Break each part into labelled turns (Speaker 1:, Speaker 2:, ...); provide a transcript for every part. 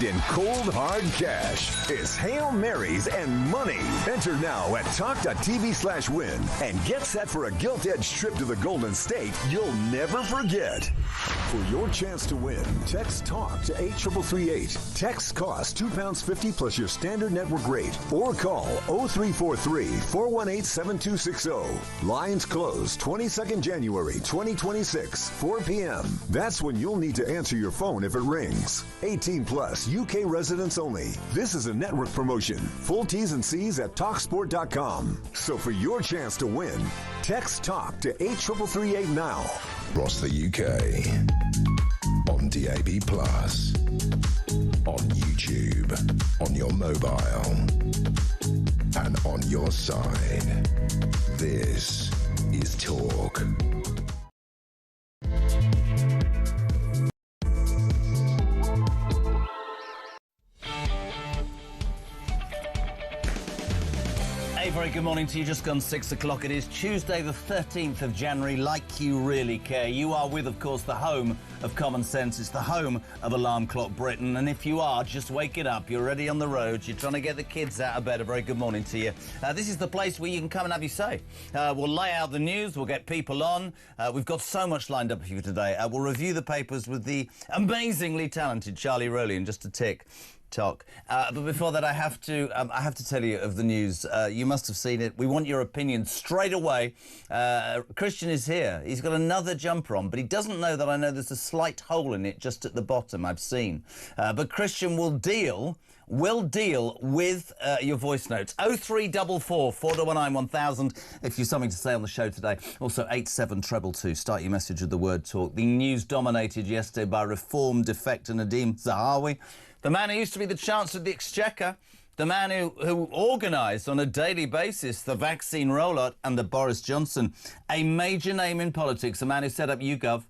Speaker 1: talking cold, hard cash. It's Hail Marys and money. Enter now at talk.tv/win and get set for a gilt-edged trip to the Golden State you'll never forget. For your chance to win, text TALK to 83338. Text costs £2.50 plus your standard network rate. Or call 0343-418-7260. Lines close 22nd January 2026, 4 p.m. That's when you'll need to answer your phone if it rings. 18 plus, UK residents only. This is a network promotion. Full T's and C's at TalkSport.com. So for your chance to win, text TALK to 83338 now.
Speaker 2: Across the UK, on DAB+, on YouTube, on your mobile, and on your side. This is Talk.
Speaker 3: Very good morning to you. Just gone 6 o'clock. It is Tuesday the 13th of January. Like you really care. You are with, of course, the home of common sense. It's the home of Alarm Clock Britain. And if you are, just wake it up. You're already on the road. You're trying to get the kids out of bed. A very good morning to you. This is the place where you can come and have your say. We'll lay out the news. We'll get people on. We've got so much lined up for you today. We'll review the papers with the amazingly talented Charlie Rowley in just a tick. Talk. But before that, I have to tell you of the news. You must have seen it. We want your opinion straight away. Christian is here. He's got another jumper on, but he doesn't know that I know there's a slight hole in it just at the bottom. I've seen. But Christian will deal with your voice notes. 0344 419 1000 if you've something to say on the show today. Also 87222. Start your message with the word talk. The news dominated yesterday by Reform defector Nadeem Zahawi. The man who used to be the Chancellor of the Exchequer, the man who organised on a daily basis the vaccine rollout under Boris Johnson, a major name in politics, a man who set up YouGov,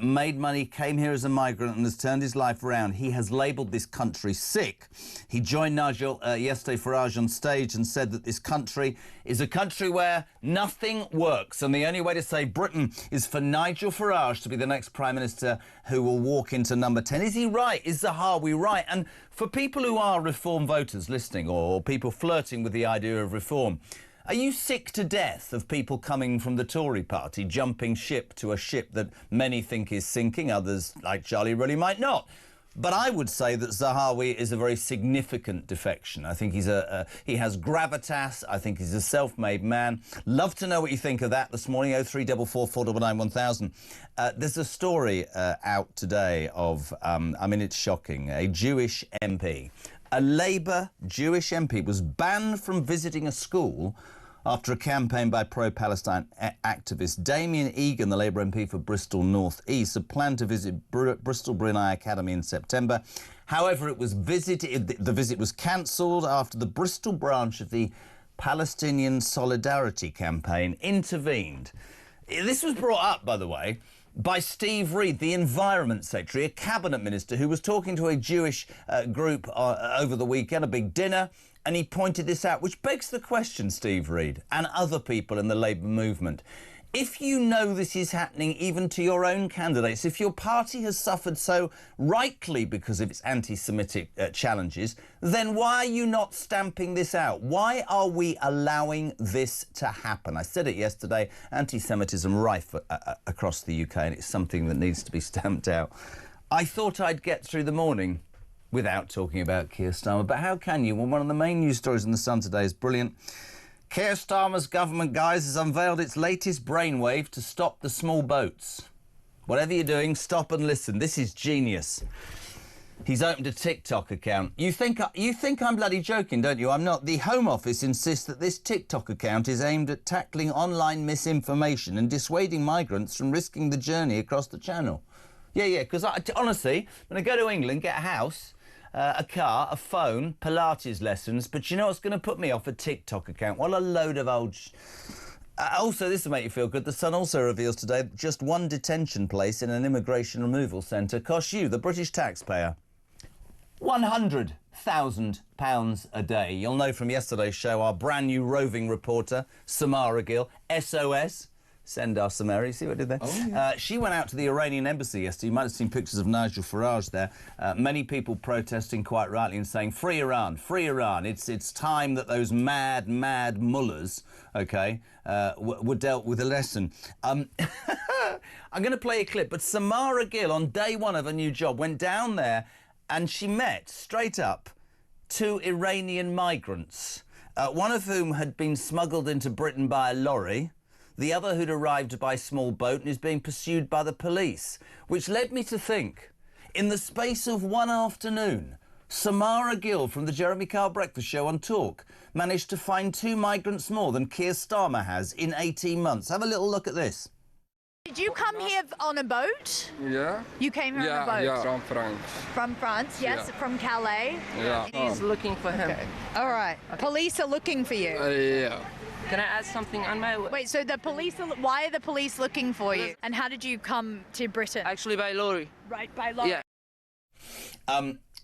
Speaker 3: made money, came here as a migrant and has turned his life around. He has labelled this country sick. He joined Nigel yesterday Farage on stage and said that this country is a country where nothing works. And the only way to save Britain is for Nigel Farage to be the next Prime Minister who will walk into number 10. Is he right? Is Zahawi right? And for people who are Reform voters listening or people flirting with the idea of reform, are you sick to death of people coming from the Tory party, jumping ship to a ship that many think is sinking, others, like Charlie, really might not? But I would say that Zahawi is a very significant defection. I think he has gravitas. I think he's a self-made man. Love to know what you think of that this morning. 0344 419 1000. There's a story out today of, it's shocking, a Jewish MP. A Labour Jewish MP was banned from visiting a school after a campaign by pro-Palestine activist Damien Egan, the Labour MP for Bristol North East, had planned to visit Bristol Brunei Academy in September. However, the visit was cancelled after the Bristol branch of the Palestinian Solidarity Campaign intervened. This was brought up, by the way, by Steve Reed, the Environment Secretary, a cabinet minister who was talking to a Jewish group over the weekend, a big dinner, and he pointed this out, which begs the question, Steve Reed, and other people in the Labour movement. If you know this is happening even to your own candidates, if your party has suffered so rightly because of its anti-Semitic challenges, then why are you not stamping this out? Why are we allowing this to happen? I said it yesterday, anti-Semitism rife across the UK, and it's something that needs to be stamped out. I thought I'd get through the morning without talking about Keir Starmer, but how can you? Well, one of the main news stories in The Sun today is brilliant. Keir Starmer's government, guys, has unveiled its latest brainwave to stop the small boats. Whatever you're doing, stop and listen. This is genius. He's opened a TikTok account. You think I'm bloody joking, don't you? I'm not. The Home Office insists that this TikTok account is aimed at tackling online misinformation and dissuading migrants from risking the journey across the channel. Yeah, because honestly, when I go to England, get a house, a car, a phone, Pilates lessons, but you know what's going to put me off? A TikTok account. What a load of old... Also, this will make you feel good. The Sun also reveals today that just one detention place in an immigration removal centre costs you, the British taxpayer, £100,000 a day. You'll know from yesterday's show our brand new roving reporter, Samara Gill, SOS, Send our Samari. See what I did there?
Speaker 4: Oh, yeah.
Speaker 3: She went out to the Iranian embassy yesterday. You might have seen pictures of Nigel Farage there. Many people protesting quite rightly and saying, free Iran, free Iran. It's time that those mad mullahs, OK, were dealt with a lesson. I'm going to play a clip, but Samara Gill, on day one of her new job, went down there and she met, straight up, 2 Iranian migrants, one of whom had been smuggled into Britain by a lorry, the other who'd arrived by small boat and is being pursued by the police, which led me to think, in the space of one afternoon, Samara Gill from the Jeremy Kyle Breakfast Show on Talk managed to find 2 migrants more than Keir Starmer has in 18 months. Have a little look at this.
Speaker 5: Did you come here on a boat?
Speaker 6: Yeah.
Speaker 5: You came here on a boat?
Speaker 6: Yeah, from France.
Speaker 5: From France, yes,
Speaker 6: Yeah.
Speaker 5: from Calais.
Speaker 6: Yeah.
Speaker 7: He's looking for him.
Speaker 5: All right. Police are looking for you.
Speaker 6: Yeah.
Speaker 7: Can I ask something on my way?
Speaker 5: Wait, so the police why are the police looking for you? And how did you come to Britain?
Speaker 7: Actually, by lorry.
Speaker 5: Right, by lorry.
Speaker 7: Yeah.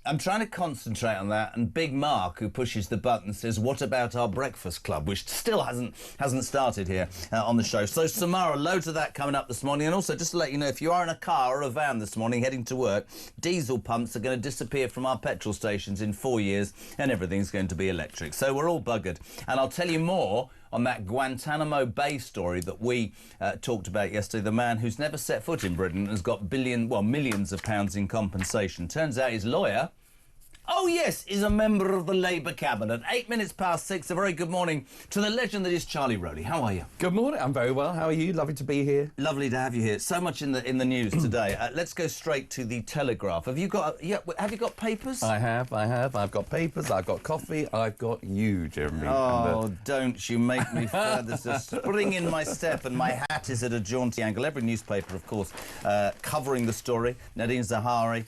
Speaker 3: I'm trying to concentrate on that, and Big Mark, who pushes the button, says, what about our breakfast club, which still hasn't started here on the show. So, Samara, loads of that coming up this morning. And also, just to let you know, if you are in a car or a van this morning heading to work, diesel pumps are going to disappear from our petrol stations in 4 years, and everything's going to be electric. So we're all buggered. And I'll tell you more on that Guantanamo Bay story that we talked about yesterday. The man who's never set foot in Britain has got millions of pounds in compensation. Turns out his lawyer, oh yes, is a member of the Labour cabinet. 8 minutes past 6. A very good morning to the legend that is Charlie Rowley. How are you?
Speaker 4: Good morning. I'm very well. How are you? Lovely to be here.
Speaker 3: Lovely to have you here. So much in the news today. Let's go straight to the Telegraph. Have you got papers?
Speaker 4: I have. I've got papers. I've got coffee. I've got you, Jeremy.
Speaker 3: Oh, don't you make me feel there's a spring in my step and my hat is at a jaunty angle. Every newspaper, of course, covering the story. Nadine Zahawi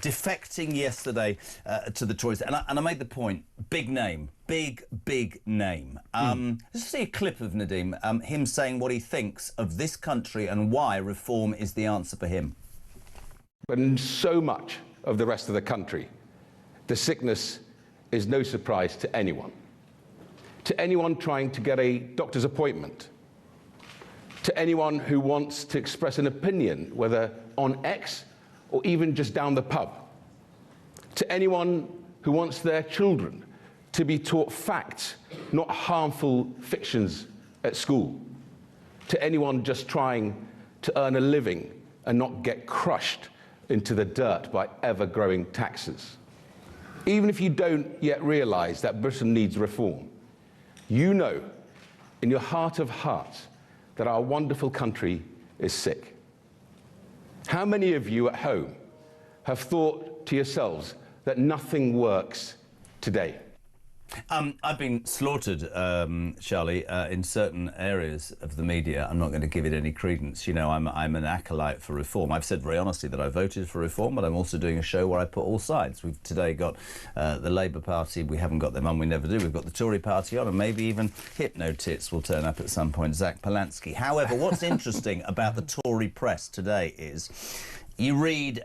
Speaker 3: defecting yesterday to the Tories. And I made the point, big name. Big name. Let's see a clip of Nadeem, him saying what he thinks of this country and why reform is the answer for him.
Speaker 8: But in so much of the rest of the country, the sickness is no surprise to anyone. To anyone trying to get a doctor's appointment. To anyone who wants to express an opinion, whether on X or even just down the pub. To anyone who wants their children to be taught facts, not harmful fictions at school. To anyone just trying to earn a living and not get crushed into the dirt by ever-growing taxes. Even if you don't yet realise that Britain needs reform, you know in your heart of hearts that our wonderful country is sick. How many of you at home have thought to yourselves that nothing works today?
Speaker 3: I've been slaughtered, Charlie, in certain areas of the media. I'm not going to give it any credence. You know, I'm an acolyte for reform. I've said very honestly that I voted for reform, but I'm also doing a show where I put all sides. We've today got the Labour Party. We haven't got them on. We never do. We've got the Tory Party on, and maybe even Hypno Tits will turn up at some point, Zach Polansky. However, what's interesting about the Tory press today is you read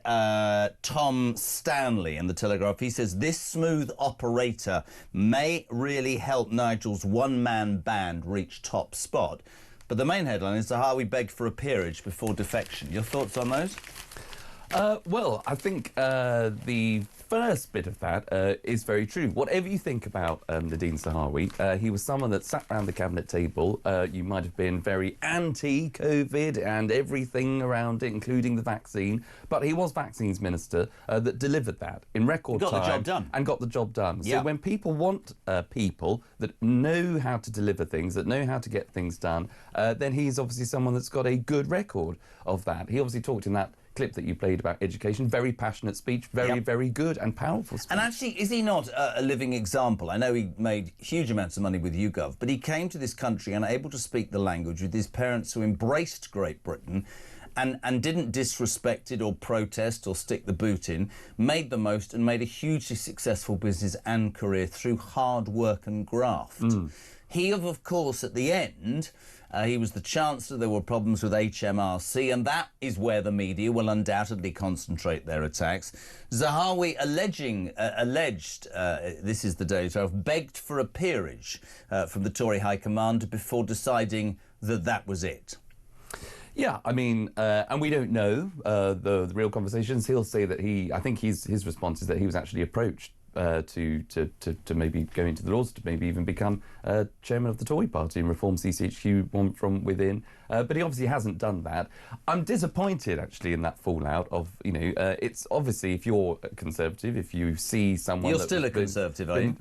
Speaker 3: Tom Stanley in the Telegraph. He says, this smooth operator may really help Nigel's one-man band reach top spot. But the main headline is Zahawi begged for a peerage before defection. Your thoughts on those?
Speaker 4: Well, I think the first bit of that is very true. Whatever you think about Nadine Zahawi, he was someone that sat around the cabinet table. You might have been very anti-COVID and everything around it, including the vaccine, but he was vaccines minister that delivered that in record time.
Speaker 3: Got the job done.
Speaker 4: And got the job done.
Speaker 3: Yeah.
Speaker 4: So when people want people that know how to deliver things, that know how to get things done, then he's obviously someone that's got a good record of that. He obviously talked in that clip that you played about education, very passionate speech, very good and powerful speech.
Speaker 3: And actually, is he not a living example? I know he made huge amounts of money with YouGov, but he came to this country unable to speak the language with his parents who embraced Great Britain and didn't disrespect it or protest or stick the boot in, made the most and made a hugely successful business and career through hard work and graft. He, of course, at the end, he was the Chancellor. There were problems with HMRC, and that is where the media will undoubtedly concentrate their attacks. Zahawi alleged, this is the Daily Telegraph, begged for a peerage from the Tory High Command before deciding that was it.
Speaker 4: Yeah, I mean, and we don't know the real conversations. He'll say that I think his response is that he was actually approached to maybe go into the laws, to maybe even become chairman of the Tory party and reform CCHQ from within. But he obviously hasn't done that. I'm disappointed, actually, in that fallout of, it's obviously, if you're a Conservative, if you see someone...
Speaker 3: You're still a Conservative, are you?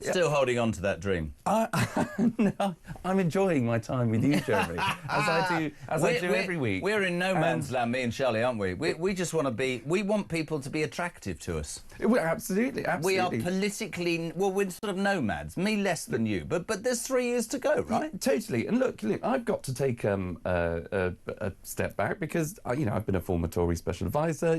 Speaker 3: Still holding on to that dream?
Speaker 4: No, I'm enjoying my time with you, Jeremy, as I do every week.
Speaker 3: We're in no man's land, me and Charlie, aren't we? We just want to be... We want people to be attractive to us.
Speaker 4: Absolutely.
Speaker 3: We are politically... Well, we're sort of nomads. Me less than you, but there's 3 years to go, right?
Speaker 4: Yeah, totally. And look, I've got to take a step back because, I've been a former Tory special advisor,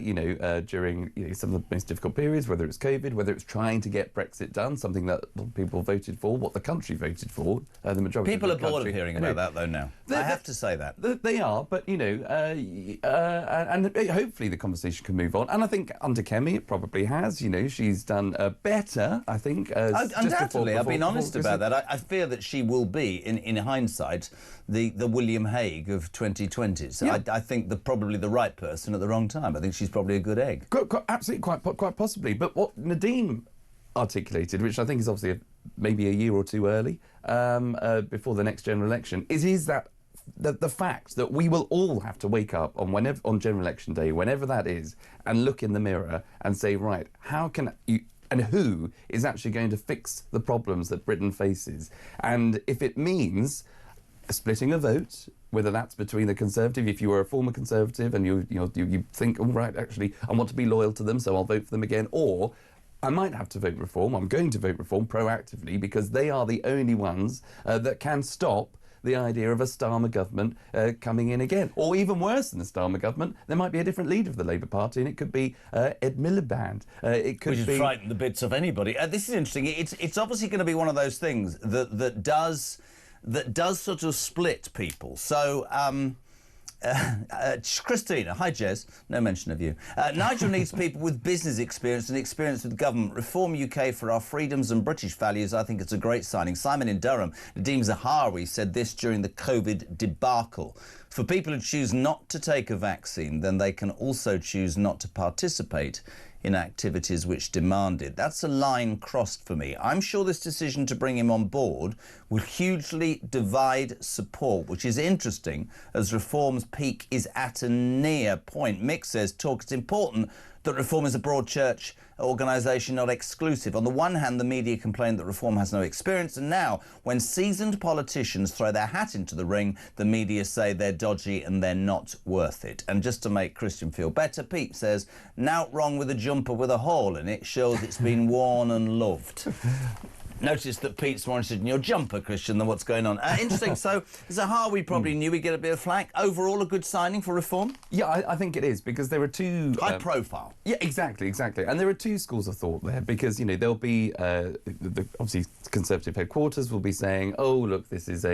Speaker 4: during some of the most difficult periods, whether it's COVID, whether it's trying to get Brexit done, something that people voted for, what the country voted for, the majority
Speaker 3: People
Speaker 4: of the
Speaker 3: are bored
Speaker 4: country.
Speaker 3: of hearing about that, though, now. I have to say that.
Speaker 4: They are, but, and hopefully the conversation can move on. And I think under Kemi it probably has, she's done better, I think.
Speaker 3: Undoubtedly, I've been honest about that. I fear that she will be, in hindsight, the William Hague of 2020. So yeah. I think probably the right person at the wrong time. I think she's probably a good egg.
Speaker 4: Absolutely, quite possibly. But what Nadine articulated, which I think is obviously maybe a year or two early, before the next general election, is that the fact that we will all have to wake up on general election day, whenever that is, and look in the mirror and say, right, how can you... And who is actually going to fix the problems that Britain faces? And if it means splitting a vote, whether that's between the Conservative, if you were a former Conservative and you think, all right, actually, I want to be loyal to them, so I'll vote for them again, or I might have to vote Reform. I'm going to vote Reform proactively because they are the only ones that can stop the idea of a Starmer government coming in again. Or even worse than the Starmer government, there might be a different leader of the Labour Party, and it could be Ed Miliband. It could
Speaker 3: Which would frighten the bits of anybody. This is interesting. It's obviously going to be one of those things that does sort of split people. So... Christina, hi Jez, no mention of you. Nigel needs people with business experience and experience with government. Reform UK for our freedoms and British values. I think it's a great signing. Simon in Durham, Nadeem Zahawi said this during the COVID debacle. For people who choose not to take a vaccine, then they can also choose not to participate in activities which demand it. That's a line crossed for me. I'm sure this decision to bring him on board will hugely divide support, which is interesting as Reform's peak is at a near point. Mick says, it's important that Reform is a broad church organisation, not exclusive. On the one hand, the media complain that Reform has no experience, and now, when seasoned politicians throw their hat into the ring, the media say they're dodgy and they're not worth it. And just to make Christian feel better, Pete says, "Nout wrong with a jumper with a hole in it, shows it's been worn and loved." Notice that Pete's more interested in your jumper, Christian, than what's going on. Interesting. So, Zahawi probably knew he'd get a bit of flack. Overall, a good signing for Reform?
Speaker 4: Yeah, I think it is, because there are two...
Speaker 3: High profile.
Speaker 4: Yeah, exactly. And there are two schools of thought there, because, there'll be... obviously, Conservative headquarters will be saying, oh, look, this is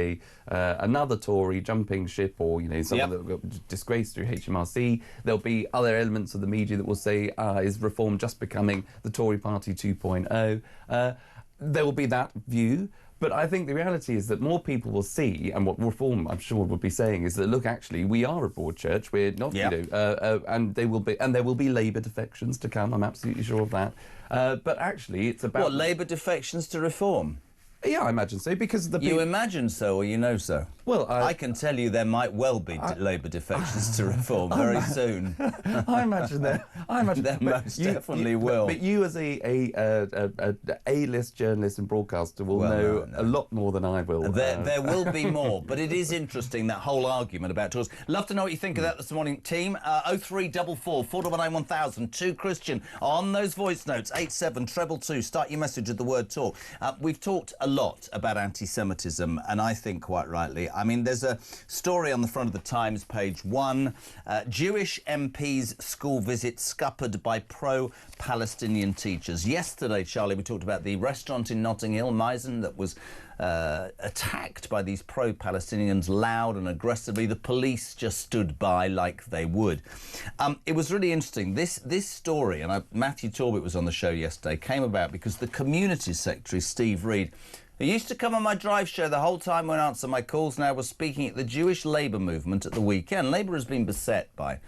Speaker 4: another Tory jumping ship, or, someone that got disgraced through HMRC. There'll be other elements of the media that will say, is Reform just becoming the Tory Party 2.0? There will be that view, but I think the reality is that more people will see, and what Reform, I'm sure, would be saying is that, look, actually, we are a broad church. We're not, and there will be Labour defections to come. I'm absolutely sure of that. But actually, it's about
Speaker 3: what, Labour defections to Reform?
Speaker 4: Yeah, I imagine so, because
Speaker 3: You imagine so, or you know so?
Speaker 4: Well,
Speaker 3: I can tell you there might well be Labour defections to Reform very soon.
Speaker 4: I imagine there.
Speaker 3: There most definitely will.
Speaker 4: But you, as a A-list journalist and broadcaster, will know a lot more than I will.
Speaker 3: There will be more, but it is interesting, that whole argument about tours. Love to know what you think of that this morning, team. 0344 499 1000 to Christian on those voice notes. 87222. Start your message with the word talk. We've talked a lot about anti-Semitism, and I think quite rightly. I mean, there's a story on the front of the Times, page 1. Jewish MP's school visit scuppered by pro-Palestinian teachers. Yesterday, Charlie, we talked about the restaurant in Notting Hill, Meissen, that was attacked by these pro-Palestinians loud and aggressively. The police just stood by like they would. It was really interesting. This story, and Matthew Torbett was on the show yesterday, came about because the Communities Secretary, Steve Reed, who used to come on my drive show the whole time, won't answer my calls now, was speaking at the Jewish Labour movement at the weekend. Labour has been beset by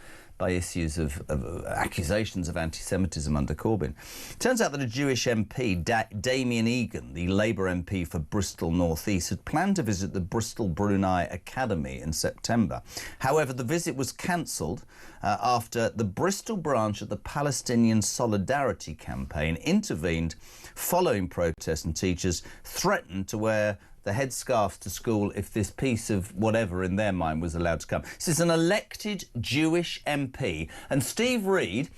Speaker 3: issues of accusations of anti-Semitism under Corbyn. Turns out that a Jewish MP, Damien Egan, the Labour MP for Bristol North East, had planned to visit the Bristol Brunei Academy in September. However, the visit was cancelled after the Bristol branch of the Palestinian Solidarity Campaign intervened following protests, and teachers threatened to wear the headscarves to school if this piece of whatever in their mind was allowed to come. This is an elected Jewish MP. And Steve Reed,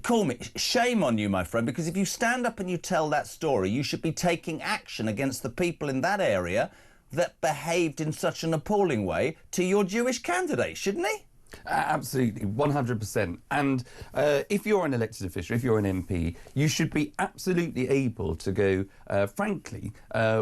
Speaker 3: call me, shame on you, my friend, because if you stand up and you tell that story, you should be taking action against the people in that area that behaved in such an appalling way to your Jewish candidate, shouldn't he?
Speaker 4: Absolutely, 100%. And if you're an elected official, if you're an MP, you should be absolutely able to go, frankly,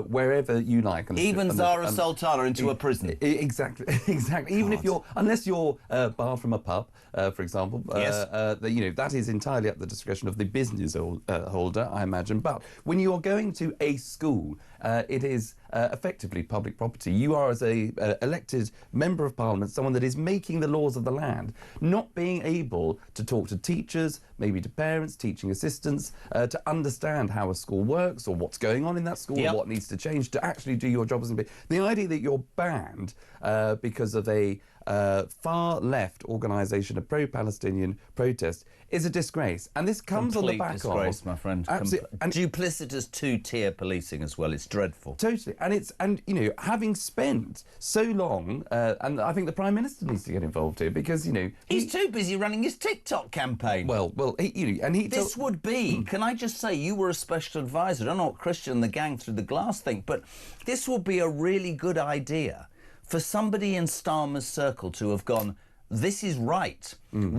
Speaker 4: wherever you like.
Speaker 3: Even Zara Sultana into a prison.
Speaker 4: Exactly, exactly. Even if you're, unless you're barred from a pub, for example,
Speaker 3: yes.
Speaker 4: You know, that is entirely at the discretion of the business holder, I imagine. But when you're going to a school, it is effectively public property. You are, as a elected member of Parliament, someone that is making the laws of the land, not being able to talk to teachers, maybe to parents, teaching assistants, to understand how a school works or what's going on in that school, or what needs to change to actually do your job as an MP. The idea that you're banned because of a far left organisation, a pro-Palestinian protest, is a disgrace. And this comes on the back
Speaker 3: disgrace,
Speaker 4: of...
Speaker 3: my friend. And duplicitous two-tier policing as well. It's dreadful.
Speaker 4: Totally. And you know, having spent so long, and I think the Prime Minister needs to get involved here, because, you know...
Speaker 3: He's too busy running his TikTok campaign.
Speaker 4: Well,
Speaker 3: This would be, can I just say, you were a special advisor. I don't know what Christian and the gang through the glass think, but this would be a really good idea for somebody in Starmer's circle to have gone, this is right.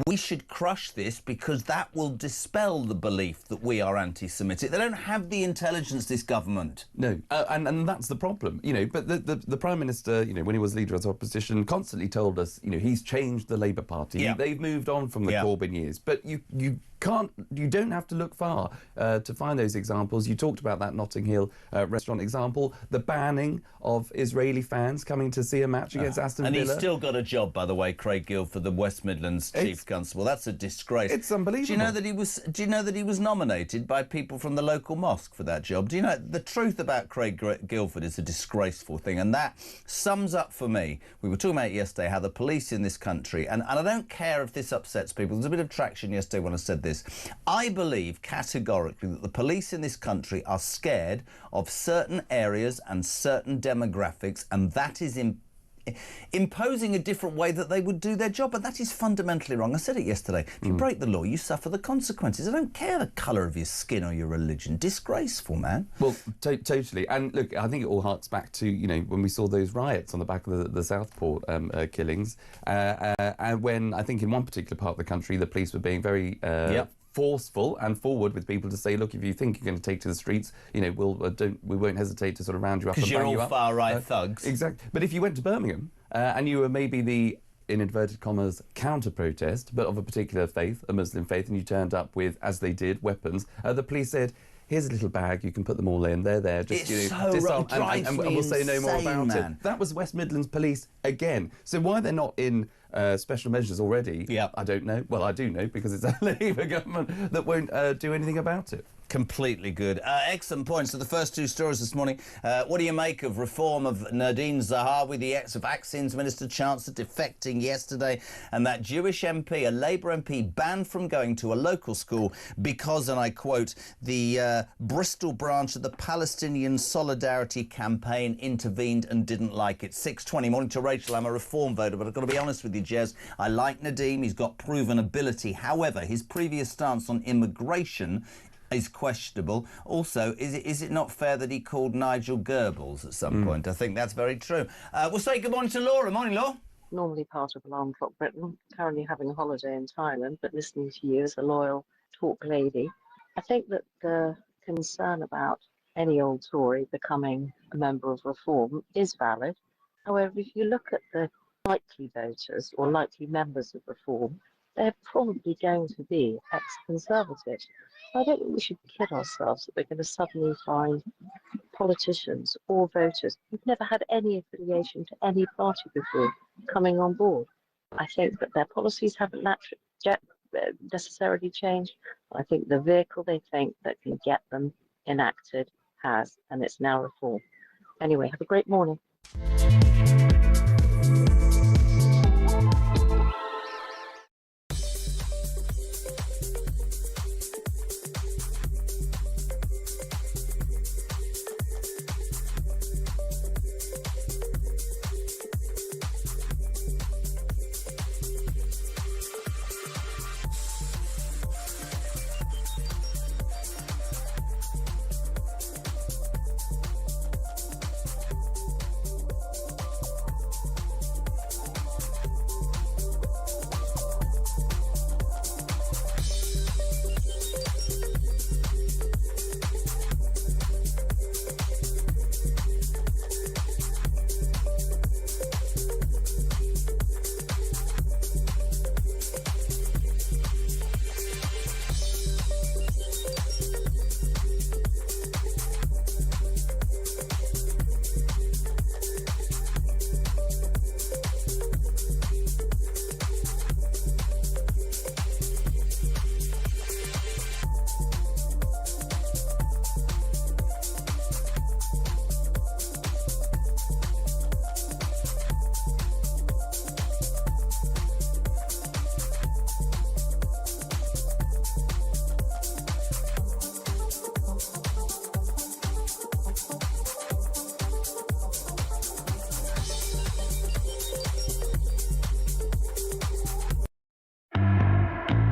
Speaker 3: We should crush this because that will dispel the belief that we are anti-Semitic. They don't have the intelligence, this government.
Speaker 4: No, and that's the problem, you know. But the Prime Minister, you know, when he was leader of the opposition, constantly told us, you know, he's changed the Labour Party.
Speaker 3: Yeah.
Speaker 4: They've moved on from the Corbyn years. But you don't have to look far to find those examples. You talked about that Notting Hill restaurant example, the banning of Israeli fans coming to see a match against Aston Villa.
Speaker 3: And he's still got a job, by the way, Craig Guildford, the West Midlands Chief Constable. That's a disgrace.
Speaker 4: It's unbelievable.
Speaker 3: Do you know that he was nominated by people from the local mosque for that job? Do you know the truth about Craig Guildford is a disgraceful thing, and that sums up for me. We were talking about it yesterday, how the police in this country, and I don't care if this upsets people. There's a bit of traction yesterday when I said this. I believe categorically that the police in this country are scared of certain areas and certain demographics, and that is imposing a different way that they would do their job, and that is fundamentally wrong. I said it yesterday. If you break the law, you suffer the consequences. I don't care the colour of your skin or your religion. Disgraceful, man.
Speaker 4: Well, totally. And look, I think it all harks back to, you know, when we saw those riots on the back of the Southport killings, and when I think in one particular part of the country the police were being very forceful and forward with people to say, look, if you think you're going to take to the streets, you know, we won't hesitate to sort of round you up and bang you up.
Speaker 3: Because you're all far-right thugs.
Speaker 4: Exactly. But if you went to Birmingham and you were maybe the, in inverted commas, counter-protest, but of a particular faith, a Muslim faith, and you turned up with, as they did, weapons, the police said, here's a little bag, you can put them all in, they're there, just,
Speaker 3: it's
Speaker 4: you know, disarm, and we'll say no more about
Speaker 3: man.
Speaker 4: it. That was West Midlands Police again. So why they're not in special measures already, I don't know. Well, I do know, because it's a Labour government that won't do anything about it.
Speaker 3: Completely good. Excellent points. So the first two stories this morning. What do you make of reform of Nadine Zahawi, the ex-vaccines minister, Chancellor, defecting yesterday, and that Jewish MP, a Labour MP, banned from going to a local school because, and I quote, the Bristol branch of the Palestinian Solidarity Campaign intervened and didn't like it. 6:20. Morning to Rachel. I'm a reform voter, but I've got to be honest with you, Jez. I like Nadeem. He's got proven ability. However, his previous stance on immigration is questionable. Also, is it not fair that he called Nigel Goebbels at some point? I think that's very true. We'll say good morning to Laura. Morning, Laura.
Speaker 6: Normally part of Alarm Clock Britain, currently having a holiday in Thailand, but listening to you as a loyal talk lady. I think that the concern about any old Tory becoming a member of Reform is valid. However, if you look at the likely voters or likely members of Reform, they're probably going to be ex-Conservatives. So I don't think we should kid ourselves that we're going to suddenly find politicians or voters who've never had any affiliation to any party before coming on board. I think that their policies haven't necessarily changed. I think the vehicle they think that can get them enacted has, and it's now reform. Anyway, have a great morning.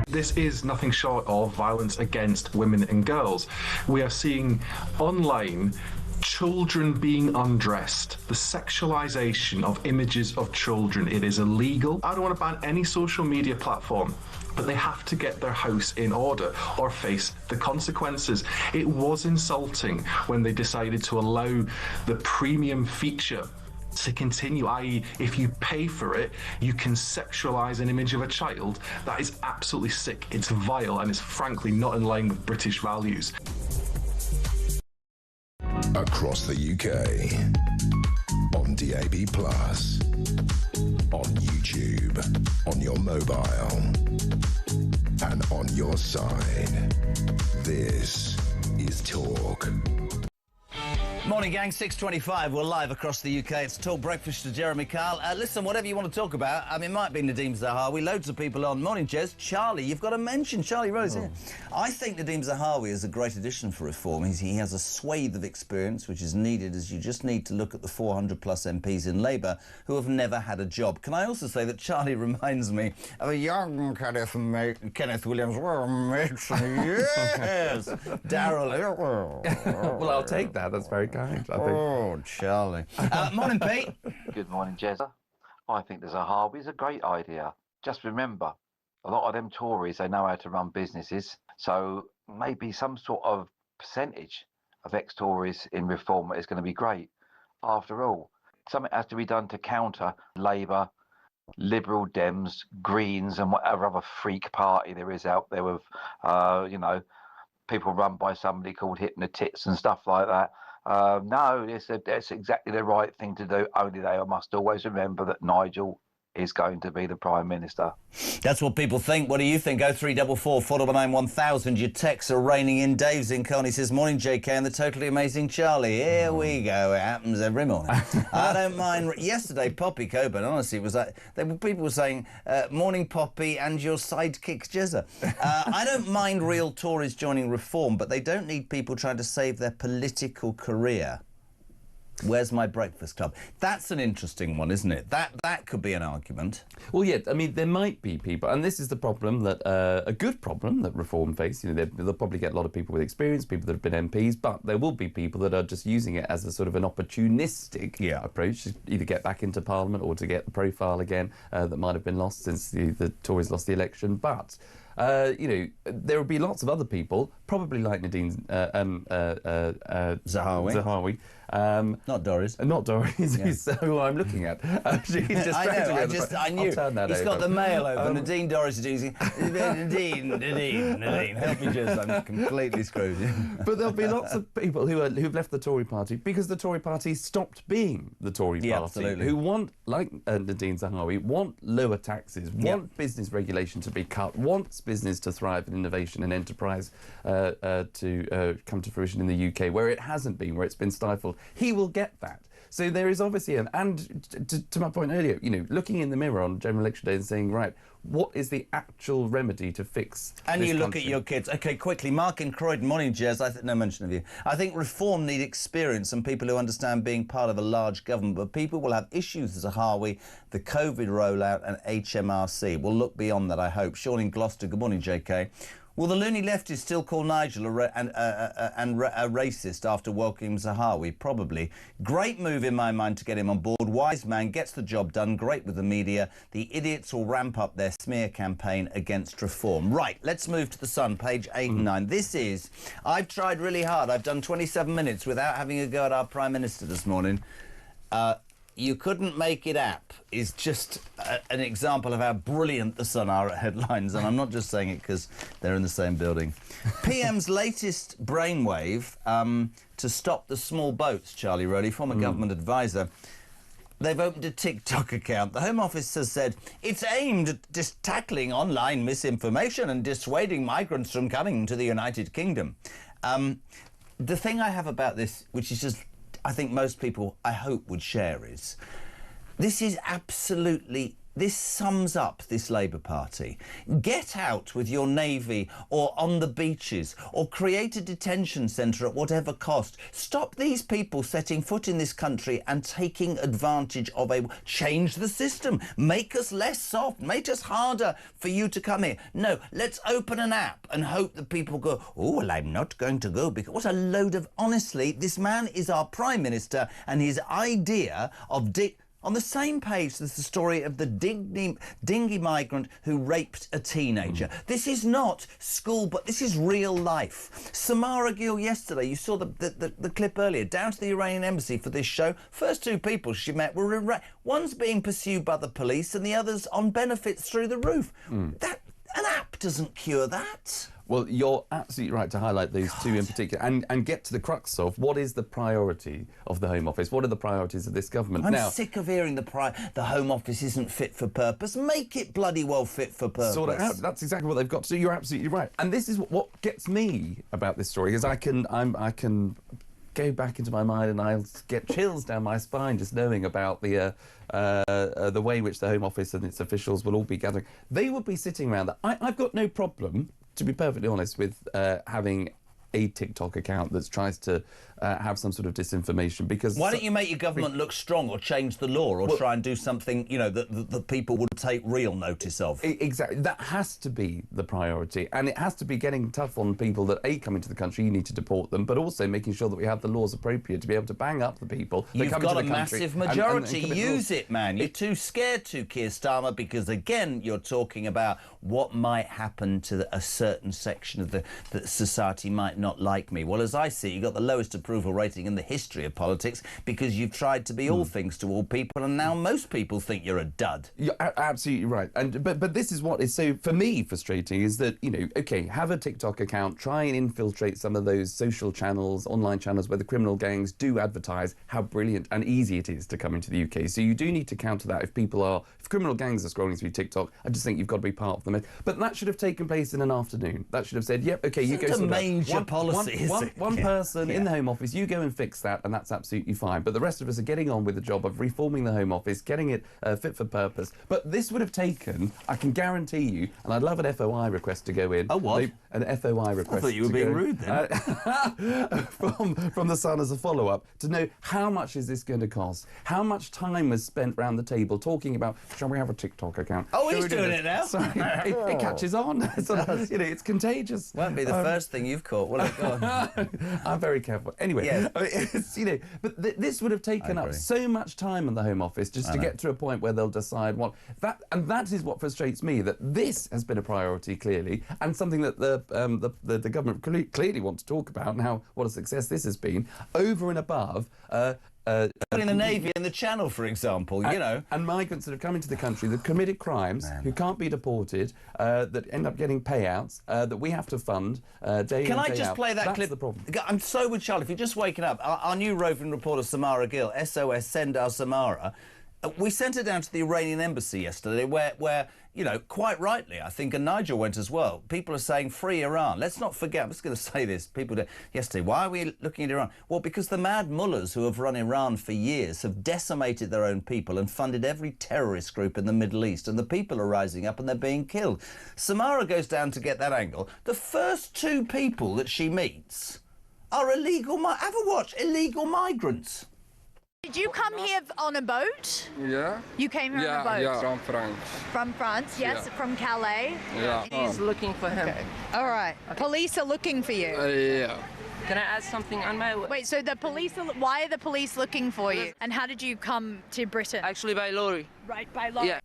Speaker 9: This is nothing short of violence against women and girls. We are seeing online children being undressed, the sexualization of images of children. It is illegal. I don't want to ban any social media platform, but they have to get their house in order or face the consequences. It was insulting when they decided to allow the premium feature to continue, i.e. if you pay for it, you can sexualise an image of a child. That is absolutely sick, it's vile, and it's frankly not in line with British values.
Speaker 2: Across the UK, on DAB+, on YouTube, on your mobile, and on your side. This is Talk.
Speaker 3: Morning, gang. 6:25. We're live across the UK. It's Talk Breakfast to Jeremy Kyle. Listen, whatever you want to talk about. I mean, it might be Nadeem Zahawi. Loads of people on. Morning, Jez. Charlie, you've got to mention Charlie Rose here. I think Nadeem Zahawi is a great addition for reform. He has a swathe of experience, which is needed, as you just need to look at the 400-plus MPs in Labour who have never had a job. Can I also say that Charlie reminds me of a young Kenneth Williams. Well, mates, yes. Daryl.
Speaker 4: Well, I'll take that. That's very kind, I think.
Speaker 3: Oh, Charlie. Morning, Pete.
Speaker 10: Good morning, Jezza. I think the Zahawi is a great idea. Just remember, a lot of them Tories, they know how to run businesses. So maybe some sort of percentage of ex-Tories in reform is going to be great. After all, something has to be done to counter Labour, Liberal Dems, Greens, and whatever other freak party there is out there with, people run by somebody called hypnotists and stuff like that. No, it's exactly the right thing to do. Only they must always remember that Nigel is going to be the Prime Minister.
Speaker 3: That's what people think. What do you think? 0344 499 1000. Your texts are raining in. Dave's in Coney says, morning, JK and the totally amazing Charlie. Here we go. It happens every morning. I don't mind. Yesterday, Poppy Coburn, honestly, was like, people were saying, morning, Poppy, and your sidekick, Jezza. I don't mind real Tories joining reform, but they don't need people trying to save their political career. Where's my breakfast club? That's an interesting one, isn't it? That could be an argument.
Speaker 4: Well, yeah, I mean, there might be people, and this is the problem that, a good problem that reform face. You know, they'll probably get a lot of people with experience, people that have been MPs, but there will be people that are just using it as a sort of an opportunistic approach to either get back into Parliament or to get the profile again that might have been lost since the Tories lost the election. But there will be lots of other people probably like Nadine Zahawi.
Speaker 3: Not Doris.
Speaker 4: Not Doris, who's who I'm looking at. She's distracted me.
Speaker 3: I knew.
Speaker 4: I'll turn that
Speaker 3: He's
Speaker 4: over.
Speaker 3: got the mail over. Nadine, Doris is using. Nadine. Help me, Jez. I'm completely screwed.
Speaker 4: But there'll be lots of people who've left the Tory party because the Tory party stopped being the Tory party.
Speaker 3: Absolutely.
Speaker 4: Who want, like Nadine Zahawi, want lower taxes, want business regulation to be cut, wants business to thrive and innovation and enterprise to come to fruition in the UK, where it hasn't been, where it's been stifled. He will get that. So there is obviously to my point earlier, looking in the mirror on General Election Day and saying, right, what is the actual remedy to fix
Speaker 3: and
Speaker 4: this
Speaker 3: you look
Speaker 4: country?
Speaker 3: at your kids. OK, quickly, Mark in Croydon. Morning, Jez. No mention of you. I think reform need experience and people who understand being part of a large government, but people will have issues as Zahawi, the COVID rollout and HMRC. We'll look beyond that, I hope. Sean in Gloucester. Good morning, JK. Will the loony leftists still call Nigel a racist after welcoming Zahawi? Probably. Great move in my mind to get him on board. Wise man, gets the job done. Great with the media. The idiots will ramp up their smear campaign against reform. Right, let's move to The Sun, page 8 and 9. This is... I've tried really hard. I've done 27 minutes without having a go at our Prime Minister this morning. You couldn't make it app is just an example of how brilliant The Sun are at headlines, and I'm not just saying it because they're in the same building. PM's latest brainwave to stop the small boats, Charlie Rowley, former government advisor. They've opened a TikTok account. The Home Office has said it's aimed at just tackling online misinformation and dissuading migrants from coming to the United Kingdom. The thing I have about this, which is just... I think most people, I hope, would share is this is absolutely... This sums up this Labour Party. Get out with your navy or on the beaches or create a detention centre at whatever cost. Stop these people setting foot in this country and taking advantage of change the system. Make us less soft. Make us harder for you to come here. No, let's open an app and hope that people go, oh, well, I'm not going to go because... What a load of... Honestly, this man is our Prime Minister and his idea of... On the same page, there's the story of the dingy migrant who raped a teenager. This is not school, but this is real life. Samara Gill yesterday, you saw the clip earlier, down to the Iranian embassy for this show. First two people she met were one's being pursued by the police and the other's on benefits through the roof. An app doesn't cure that.
Speaker 4: Well, you're absolutely right to highlight those two in particular and get to the crux of what is the priority of the Home Office? What are the priorities of this government?
Speaker 3: I'm sick of hearing the Home Office isn't fit for purpose. Make it bloody well fit for purpose.
Speaker 4: Sort it out. That's exactly what they've got to do. You're absolutely right. And this is what gets me about this story is I can go back into my mind and I'll get chills down my spine just knowing about the way in which the Home Office and its officials will all be gathering. They will be sitting around. I've got no problem, to be perfectly honest, with having a TikTok account that tries to have some sort of disinformation, because...
Speaker 3: Why don't you make your government look strong or change the law or try and do something, that people would take real notice of?
Speaker 4: Exactly. That has to be the priority, and it has to be getting tough on people that, A, come into the country, you need to deport them, but also making sure that we have the laws appropriate to be able to bang up the people that come into the country.
Speaker 3: You've got a massive majority. Use it, man. You're too scared to, Keir Starmer, because, again, you're talking about what might happen to a certain section of the society might not like me. Well, as I see, you've got the lowest approval rating in the history of politics because you've tried to be all things to all people, and now most people think you're a dud.
Speaker 4: You're absolutely right. But this is what is so, for me, frustrating, is that, OK, have a TikTok account, try and infiltrate some of those social channels, online channels where the criminal gangs do advertise how brilliant and easy it is to come into the UK. So you do need to counter that if criminal gangs are scrolling through TikTok. I just think you've got to be part of them. But that should have taken place in an afternoon. That should have said, yep, OK, you go...
Speaker 3: It's a major policy,
Speaker 4: one person in the Home Office, you go and fix that, and that's absolutely fine. But the rest of us are getting on with the job of reforming the Home Office, getting it fit for purpose. But this would have taken, I can guarantee you, and I'd love an FOI request to go in.
Speaker 3: Oh, what?
Speaker 4: An FOI request.
Speaker 3: I thought you were being rude then.
Speaker 4: From The Sun as a follow-up, to know how much is this going to cost? How much time was spent round the table talking about, shall we have a TikTok account?
Speaker 3: Oh, he's doing it now.
Speaker 4: Sorry, it catches on. It's contagious.
Speaker 3: Won't be the first thing you've caught, will it? Well, go on.
Speaker 4: I'm very careful. Anyway,
Speaker 3: Yes.
Speaker 4: I mean, it's, you know, but this would have taken up so much time in the Home Office just to get to a point where they'll decide what and that is what frustrates me, that this has been a priority clearly, and something that the government clearly want to talk about, and what a success this has been, over and above.
Speaker 3: In the Navy and the Channel, for example, you know.
Speaker 4: And migrants that have come into the country that committed crimes, who can't be deported, that end up getting payouts, that we have to fund day in, day out.
Speaker 3: Can I just play that clip?
Speaker 4: That's the problem.
Speaker 3: I'm so with Charlie. If you're just waking up, our new roving reporter, Samara Gill, SOS, send our Samara. We sent her down to the Iranian embassy yesterday where, you know, quite rightly, I think, and Nigel went as well, people are saying free Iran. Let's not forget, I'm just going to say this, people yesterday, why are we looking at Iran? Well, because the mad mullahs who have run Iran for years have decimated their own people and funded every terrorist group in the Middle East, and the people are rising up and they're being killed. Samara goes down to get that angle. The first two people that she meets are illegal migrants.
Speaker 5: Did you come here on a boat?
Speaker 11: Yeah.
Speaker 5: You came here on a boat?
Speaker 11: Yeah, from France.
Speaker 5: From France, yes, from Calais.
Speaker 11: Yeah.
Speaker 7: He's looking for him.
Speaker 5: All right. Police are looking for you.
Speaker 11: Yeah.
Speaker 7: Can I add something on my way?
Speaker 5: Wait, so the police why are the police looking for you? And how did you come to Britain?
Speaker 7: Actually, by lorry.
Speaker 5: Right, by lorry.
Speaker 7: Yeah.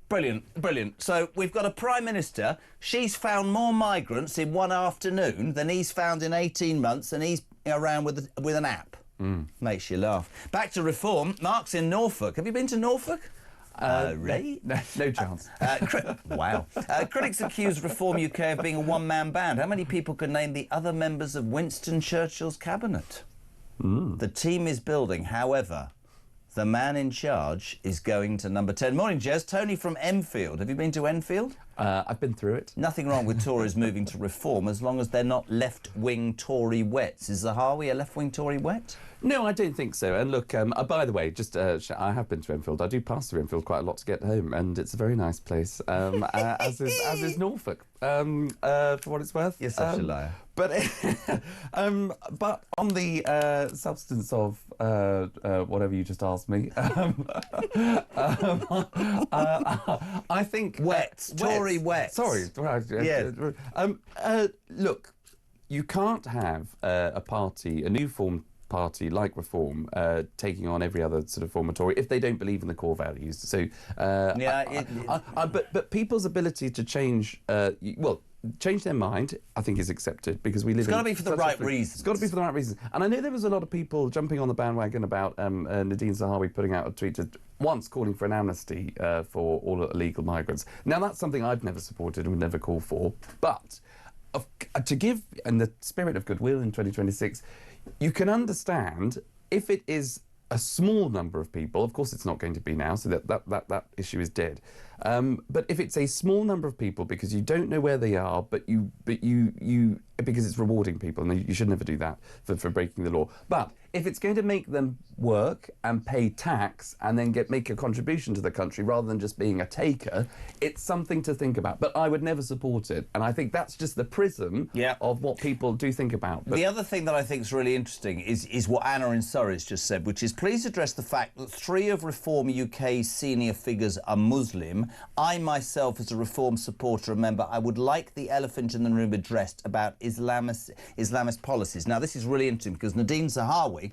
Speaker 3: Brilliant, brilliant. So we've got a Prime Minister. She's found more migrants in one afternoon than he's found in 18 months, and he's around with an app. Makes you laugh. Back to reform. Mark's in Norfolk. Have you been to Norfolk? Ray?
Speaker 4: No chance.
Speaker 3: Wow. Critics accuse Reform UK of being a one-man band. How many people can name the other members of Winston Churchill's cabinet? The team is building. However, the man in charge is going to number 10. Morning, Jez. Tony from Enfield. Have you been to Enfield?
Speaker 4: I've been through it.
Speaker 3: Nothing wrong with Tories moving to reform as long as they're not left-wing Tory wets. Is Zahawi a left-wing Tory wet?
Speaker 4: No, I don't think so. And look, by the way, just I have been to Enfield. I do pass through Enfield quite a lot to get home, and it's a very nice place, as is Norfolk, for what it's worth.
Speaker 3: You're such a liar.
Speaker 4: But but on the substance of whatever you just asked me, I think
Speaker 3: Tory wet.
Speaker 4: Sorry,
Speaker 3: Yes.
Speaker 4: Look, you can't have a new formed party like Reform taking on every other sort of form of Tory if they don't believe in the core values. So, but people's ability to change, change their mind, I think, is accepted because we live.
Speaker 3: It's got to be for the right reasons.
Speaker 4: It's got to be for the right reasons. And I know there was a lot of people jumping on the bandwagon about Nadine Zahawi putting out a tweet once calling for an amnesty for all illegal migrants. Now that's something I've never supported and would never call for. But to give, in the spirit of goodwill in 2026, you can understand if it is a small number of people. Of course, it's not going to be now, so that issue is dead. But if it's a small number of people, because you don't know where they are, but you because it's rewarding people, and you should never do that for breaking the law. But if it's going to make them work and pay tax and then make a contribution to the country rather than just being a taker, it's something to think about. But I would never support it, and I think that's just the prism of what people do think about. But the
Speaker 3: other thing that I think is really interesting is what Anna in Surrey's just said, which is please address the fact that 3 of Reform UK's senior figures are Muslim. I myself, as a Reform supporter, remember I would like the elephant in the room addressed about Islamist policies. Now, this is really interesting because Nadine Zahawi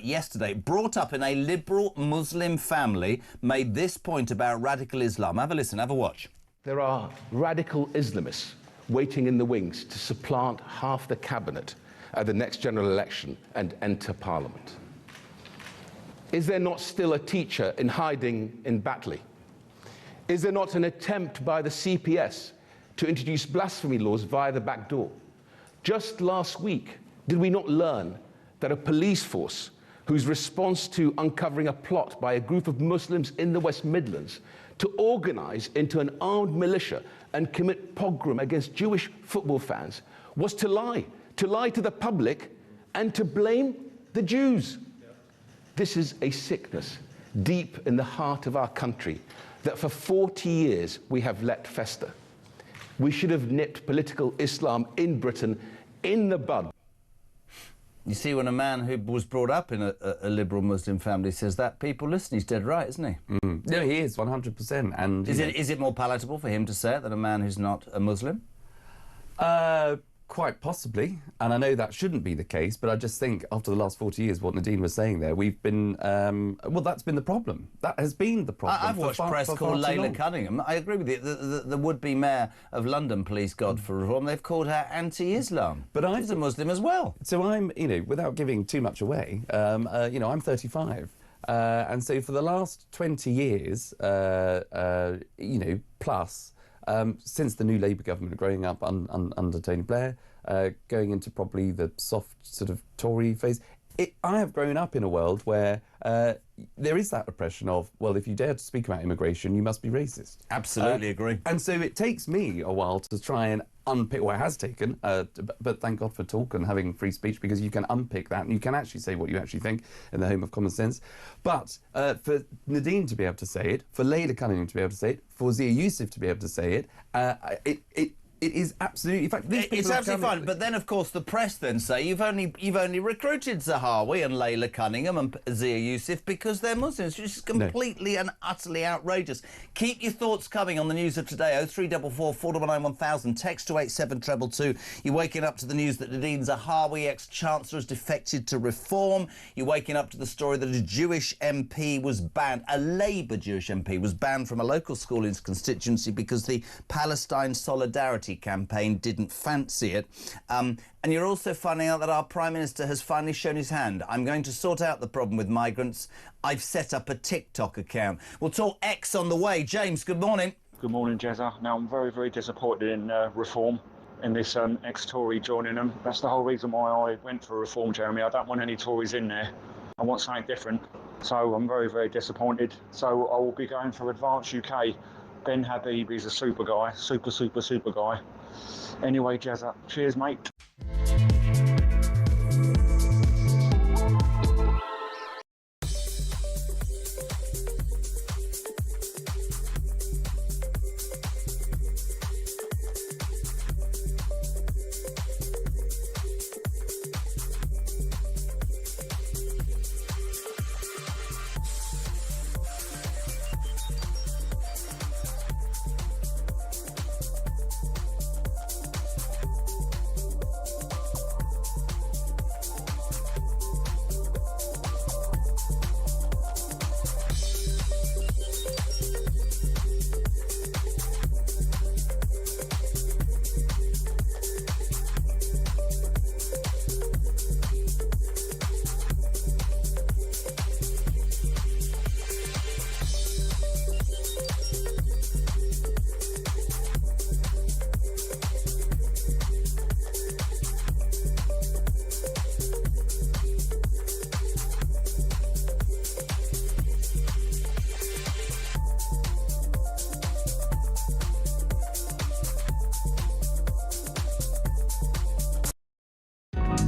Speaker 3: yesterday, brought up in a liberal Muslim family, made this point about radical Islam. Have a listen, have a watch.
Speaker 8: There are radical Islamists waiting in the wings to supplant half the cabinet at the next general election and enter Parliament. Is there not still a teacher in hiding in Batley? Is there not an attempt by the CPS to introduce blasphemy laws via the back door? Just last week, did we not learn that a police force whose response to uncovering a plot by a group of Muslims in the West Midlands to organise into an armed militia and commit pogrom against Jewish football fans was to lie to the public and to blame the Jews? This is a sickness deep in the heart of our country that for 40 years we have let fester. We should have nipped political Islam in Britain in the bud.
Speaker 3: You see, when a man who was brought up in a liberal Muslim family says that, people listen. He's dead right, isn't he?
Speaker 4: No, he is, 100%. And
Speaker 3: is it more palatable for him to say it than a man who's not a Muslim?
Speaker 4: Quite possibly, and I know that shouldn't be the case, but I just think after the last 40 years, what Nadine was saying there, we've been, well, that's been the problem. That has been the problem.
Speaker 3: I've watched press call Layla Cunningham. I agree with you. The would-be mayor of London, please God for reform, they've called her anti-Islam. But she's a Muslim as well.
Speaker 4: So I'm, without giving too much away, I'm 35. And so for the last 20 years, plus, since the new Labour government growing up under Tony Blair, going into probably the soft sort of Tory phase, I have grown up in a world where there is that oppression of, well, if you dare to speak about immigration, you must be racist.
Speaker 3: Absolutely agree.
Speaker 4: And so it takes me a while to try and unpick, well, it has taken, but thank God for talk and having free speech, because you can unpick that and you can actually say what you actually think in the home of common sense. But for Nadine to be able to say it, for Layla Cunningham to be able to say it, for Zia Youssef to be able to say it, it is absolutely, in fact,
Speaker 3: it's absolutely fine. But then, of course, the press then say you've only recruited Zahawi and Layla Cunningham and Zia Youssef because they're Muslims, which is completely and utterly outrageous. Keep your thoughts coming on the news of today. 0344 499 1000. Text to 87222. You're waking up to the news that Nadine Zahawi, ex-chancellor, has defected to Reform. You're waking up to the story that a Jewish MP was banned, a Labour Jewish MP was banned from a local school in his constituency because the Palestine Solidarity campaign didn't fancy it. And you're also finding out that our Prime Minister has finally shown his hand. I'm going to sort out the problem with migrants. I've set up a TikTok account. We'll talk X on the way. James, good morning.
Speaker 11: Good morning, Jezza. Now, I'm very, very disappointed in Reform, in this ex-Tory joining them. That's the whole reason why I went for Reform, Jeremy. I don't want any Tories in there. I want something different. So I'm very, very disappointed. So I will be going for Advance UK. Ben Habib is a super guy, super guy. Anyway, Jezza, cheers, mate.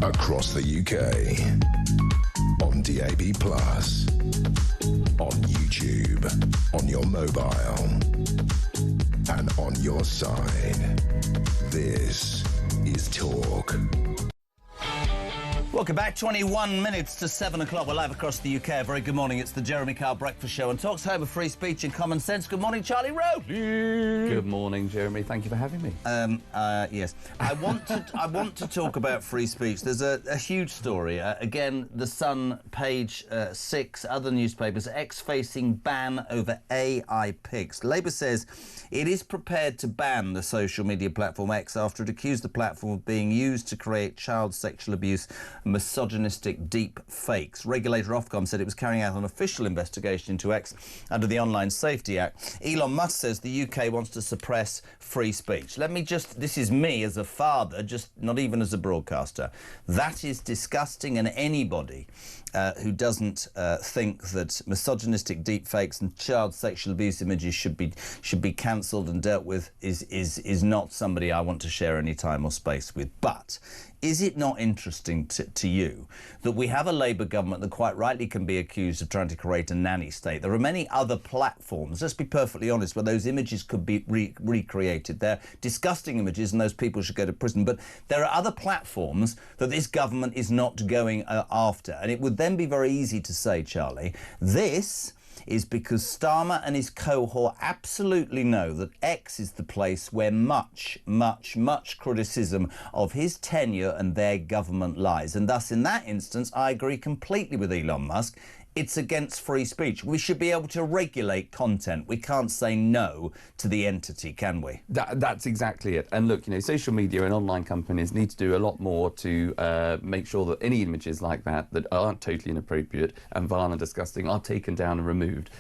Speaker 2: Across the UK, on DAB+, on YouTube, on your mobile, and on your side. This is Talk.
Speaker 3: Welcome back. 21 minutes to 7 o'clock. We're live across the UK. A very good morning. It's the Jeremy Kyle Breakfast Show and Talk's home of free speech and common sense. Good morning, Charlie Rowe.
Speaker 4: Good morning, Jeremy. Thank you for having me.
Speaker 3: Yes. I want to talk about free speech. There's a huge story. Again, The Sun, page 6, other newspapers, X facing ban over AI pics. Labour says it is prepared to ban the social media platform X after it accused the platform of being used to create child sexual abuse, misogynistic deep fakes. Regulator Ofcom said it was carrying out an official investigation into X under the Online Safety Act. Elon Musk says the UK wants to suppress free speech. Let me just, this is me as a father, just not even as a broadcaster. That is disgusting, and anybody who doesn't think that misogynistic deep fakes and child sexual abuse images should be cancelled and dealt with is not somebody I want to share any time or space with. But is it not interesting to you that we have a Labour government that quite rightly can be accused of trying to create a nanny state? There are many other platforms, let's be perfectly honest, where those images could be recreated. They're disgusting images and those people should go to prison. But there are other platforms that this government is not going after. And it would then be very easy to say, Charlie, this is because Starmer and his cohort absolutely know that X is the place where much criticism of his tenure and their government lies. And thus, in that instance, I agree completely with Elon Musk. It's against free speech. We should be able to regulate content. We can't say no to the entity, can we?
Speaker 4: That's exactly it. And look, social media and online companies need to do a lot more to make sure that any images like that aren't totally inappropriate and vile and disgusting are taken down and removed.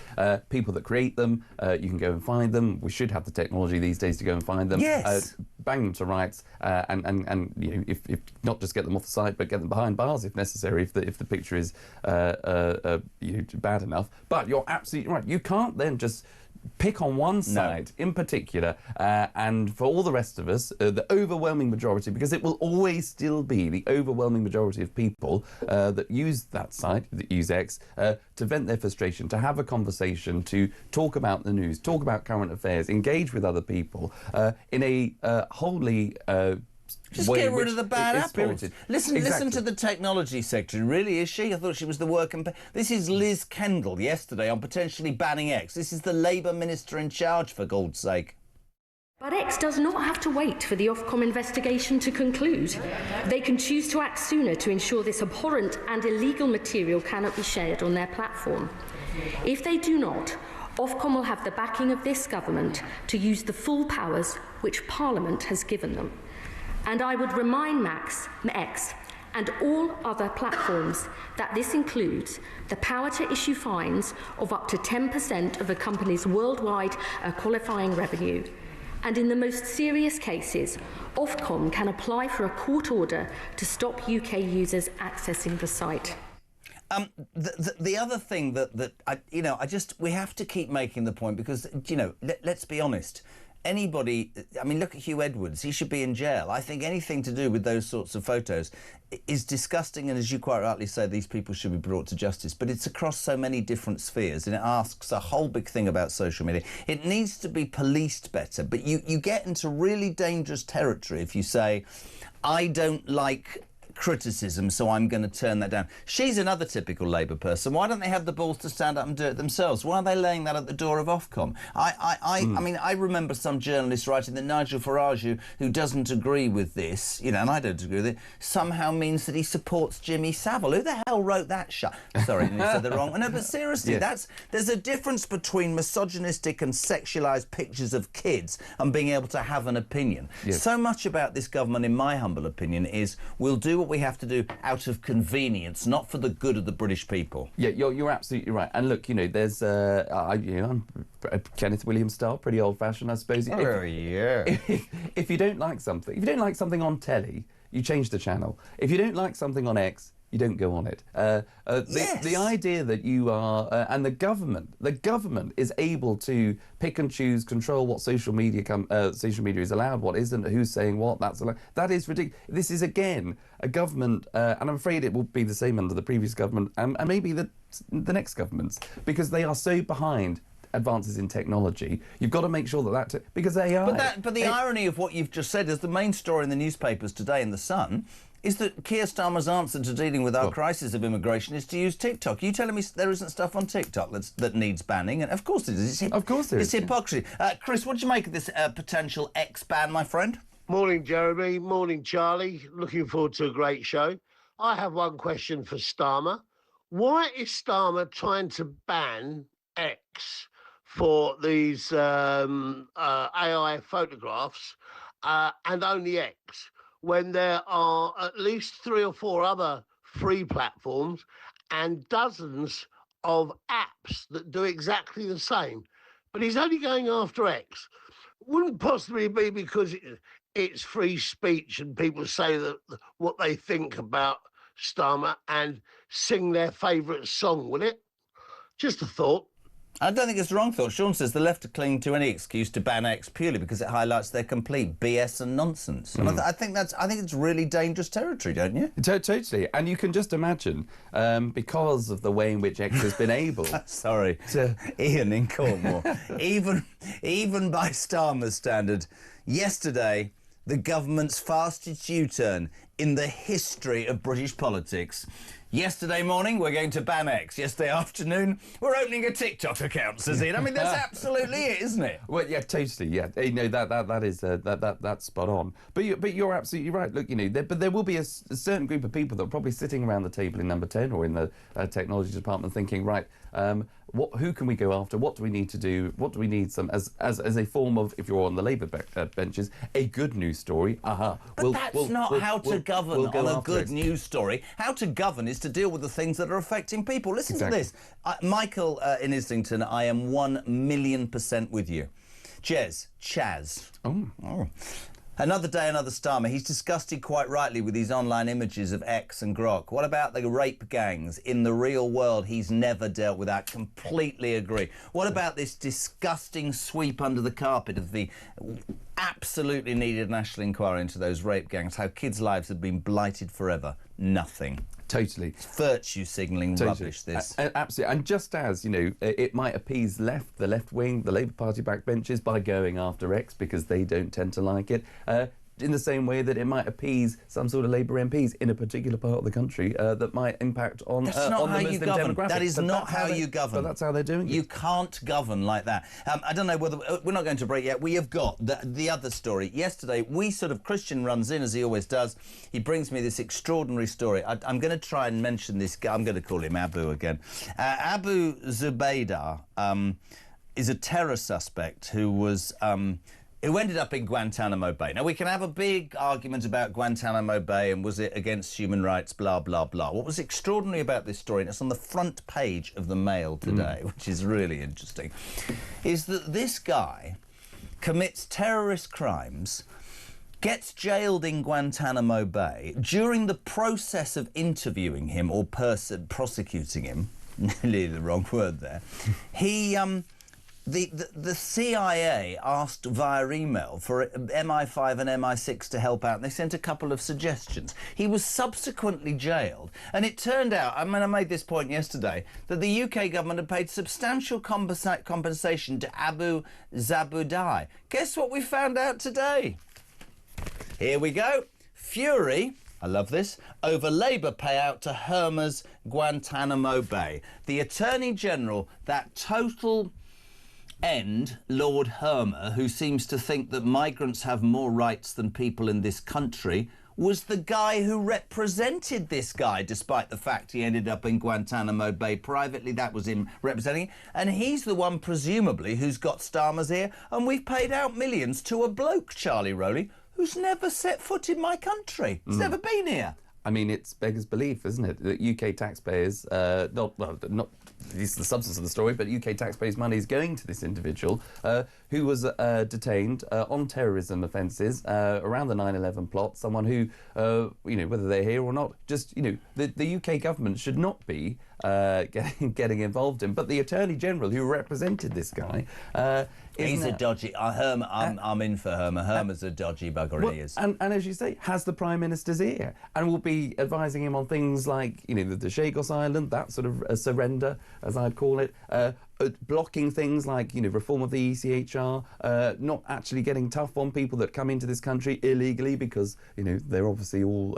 Speaker 4: People that create them, you can go and find them. We should have the technology these days to go and find them.
Speaker 3: Yes.
Speaker 4: Bang them to rights, and if not just get them off the site, but get them behind bars if necessary, if the picture is bad enough. But you're absolutely right. You can't then just pick on one side in particular, and for all the rest of us, the overwhelming majority, because it will always still be the overwhelming majority of people that use that site, that use X, to vent their frustration, to have a conversation, to talk about the news, talk about current affairs, engage with other people in a wholly
Speaker 3: just get rid of the bad apples. Listen to the technology secretary. Really, is she? I thought she was the working... This is Liz Kendall yesterday on potentially banning X. This is the Labour minister in charge, for God's sake.
Speaker 12: But X does not have to wait for the Ofcom investigation to conclude. They can choose to act sooner to ensure this abhorrent and illegal material cannot be shared on their platform. If they do not, Ofcom will have the backing of this government to use the full powers which Parliament has given them. And I would remind X and all other platforms that this includes the power to issue fines of up to 10% of a company's worldwide qualifying revenue. And in the most serious cases, Ofcom can apply for a court order to stop UK users accessing the site.
Speaker 3: The other thing we have to keep making the point because, let's be honest. Look at Hugh Edwards. He should be in jail. I think anything to do with those sorts of photos is disgusting, and as you quite rightly say, these people should be brought to justice. But it's across so many different spheres, and it asks a whole big thing about social media. It needs to be policed better, but you get into really dangerous territory if you say, I don't like criticism, so I'm going to turn that down. She's another typical Labour person. Why don't they have the balls to stand up and do it themselves? Why are they laying that at the door of Ofcom? I remember some journalists writing that Nigel Farage, who doesn't agree with this, and I don't agree with it, somehow means that he supports Jimmy Savile. Who the hell wrote that shit? Sorry, you said the wrong. No, but seriously, there's a difference between misogynistic and sexualised pictures of kids and being able to have an opinion. Yes. So much about this government, in my humble opinion, is we'll do what we have to do out of convenience, not for the good of the British people.
Speaker 4: Yeah, you're absolutely right. And look, there's I'm a Kenneth Williams style, pretty old-fashioned, I suppose. If you don't like something on telly, you change the channel. If you don't like something on X, you don't go on it. The idea that you are, and the government is able to pick and choose, control what social media is allowed, what isn't, who's saying what, that is ridiculous. This is again a government, and I'm afraid it will be the same under the previous government and maybe the next governments, because they are so behind advances in technology. You've got to make sure that because they are.
Speaker 3: But the irony of what you've just said is the main story in the newspapers today in The Sun is that Keir Starmer's answer to dealing with our crisis of immigration is to use TikTok. You telling me there isn't stuff on TikTok that needs banning? And of course it is.
Speaker 4: Of course there is.
Speaker 3: It's hypocrisy. Chris, what do you make of this potential X ban, my friend?
Speaker 13: Morning, Jeremy. Morning, Charlie. Looking forward to a great show. I have one question for Starmer. Why is Starmer trying to ban X for these AI photographs and only X, when there are at least 3 or 4 other free platforms and dozens of apps that do exactly the same? But he's only going after X. Wouldn't possibly be because it's free speech and people say that what they think about Starmer and sing their favourite song, will it? Just a thought.
Speaker 3: I don't think it's the wrong thought. Sean says the left are clinging to any excuse to ban X purely because it highlights their complete BS and nonsense. And I think it's really dangerous territory, don't you?
Speaker 4: Totally. And you can just imagine, because of the way in which X has been able...
Speaker 3: Sorry, Ian in Cornwall. even by Starmer's standard, yesterday, the government's fastest U-turn in the history of British politics. Yesterday morning, we're going to ban X. Yesterday afternoon, we're opening a TikTok account, says Ian. I mean, that's absolutely it, isn't it?
Speaker 4: Well, yeah, totally. Yeah, you know that's spot on. But you're absolutely right. Look, you know, but there will be a certain group of people that are probably sitting around the table in number 10 or in the technology department, thinking, right, who can we go after? What do we need to do? What do we need as a form of, if you're on the Labour benches, a good news story?
Speaker 3: But that's not how to govern on a good news story. How to govern is to deal with the things that are affecting people. Listen to this. Michael in Islington, I am 1,000,000% with you. Chaz. Oh. Another day, another Starmer. He's disgusted quite rightly with these online images of X and Grok. What about the rape gangs in the real world? He's never dealt with that. Completely agree. What about this disgusting sweep under the carpet of the absolutely needed national inquiry into those rape gangs, how kids' lives have been blighted forever? Nothing.
Speaker 4: Totally.
Speaker 3: It's virtue signalling rubbish, this.
Speaker 4: Absolutely. And just as, you know, it might appease the left wing, the Labour Party backbenchers by going after X because they don't tend to like it, in the same way that it might appease some sort of Labour MPs in a particular part of the country that might impact on the Muslim demographic.
Speaker 3: That is not how you govern.
Speaker 4: But that's how they're doing it.
Speaker 3: You can't govern like that. I don't know whether... we're not going to break yet. We have got the other story. Yesterday, Christian runs in, as he always does. He brings me this extraordinary story. I'm going to try and mention this guy. I'm going to call him Abu again. Abu Zubaydah is a terror suspect who was... who ended up in Guantanamo Bay. Now, we can have a big argument about Guantanamo Bay and was it against human rights, blah, blah, blah. What was extraordinary about this story, and it's on the front page of the Mail today, which is really interesting, is that this guy commits terrorist crimes, gets jailed in Guantanamo Bay. During the process of interviewing him or prosecuting him, nearly the wrong word there, he... The CIA asked via email for MI5 and MI6 to help out, and they sent a couple of suggestions. He was subsequently jailed, and it turned out, I made this point yesterday, that the UK government had paid substantial compensation to Abu Zubaydah. Guess what we found out today? Here we go. Fury, I love this, over Labour payout to Hermes Guantanamo Bay. The Attorney General, that total... Lord Hermer, who seems to think that migrants have more rights than people in this country, was the guy who represented this guy, despite the fact he ended up in Guantanamo Bay privately. That was him representing him. And he's the one, presumably, who's got Starmer's ear. And we've paid out millions to a bloke, Charlie Rowley, who's never set foot in my country. He's never been here.
Speaker 4: I mean, it's beggars belief, isn't it? That UK taxpayers, not this is the substance of the story, but UK taxpayers' money is going to this individual who was detained on terrorism offences around the 9/11 plot. Someone who, you know, whether they're here or not, just, you know, the UK government should not be getting involved in. But the Attorney General who represented this guy,
Speaker 3: he's a dodgy. I'm in for Hermer. Hermer's a dodgy bugger. He is.
Speaker 4: And as you say, has the Prime Minister's ear, and will be advising him on things like, you know, the Chagos Island, that sort of surrender, as I'd call it. Blocking things like, you know, reform of the ECHR, not actually getting tough on people that come into this country illegally because, you know, they're obviously all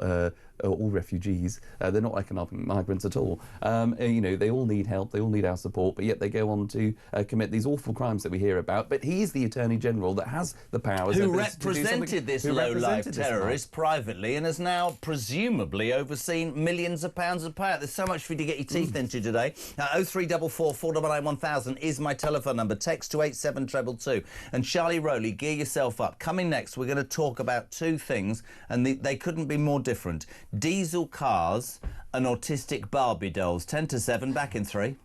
Speaker 4: refugees. They're not economic migrants at all. You know, they all need help, they all need our support, but yet they go on to commit these awful crimes that we hear about. But he's the Attorney General that has the powers.
Speaker 3: Who represented this low-life terrorist privately and has now presumably overseen millions of pounds of payout. There's so much for you to get your teeth into today. 0344 499 1000 is my telephone number. Text to 87222. And Charlie Rowley, gear yourself up. Coming next, we're going to talk about two things, and they couldn't be more different. Diesel cars and autistic Barbie dolls. 10 to 7, back in 3.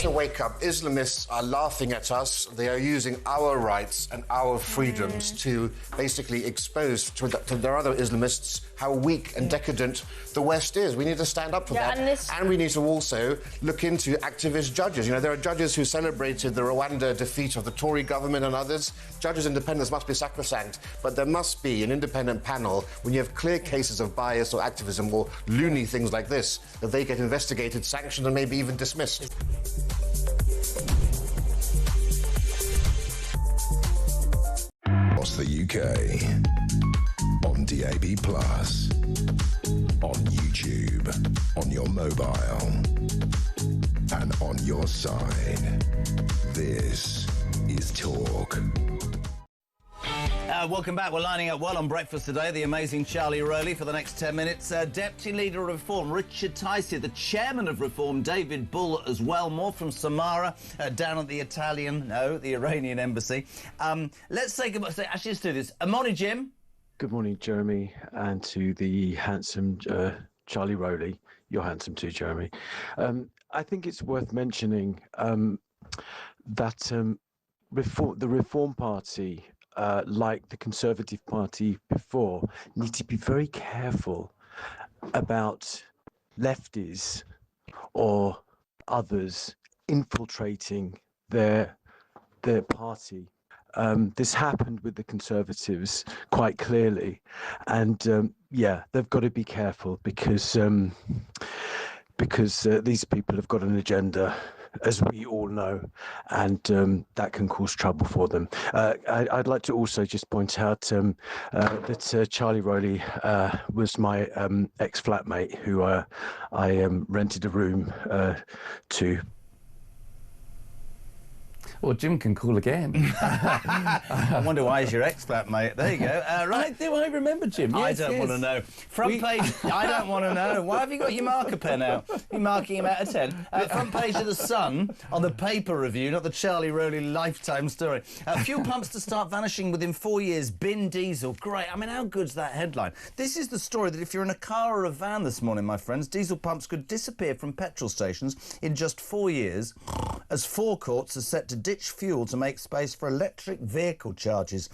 Speaker 5: point.
Speaker 14: to wake up. Islamists are laughing at us. They are using our rights and our freedoms to basically expose to their other Islamists how weak and decadent the West is. We need to stand up for that. And we need to also look into activist judges. You know, there are judges who celebrated the Rwanda defeat of the Tory government and others. Judges' independence must be sacrosanct, but there must be an independent panel when you have clear cases of bias or activism or loony things like this, that they get investigated, sanctioned and maybe even dismissed.
Speaker 2: Across the UK, on DAB+, on YouTube, on your mobile, and on your side. This is Talk.
Speaker 3: Welcome back. We're lining up well on breakfast today. The amazing Charlie Rowley for the next 10 minutes. Deputy Leader of Reform, Richard Tice here. The Chairman of Reform, David Bull, as well. More from Samara down at the the Iranian embassy. Let's say goodbye. Actually, let's do this. Morning, Jim.
Speaker 15: Good morning, Jeremy, and to the handsome Charlie Rowley. You're handsome too, Jeremy. I think it's worth mentioning that the Reform Party, like the Conservative Party before, need to be very careful about lefties or others infiltrating their party. This happened with the Conservatives quite clearly, and they've got to be careful because these people have got an agenda, as we all know, and that can cause trouble for them. I'd like to also just point out that Charlie Rowley was my ex-flatmate who I rented a room to.
Speaker 4: Well, Jim can call again.
Speaker 3: I wonder why he's your ex-flatmate. There you go. Right.
Speaker 4: Do I remember Jim?
Speaker 3: Yes, I don't want to know. Front page. I don't want to know. Why have you got your marker pen out? You're marking him out of 10. Front page of The Sun on the paper review, not the Charlie Rowley lifetime story. Fuel pumps to start vanishing within 4 years. Bin diesel. Great. I mean, how good's that headline? This is the story that if you're in a car or a van this morning, my friends, diesel pumps could disappear from petrol stations in just 4 years, as forecourts are set to ditch fuel to make space for electric vehicle charges.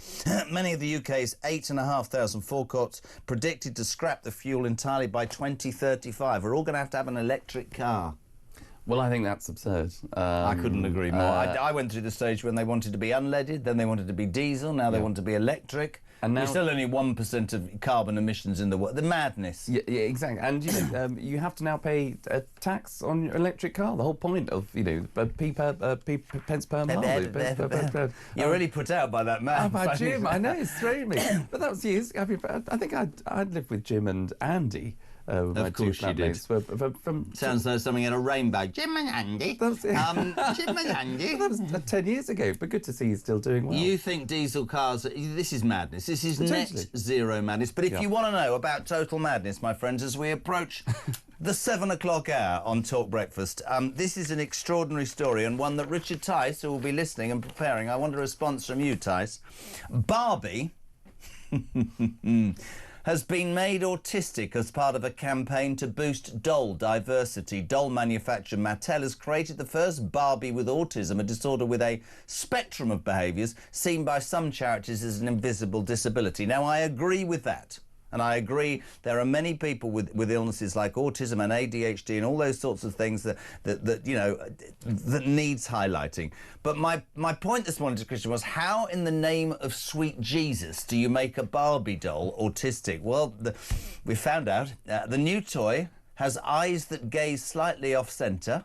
Speaker 3: Many of the UK's 8,500 forecourts predicted to scrap the fuel entirely by 2035. We're all going to have an electric car.
Speaker 4: Well, I think that's absurd.
Speaker 3: I couldn't agree more. I went through the stage when they wanted to be unleaded, then they wanted to be diesel, now they want to be electric. And now, there's still only 1% of carbon emissions in the world. The madness.
Speaker 4: Yeah, exactly. And you have to now pay a tax on your electric car. The whole point of pence per mile.
Speaker 3: You're really put out by that man.
Speaker 4: Oh, by Jim, I know, it's thrown me. But that was years. I think I'd lived with Jim and Andy.
Speaker 3: Of course you did. Sounds like something in a rainbow. Jim and Andy. Jim and Andy.
Speaker 4: That was 10 years ago, but good to see you still doing well.
Speaker 3: You think diesel cars... This is madness. This is net zero madness. But if you want to know about total madness, my friends, as we approach the 7 o'clock hour on Talk Breakfast, this is an extraordinary story, and one that Richard Tice, who will be listening and preparing, I want a response from you, Tice. Barbie... has been made autistic as part of a campaign to boost doll diversity. Doll manufacturer Mattel has created the first Barbie with autism, a disorder with a spectrum of behaviours seen by some charities as an invisible disability. Now, I agree with that. And I agree there are many people with illnesses like autism and ADHD and all those sorts of things that needs highlighting. But my point this morning to Christian was, how in the name of sweet Jesus do you make a Barbie doll autistic? Well, we found out the new toy has eyes that gaze slightly off-centre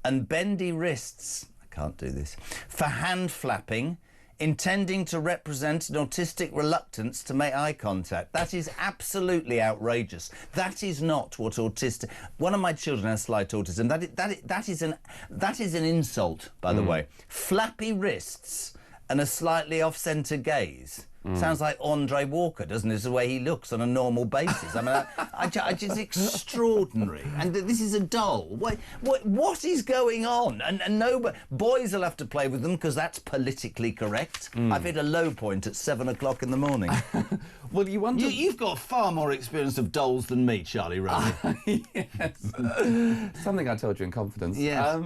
Speaker 3: and bendy wrists, I can't do this, for hand flapping, intending to represent an autistic reluctance to make eye contact. That is absolutely outrageous. That is not what autistic... One of my children has slight autism. That is an insult, by the way. Flappy wrists and a slightly off-centre gaze. Sounds like Andre Walker, doesn't it? It's the way he looks on a normal basis. I mean, it's extraordinary. And this is a doll. What is going on? And no, boys will have to play with them because that's politically correct. I've hit a low point at 7 o'clock in the morning.
Speaker 4: Well, you wonder...
Speaker 3: You've got far more experience of dolls than me, Charlie Rowley.
Speaker 4: Yes. Something I told you in confidence.
Speaker 3: Yes.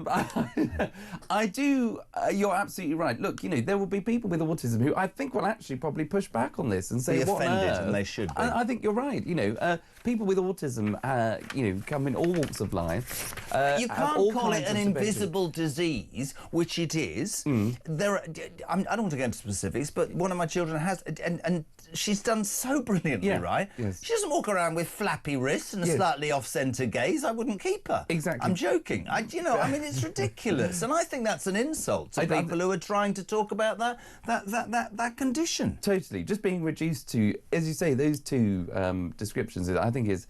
Speaker 4: I do... you're absolutely right. Look, you know, there will be people with autism who I think will actually probably push back on this and say,
Speaker 3: be
Speaker 4: what on
Speaker 3: offended,
Speaker 4: earth?
Speaker 3: and they should be.
Speaker 4: I think you're right. You know, people with autism, you know, come in all walks of life.
Speaker 3: You can't call it an invisible disease, which it is. There are, I don't want to go into specifics, but one of my children has, and she's done so brilliantly, right?
Speaker 4: Yes.
Speaker 3: She doesn't walk around with flappy wrists and a slightly off-centre gaze. I wouldn't keep her.
Speaker 4: Exactly.
Speaker 3: I'm joking. You know, I mean, it's ridiculous, and I think that's an insult to people who are trying to talk about that condition.
Speaker 4: Totally. Just being reduced to, as you say, those two descriptions, I think is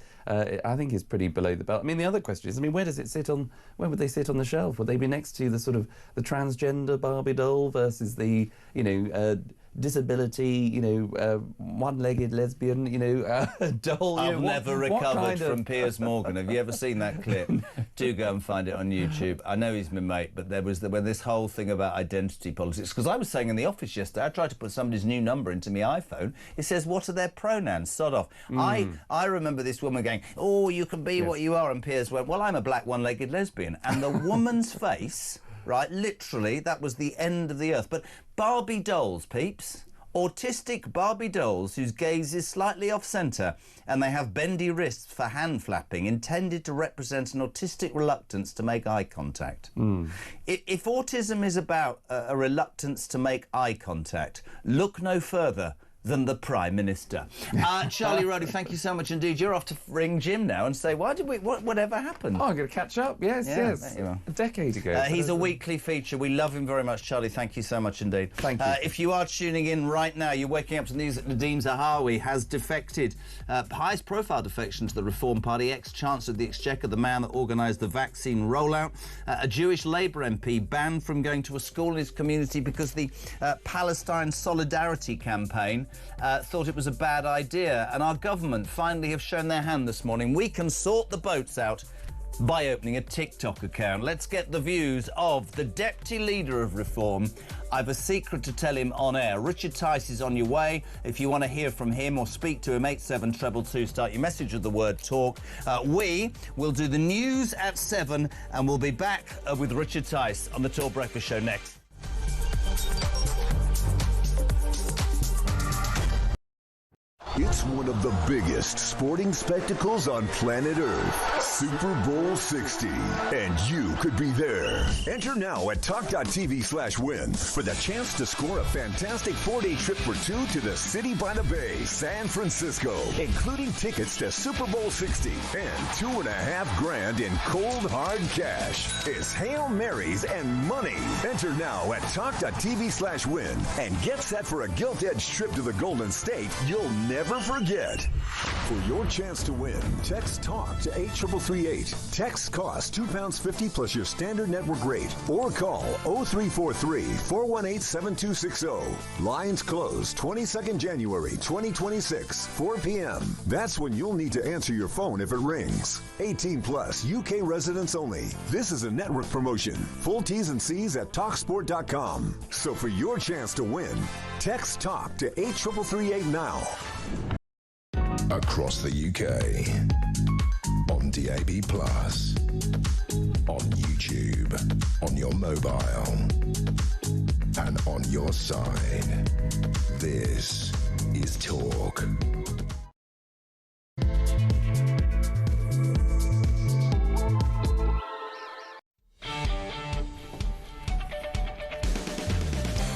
Speaker 4: pretty below the belt. I mean, the other question is, I mean, where does it sit on? Where would they sit on the shelf? Would they be next to the sort of the transgender Barbie doll versus the, you know, disability, you know, one-legged lesbian, you know, doll?
Speaker 3: I've
Speaker 4: you know,
Speaker 3: never recovered from Piers Morgan. Have you ever seen that clip? Do go and find it on YouTube. I know he's my mate, but there was when this whole thing about identity politics, because I was saying in the office yesterday, I tried to put somebody's new number into my iPhone. It says, what are their pronouns? Sod off. I remember this woman going, oh, you can be what you are, and Piers went, well, I'm a black one-legged lesbian. And the woman's face, right, literally, that was the end of the earth. But Barbie dolls, peeps. Autistic Barbie dolls whose gaze is slightly off-centre and they have bendy wrists for hand flapping, intended to represent an autistic reluctance to make eye contact. If autism is about a reluctance to make eye contact, look no further than the Prime Minister. Charlie Rowley, thank you so much indeed. You're off to ring Jim now and say, whatever happened?
Speaker 4: Oh, I'm going to catch up. Yes, yes. A decade ago.
Speaker 3: He's a weekly feature. We love him very much, Charlie. Thank you so much indeed.
Speaker 4: Thank you.
Speaker 3: If you are tuning in right now, you're waking up to the news that Nadine Zahawi has defected, highest profile defection to the Reform Party, ex-Chancellor of the Exchequer, the man that organised the vaccine rollout. A Jewish Labour MP banned from going to a school in his community because the Palestine Solidarity campaign thought it was a bad idea, and our government finally have shown their hand this morning. We can sort the boats out by opening a TikTok account. Let's get the views of the Deputy Leader of Reform. I've a secret to tell him on air. Richard Tice is on your way. If you want to hear from him or speak to him, 87222, start your message with the word talk. We will do the news at 7, and we'll be back with Richard Tice on the Talk Breakfast Show next.
Speaker 1: It's one of the biggest sporting spectacles on planet Earth, Super Bowl 60, and you could be there. Enter now at talk.tv/win for the chance to score a fantastic 4-day trip for two to the City by the Bay, San Francisco, including tickets to Super Bowl 60 and $2.5 grand in cold hard cash. It's Hail Marys and money. Enter now at talk.tv/win and get set for a gilt-edged trip to the Golden State you'll never forget. For your chance to win, text TALK to 83338. Text costs £2.50 plus your standard network rate, or call 0343-418-7260. Lines close 22nd January 2026, 4 p.m. That's when you'll need to answer your phone if it rings. 18 plus, UK residents only. This is a network promotion. Full T's and C's at talksport.com. So for your chance to win, text TALK to 83338 now.
Speaker 2: Across the UK, on DAB+, on YouTube, on your mobile, and on your side. This is Talk.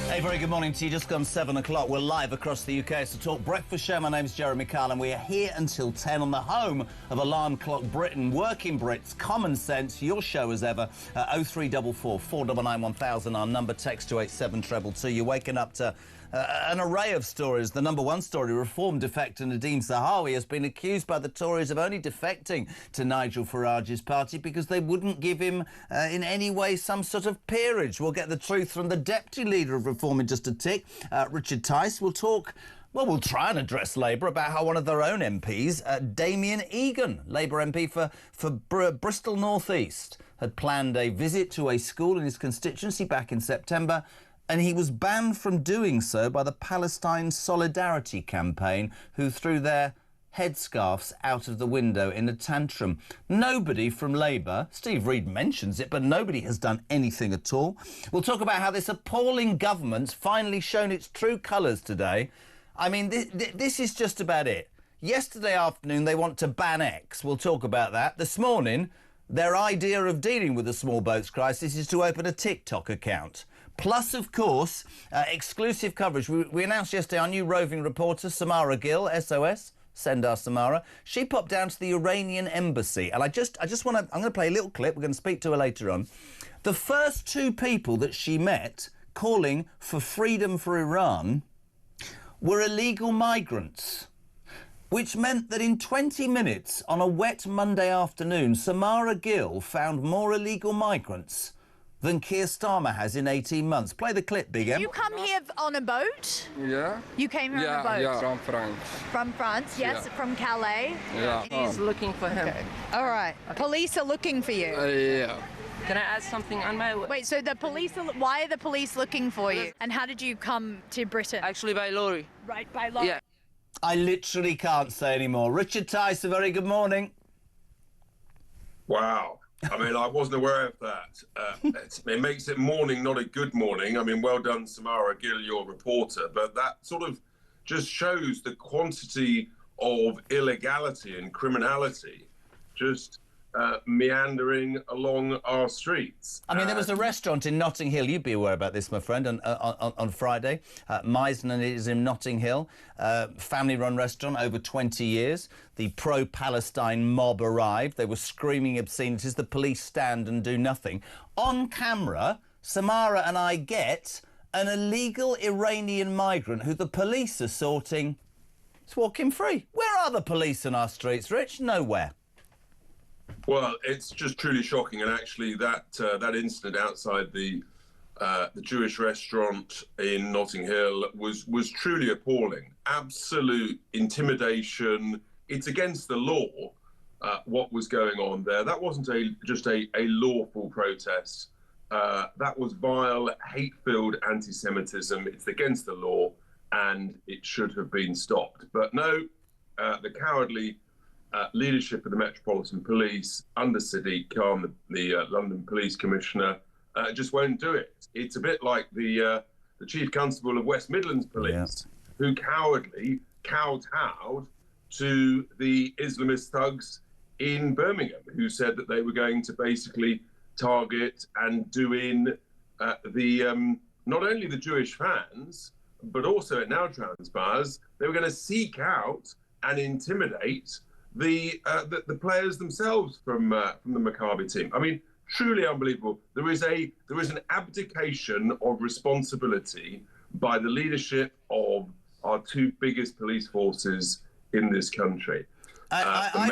Speaker 3: Hey, very good morning to you. Just gone 7 o'clock. We're live across the UK. It's the Talk Breakfast Show. My name's Jeremy Kyle, and we are here until 10 on the home of Alarm Clock Britain. Working Brits, common sense, your show as ever. 0344 499 1000, our number. Text to 87222. You're waking up to an array of stories. The number one story, Reform defector Nadine Zahawi has been accused by the Tories of only defecting to Nigel Farage's party because they wouldn't give him in any way some sort of peerage. We'll get the truth from the Deputy Leader of Reform in just a tick. Richard Tice will talk. Well, we'll try and address Labour about how one of their own MPs, Damien Egan, Labour MP for Bristol North East, had planned a visit to a school in his constituency back in September and he was banned from doing so by the Palestine Solidarity Campaign, who threw their headscarves out of the window in a tantrum. Nobody from Labour, Steve Reed mentions it, but nobody has done anything at all. We'll talk about how this appalling government's finally shown its true colours today. I mean, this is just about it. Yesterday afternoon, they want to ban X. We'll talk about that. This morning, their idea of dealing with the small boats crisis is to open a TikTok account. Plus, of course, exclusive coverage. We announced yesterday our new roving reporter, Samara Gill, SOS. Send our Samara. She popped down to the Iranian embassy, and I just want to. I'm going to play a little clip. We're going to speak to her later on. The first two people that she met calling for freedom for Iran were illegal migrants, which meant that in 20 minutes on a wet Monday afternoon, Samara Gill found more illegal migrants than Keir Starmer has in 18 months. Play the clip, Big M.
Speaker 5: Did you come here on a boat?
Speaker 16: Yeah.
Speaker 5: You came here on a boat?
Speaker 16: Yeah, from France.
Speaker 5: From France, yes,
Speaker 16: Yeah.
Speaker 5: from Calais?
Speaker 16: Yeah.
Speaker 7: He's looking for him.
Speaker 5: Okay. All right. Police are looking for you.
Speaker 16: Yeah.
Speaker 7: Can I add something on my way?
Speaker 5: Wait, so the police are, why are the police looking for you? And how did you come to Britain?
Speaker 7: Actually, by lorry.
Speaker 5: Right, by lorry.
Speaker 7: Yeah.
Speaker 3: I literally can't say any more. Richard Tice, a very good morning.
Speaker 17: Wow. I mean, I wasn't aware of that. It makes it morning, not a good morning. I mean, well done, Samara Gill, your reporter. But that sort of just shows the quantity of illegality and criminality just meandering along our streets.
Speaker 3: I mean, there was a restaurant in Notting Hill. You'd be aware about this, my friend, on Friday. Meisner is in Notting Hill. Family-run restaurant, over 20 years. The pro-Palestine mob arrived. They were screaming obscenities. The police stand and do nothing. On camera, Samara and I get an illegal Iranian migrant who the police are sorting. It's walking free. Where are the police in our streets, Rich? Nowhere.
Speaker 17: Well, it's just truly shocking, and actually, that incident outside the Jewish restaurant in Notting Hill was truly appalling. Absolute intimidation. It's against the law. What was going on there? That wasn't just a lawful protest. That was vile, hate-filled anti-Semitism. It's against the law, and it should have been stopped. But no, the cowardly leadership of the Metropolitan Police under Sadiq Khan, the London Police Commissioner, just won't do it. It's a bit like the Chief Constable of West Midlands Police, who cowardly kowtowed to the Islamist thugs in Birmingham, who said that they were going to basically target and do in not only the Jewish fans, but also it now transpires, they were going to seek out and intimidate the players themselves from the Maccabi team. I mean, truly unbelievable. There is an abdication of responsibility by the leadership of our two biggest police forces in this country.
Speaker 3: I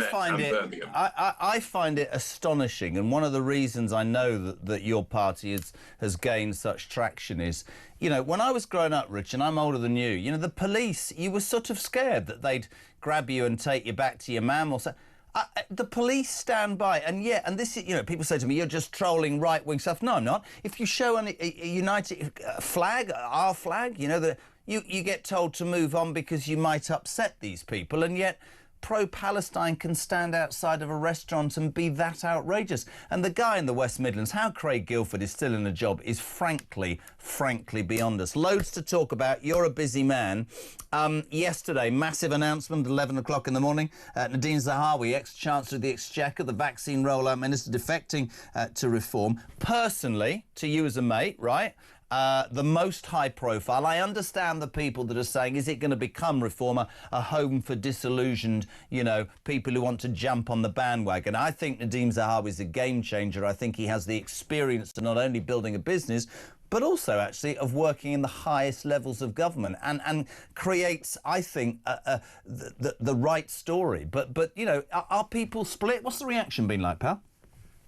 Speaker 3: find it astonishing, and one of the reasons I know that your party has gained such traction is, you know, when I was growing up, Rich, and I'm older than you, the police, you were sort of scared that they'd grab you and take you back to your mum or so. The police stand by, and this is, people say to me, you're just trolling right-wing stuff. No, I'm not. If you show a united flag, our flag, you get told to move on because you might upset these people, and yet pro-Palestine can stand outside of a restaurant and be that outrageous. And the guy in the West Midlands, how Craig Guilford is still in a job is frankly beyond us. Loads to talk about. You're a busy man. Yesterday, massive announcement at 11 o'clock in the morning. Nadine Zahawi, ex-Chancellor of the Exchequer, the vaccine rollout minister, defecting to reform. Personally, to you as a mate, right? The most high profile. I understand the people that are saying, is it going to become Reform a home for disillusioned, people who want to jump on the bandwagon? I think Nadeem Zahawi is a game changer. I think he has the experience to not only building a business, but also actually of working in the highest levels of government and creates, I think, the right story. But are people split? What's the reaction been like, pal?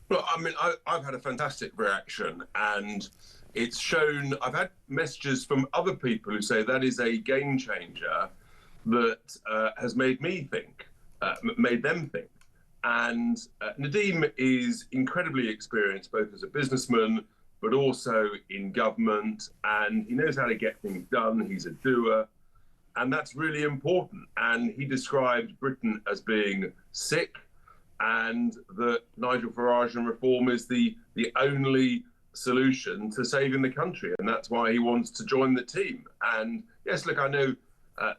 Speaker 17: Well, I mean, I've had a fantastic reaction, and it's shown, I've had messages from other people who say that is a game changer that has made me think, made them think. And Nadeem is incredibly experienced, both as a businessman but also in government, and he knows how to get things done. He's a doer, and that's really important. And he described Britain as being sick, and that Nigel Farage and reform is the only solution to saving the country, and that's why he wants to join the team. And yes, look, I know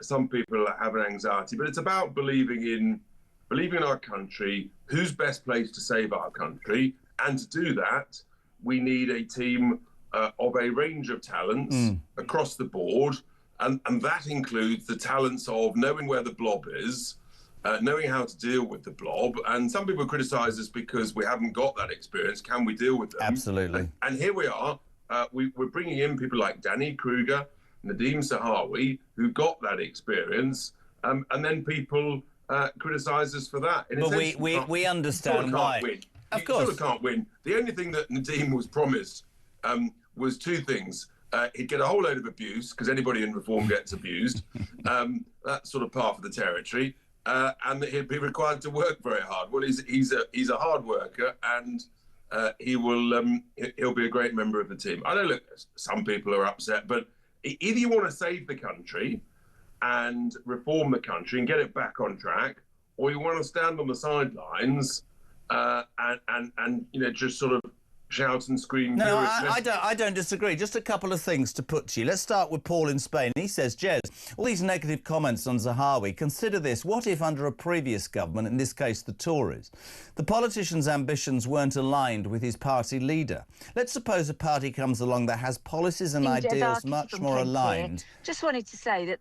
Speaker 17: some people have an anxiety, but it's about believing in our country, who's best placed to save our country, and to do that, we need a team of a range of talents across the board, and that includes the talents of knowing where the blob is, knowing how to deal with the blob. And some people criticise us because we haven't got that experience. Can we deal with them?
Speaker 3: Absolutely.
Speaker 17: And here we are. We're bringing in people like Danny Kruger, Nadeem Sahawi, who got that experience, and then people criticise us for that.
Speaker 3: But we understand why.
Speaker 17: Of course. You sort of can't win. The only thing that Nadeem was promised was two things. He'd get a whole load of abuse, because anybody in reform gets abused. That's sort of part of the territory. And that he'd be required to work very hard. Well, he's a hard worker, and he'll be a great member of the team. I know, look, some people are upset, but either you want to save the country and reform the country and get it back on track, or you want to stand on the sidelines and just sort of shout and scream.
Speaker 3: No, I don't disagree. Just a couple of things to put to you. Let's start with Paul in Spain. He says, Jez, all these negative comments on Zahawi, consider this. What if under a previous government, in this case the Tories, the politician's ambitions weren't aligned with his party leader? Let's suppose a party comes along that has policies and ideals much more aligned.
Speaker 16: Just wanted to say that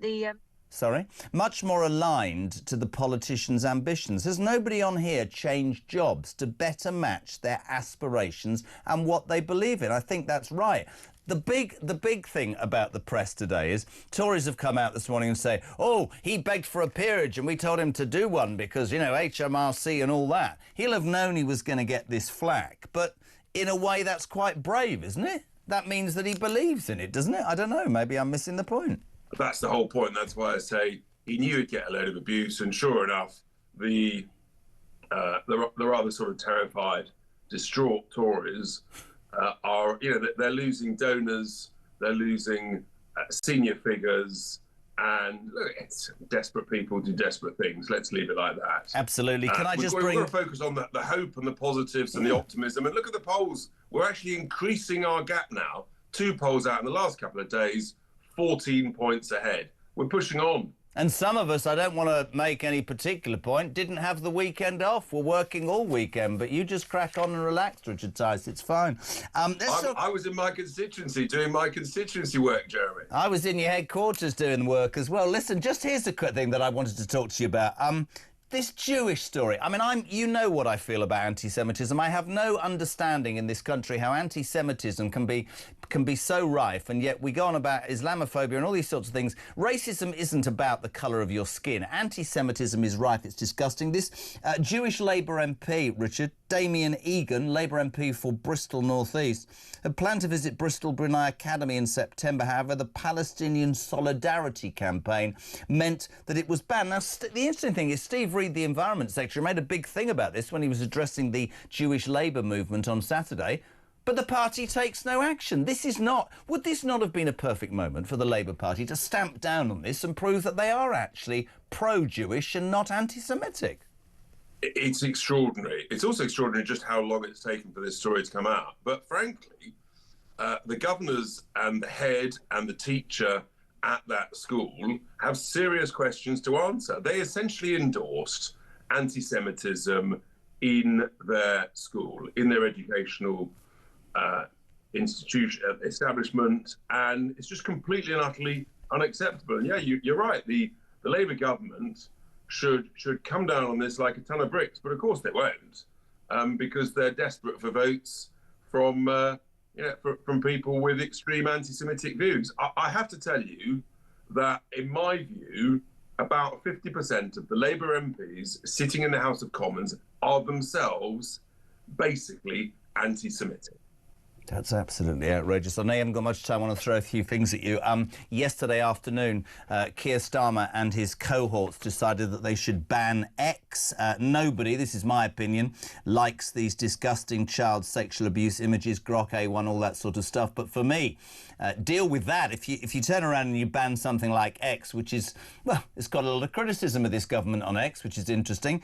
Speaker 3: much more aligned to the politician's ambitions. Has nobody on here changed jobs to better match their aspirations and what they believe in? I think that's right. The big thing about the press today is Tories have come out this morning and say, oh, he begged for a peerage and we told him to do one because, HMRC and all that. He'll have known he was going to get this flack. But in a way, that's quite brave, isn't it? That means that he believes in it, doesn't it? I don't know. Maybe I'm missing the point.
Speaker 17: That's the whole point. That's why I say he knew he'd get a load of abuse, and sure enough, the rather sort of terrified, distraught Tories are, they're losing donors, they're losing senior figures, and look, it's desperate people do desperate things. Let's leave it like that.
Speaker 3: Absolutely. Can I just
Speaker 17: We've got to focus on the hope and the positives and the optimism. And look at the polls. We're actually increasing our gap now. 2 polls out in the last couple of days. 14 points ahead. We're pushing on.
Speaker 3: And some of us, I don't want to make any particular point, didn't have the weekend off. We're working all weekend, but you just crack on and relax, Richard Tice. It's fine.
Speaker 17: I was in my constituency doing my constituency work, Jeremy.
Speaker 3: I was in your headquarters doing work as well. Listen, just here's the quick thing that I wanted to talk to you about. This Jewish story. I mean, you know what I feel about anti-Semitism. I have no understanding in this country how anti-Semitism can be so rife, and yet we go on about Islamophobia and all these sorts of things. Racism isn't about the colour of your skin. Anti-Semitism is rife. It's disgusting. This Jewish Labour MP, Richard, Damien Egan, Labour MP for Bristol North East, had planned to visit Bristol Brunei Academy in September. However, the Palestinian Solidarity Campaign meant that it was banned. Now, the interesting thing is Steve Reed, the Environment Secretary, made a big thing about this when he was addressing the Jewish Labour movement on Saturday. But the party takes no action. Would this not have been a perfect moment for the Labour Party to stamp down on this and prove that they are actually pro-Jewish and not anti-Semitic?
Speaker 17: It's extraordinary. It's also extraordinary just how long it's taken for this story to come out. But frankly, the governors and the head and the teacher at that school have serious questions to answer. They essentially endorsed anti-Semitism in their school, in their educational establishment, and it's just completely and utterly unacceptable. And yeah, you're right. The Labour government should come down on this like a ton of bricks, but of course they won't, because they're desperate for votes from people with extreme anti-Semitic views. I have to tell you that, in my view, about 50% of the Labour MPs sitting in the House of Commons are themselves basically anti-Semitic.
Speaker 3: That's absolutely outrageous. I know you haven't got much time. I want to throw a few things at you. Yesterday afternoon, Keir Starmer and his cohorts decided that they should ban X. Nobody, this is my opinion, likes these disgusting child sexual abuse images, Grok A1, all that sort of stuff. But for me, deal with that. If you turn around and you ban something like X, which is, well, it's got a lot of criticism of this government on X, which is interesting.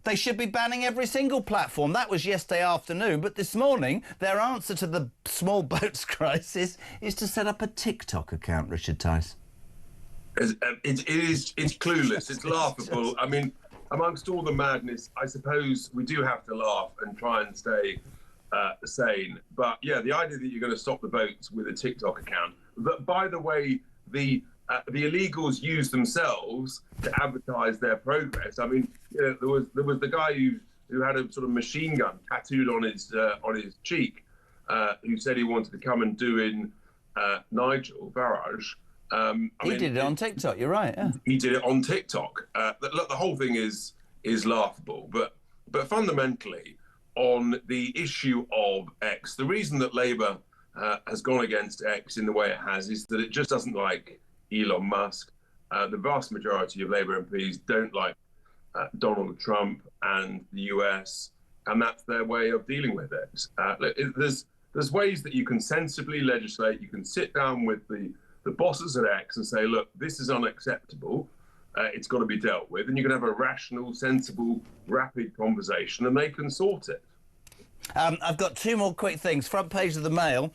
Speaker 3: They should be banning every single platform. That was yesterday afternoon. But this morning, their answer to the small boats crisis is to set up a TikTok account, Richard Tice.
Speaker 17: It's clueless. It's laughable. I mean, amongst all the madness, I suppose we do have to laugh and try and stay sane. But, yeah, the idea that you're going to stop the boats with a TikTok account, that, by the way, the illegals use themselves to advertise their progress. I mean, you know, there was the guy who had a sort of machine gun tattooed on his cheek, who said he wanted to come and do in Nigel Farage.
Speaker 3: He did it on TikTok. You're right. Yeah.
Speaker 17: He did it on TikTok. Look, the whole thing is laughable, but fundamentally, on the issue of X, the reason that Labour has gone against X in the way it has is that it just doesn't like Elon Musk. The vast majority of Labour MPs don't like Donald Trump and the US, and that's their way of dealing with it. There's ways that you can sensibly legislate. You can sit down with the bosses at X and say, look, this is unacceptable. It's got to be dealt with. And you can have a rational, sensible, rapid conversation, and they can sort it.
Speaker 3: I've got two more quick things. Front page of the Mail,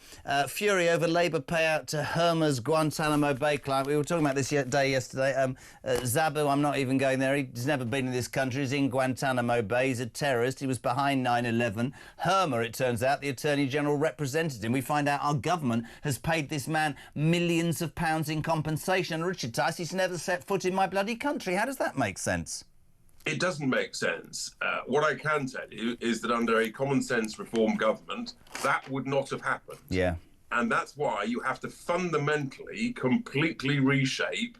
Speaker 3: fury over Labour payout to Herma's Guantanamo Bay client. We were talking about this yesterday. Zabu, I'm not even going there. He's never been in this country. He's in Guantanamo Bay. He's a terrorist. He was behind 9/11. Herma, it turns out, the Attorney General represented him. We find out our government has paid this man millions of pounds in compensation. And Richard Tice, he's never set foot in my bloody country. How does that make sense?
Speaker 17: It doesn't make sense. What I can tell you is that under a common sense reform government, that would not have happened.
Speaker 3: Yeah.
Speaker 17: And that's why you have to fundamentally, completely reshape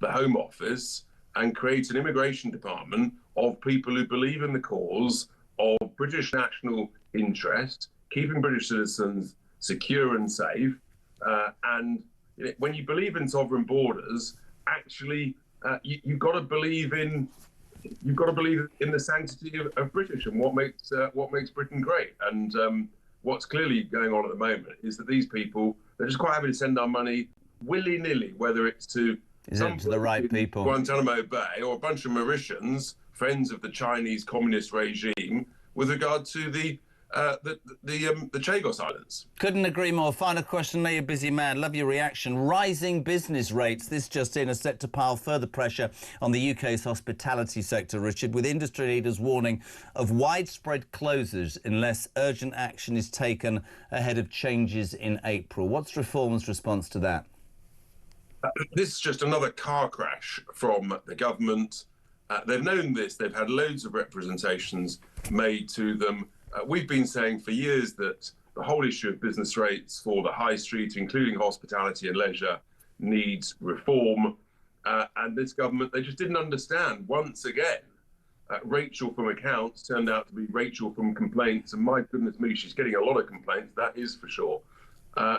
Speaker 17: the Home Office and create an immigration department of people who believe in the cause of British national interest, keeping British citizens secure and safe. And when you believe in sovereign borders, actually, you've got to believe in the sanctity of British and what makes Britain great. And what's clearly going on at the moment is that these people, they're just quite happy to send our money willy-nilly, whether it's to
Speaker 3: the right people,
Speaker 17: Guantanamo Bay, or a bunch of Mauritians, friends of the Chinese communist regime, with regard to the Chagos Islands.
Speaker 3: Couldn't agree more. Final question, Lee, a busy man. Love your reaction. Rising business rates, this just in, are set to pile further pressure on the UK's hospitality sector, Richard, with industry leaders warning of widespread closures unless urgent action is taken ahead of changes in April. What's Reform's response to that?
Speaker 17: This is just another car crash from the government. They've known this. They've had loads of representations made to them. We've been saying for years that the whole issue of business rates for the high street, including hospitality and leisure, needs reform. And this government, they just didn't understand. Once again, Rachel from accounts turned out to be Rachel from complaints. And my goodness me, she's getting a lot of complaints, that is for sure.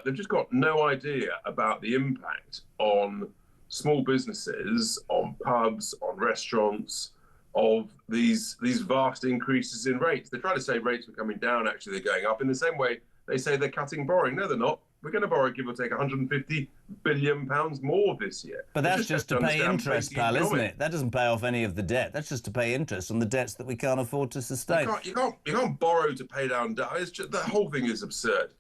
Speaker 17: They've just got no idea about the impact on small businesses, on pubs, on restaurants, of these vast increases in rates. They try to say rates were coming down, actually they're going up. In the same way, they say they're cutting borrowing. No, they're not. We're going to borrow, give or take, £150 billion more this year.
Speaker 3: But that's just to pay interest, pal, isn't it? That doesn't pay off any of the debt. That's just to pay interest on the debts that we can't afford to sustain.
Speaker 17: You can't borrow to pay down debt. That whole thing is absurd.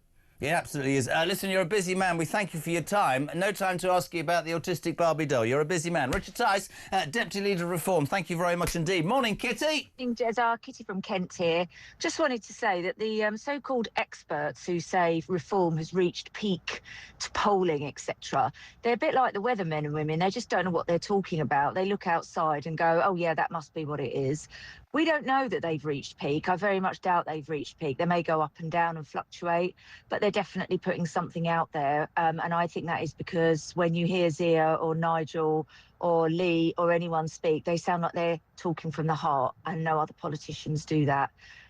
Speaker 3: It absolutely is. Listen, you're a busy man. We thank you for your time. No time to ask you about the autistic Barbie doll. You're a busy man. Richard Tice, Deputy Leader of Reform, thank you very much indeed. Morning, Kitty.
Speaker 16: Morning, Jezza. Kitty from Kent here. Just wanted to say that the so-called experts who say Reform has reached peak to polling, etc., they're a bit like the weathermen and women. They just don't know what they're talking about. They look outside and go, oh, yeah, that must be what it is. We don't know that they've reached peak. I very much doubt they've reached peak. They may go up and down and fluctuate, but they're definitely putting something out there. And I think that is because when you hear Zia or Nigel or Lee or anyone speak, they sound like they're talking from the heart, and no other politicians do that.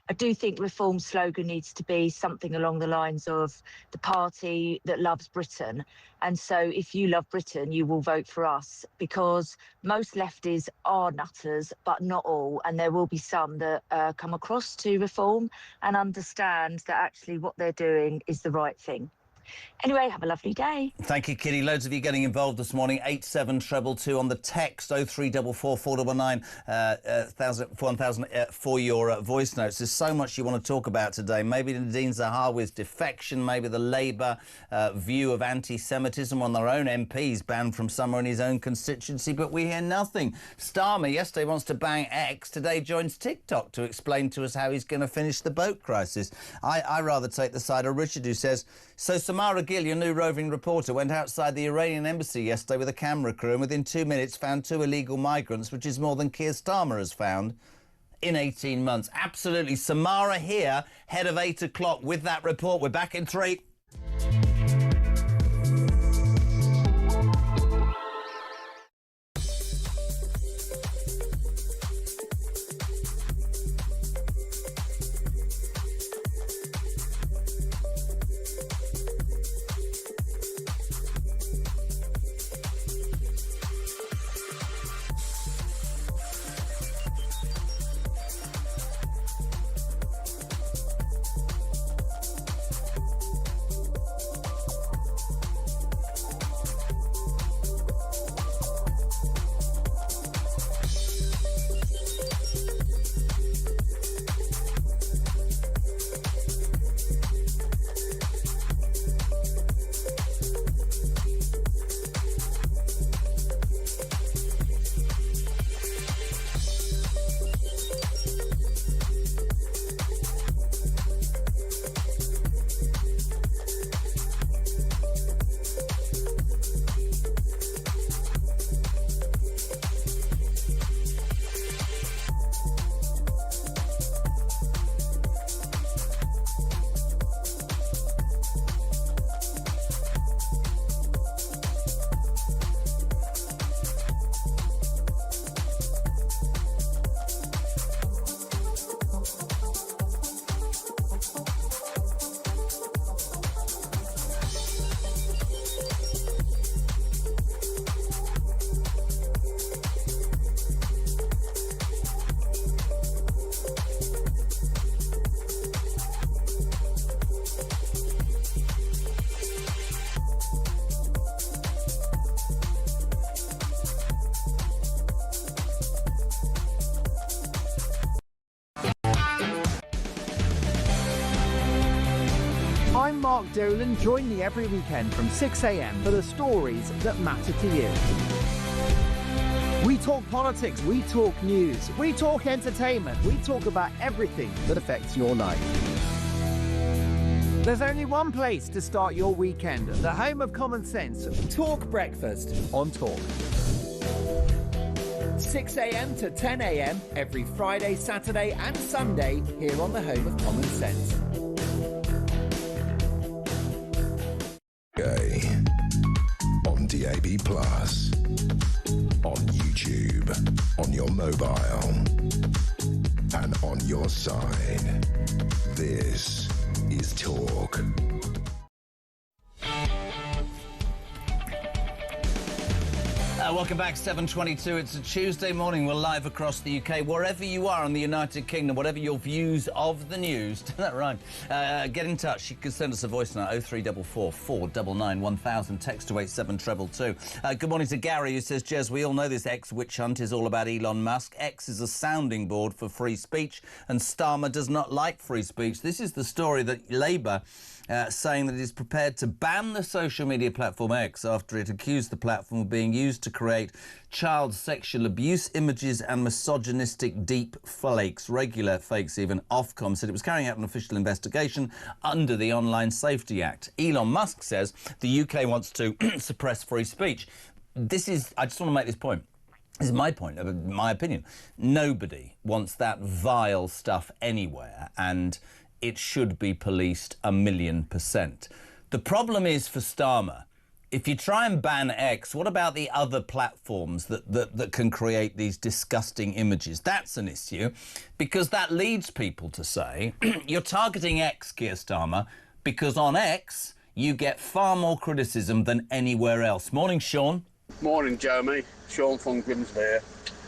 Speaker 16: I do think Reform's slogan needs to be something along the lines of the party that loves Britain. And so if you love Britain, you will vote for us, because most lefties are nutters, but not all. And there will be some that come across to Reform and understand that actually what they're doing is the right thing. Anyway, have a lovely day.
Speaker 3: Thank you, Kitty. Loads of you getting involved this morning. 87222 on the text, 0344 499 1000 for your voice notes. There's so much you want to talk about today. Maybe Nadine Zahawi's defection, maybe the Labour view of anti-Semitism on their own MPs banned from somewhere in his own constituency, but we hear nothing. Starmer yesterday wants to bang X, today joins TikTok to explain to us how he's going to finish the boat crisis. I rather take the side of Richard, who says, so Samara Gill, your new roving reporter, went outside the Iranian embassy yesterday with a camera crew and within 2 minutes found 2 illegal migrants, which is more than Keir Starmer has found in 18 months. Absolutely. Samara here, head of 8 o'clock with that report. We're back in 3.
Speaker 18: I'm Mark Dolan. Join me every weekend from 6 a.m. for the stories that matter to you. We talk politics, we talk news, we talk entertainment, we talk about everything that affects your life. There's only one place to start your weekend, the home of common sense. Talk Breakfast on Talk. 6 a.m. to 10 a.m. every Friday, Saturday and Sunday here on the home of common sense.
Speaker 2: On DAB+, on YouTube, on your mobile, and on your side. This is Talk.
Speaker 3: Welcome back, 7:22. It's a Tuesday morning. We're live across the UK. Wherever you are in the United Kingdom, whatever your views of the news, doesn't that rhyme? Get in touch. You can send us a voice note, 0344 499 1000, text to 87222. Good morning to Gary, who says, Jez, we all know this X witch hunt is all about Elon Musk. X is a sounding board for free speech, and Starmer does not like free speech. This is the story that Labour saying that it is prepared to ban the social media platform X after it accused the platform of being used to create child sexual abuse images and misogynistic deep fakes, regular fakes even. Ofcom said it was carrying out an official investigation under the Online Safety Act. Elon Musk says the UK wants to suppress free speech. I just want to make this point. This is my point, my opinion. Nobody wants that vile stuff anywhere, and it should be policed 1,000,000%. The problem is for Starmer, if you try and ban X, what about the other platforms that can create these disgusting images? That's an issue, because that leads people to say, you're targeting X, Keir Starmer, because on X, you get far more criticism than anywhere else. Morning, Sean.
Speaker 19: Morning, Jeremy. Sean from Grimsby here.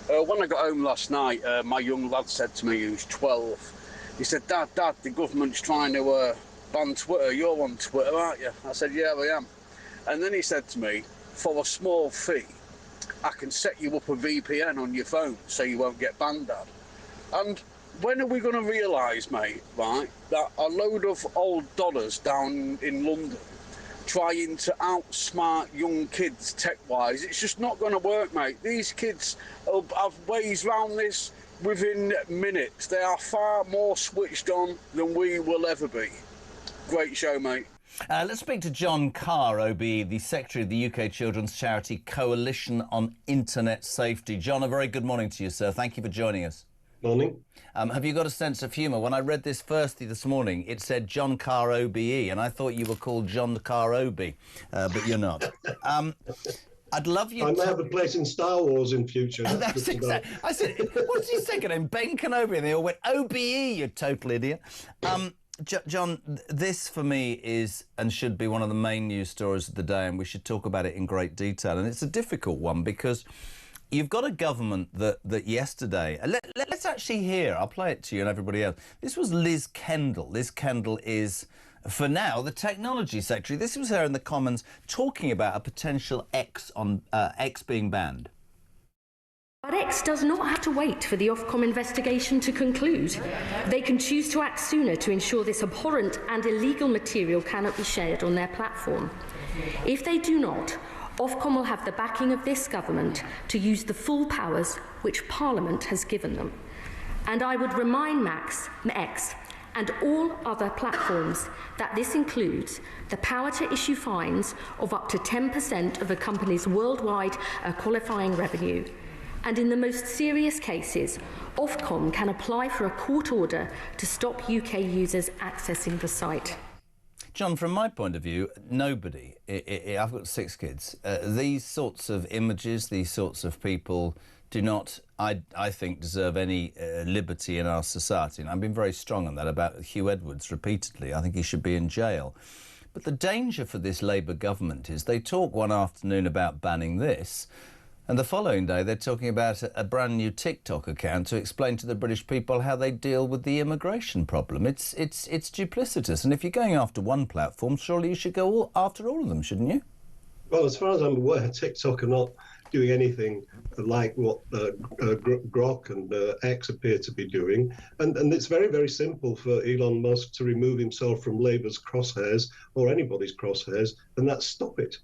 Speaker 19: When I got home last night, my young lad said to me, who's 12, he said, Dad, the government's trying to ban Twitter. You're on Twitter, aren't you? I said, yeah, I am. And then he said to me, for a small fee, I can set you up a VPN on your phone so you won't get banned, Dad. And when are we going to realise, mate, right, that a load of old dollars down in London trying to outsmart young kids tech-wise, it's just not going to work, mate. These kids have ways round this within minutes. They are far more switched on than we will ever be. Great show, mate.
Speaker 3: Let's speak to John Carr, OBE, the Secretary of the UK Children's Charity Coalition on Internet Safety. John, a very good morning to you, sir. Thank you for joining us.
Speaker 20: Morning.
Speaker 3: Have you got a sense of humour? When I read this firstly this morning, it said John Carr OBE, and I thought you were called John Carr Obi, but you're not. I'd love you.
Speaker 20: I may have a place in Star Wars in future.
Speaker 3: That's exactly. I said, what's his second name? Ben Kenobi, and they all went OBE. You total idiot. John, this for me is and should be one of the main news stories of the day, and we should talk about it in great detail. And it's a difficult one because you've got a government that yesterday... Let's actually hear, I'll play it to you and everybody else. This was Liz Kendall. Liz Kendall is, for now, the Technology Secretary. This was her in the Commons talking about a potential X being banned.
Speaker 12: But X does not have to wait for the Ofcom investigation to conclude. They can choose to act sooner to ensure this abhorrent and illegal material cannot be shared on their platform. If they do not, Ofcom will have the backing of this government to use the full powers which Parliament has given them. And I would remind X and all other platforms that this includes the power to issue fines of up to 10% of a company's worldwide qualifying revenue. And in the most serious cases, Ofcom can apply for a court order to stop UK users accessing the site.
Speaker 3: John, from my point of view, nobody, I've got 6 kids, these sorts of images, these sorts of people do not, I think, deserve any liberty in our society. And I've been very strong on that about Hugh Edwards repeatedly. I think he should be in jail. But the danger for this Labour government is they talk one afternoon about banning this, and the following day they're talking about a brand new TikTok account to explain to the British people how they deal with the immigration problem. It's duplicitous. And if you're going after one platform, surely you should go after all of them, shouldn't you?
Speaker 20: Well, as far as I'm aware, TikTok are not doing anything like what Grok and X appear to be doing. And it's very, very simple for Elon Musk to remove himself from Labour's crosshairs or anybody's crosshairs, and that's stop it.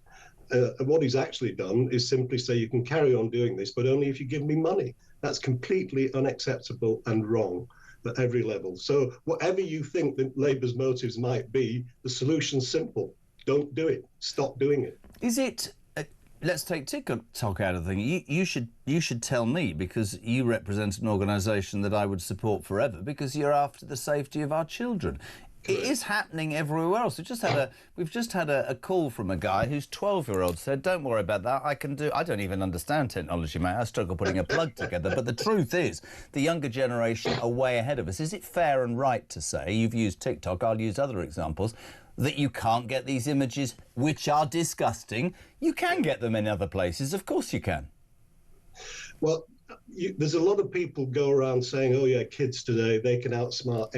Speaker 20: What he's actually done is simply say you can carry on doing this, but only if you give me money. That's completely unacceptable and wrong at every level. So whatever you think that Labour's motives might be, the solution's simple. Don't do it. Stop doing it.
Speaker 3: Is it... let's take TikTok out of the thing. You should tell me, because you represent an organisation that I would support forever, because you're after the safety of our children. It is happening everywhere else. We've just had a call from a guy whose 12-year-old said, "Don't worry about that. I don't even understand technology, mate. I struggle putting a plug together." But the truth is, the younger generation are way ahead of us. Is it fair and right to say, you've used TikTok, I'll use other examples, that you can't get these images, which are disgusting? You can get them in other places. Of course you can.
Speaker 20: Well, there's a lot of people go around saying, oh yeah, kids today, they can outsmart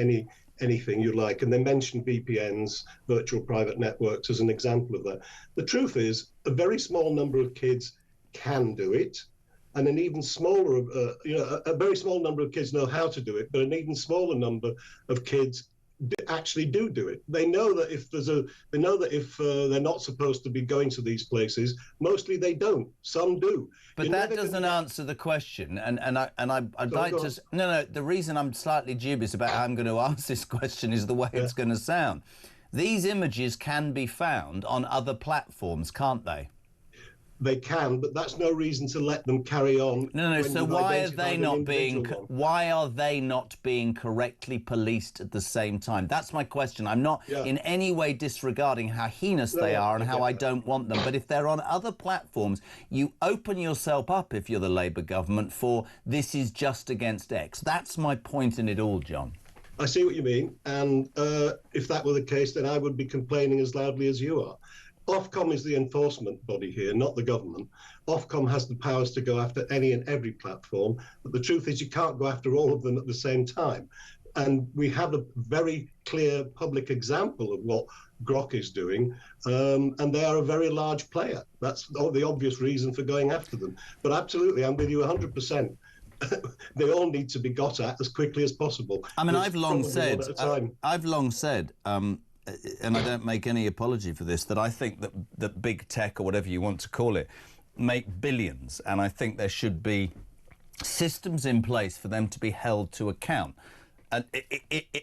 Speaker 20: anything you like, and they mention VPNs, virtual private networks, as an example of that. The truth is, a very small number of kids can do it, and an even smaller, a very small number of kids know how to do it, but an even smaller number of kids actually do it. They know that if they're not supposed to be going to these places, mostly they don't. Some do.
Speaker 3: But that doesn't answer the question. And I'd like to. No. The reason I'm slightly dubious about how I'm going to ask this question is the way it's going to sound. These images can be found on other platforms, can't they?
Speaker 20: they can, but that's no reason to let them carry on.
Speaker 3: No. So why are they not being?
Speaker 20: One.
Speaker 3: Why are they not being correctly policed at the same time? That's my question. I'm not in any way disregarding how heinous they are and how I don't want them. But if they're on other platforms, you open yourself up, if you're the Labour government, for this is just against X. That's my point in it all, John.
Speaker 20: I see what you mean, and if that were the case, then I would be complaining as loudly as you are. Ofcom is the enforcement body here, not the government. Ofcom has the powers to go after any and every platform, but the truth is you can't go after all of them at the same time. And we have a very clear public example of what Grok is doing, and they are a very large player. That's the obvious reason for going after them. But absolutely, I'm with you 100%. They all need to be got at as quickly as possible.
Speaker 3: I mean, I've long said, and I don't make any apology for this, that I think that big tech, or whatever you want to call it, make billions, and I think there should be systems in place for them to be held to account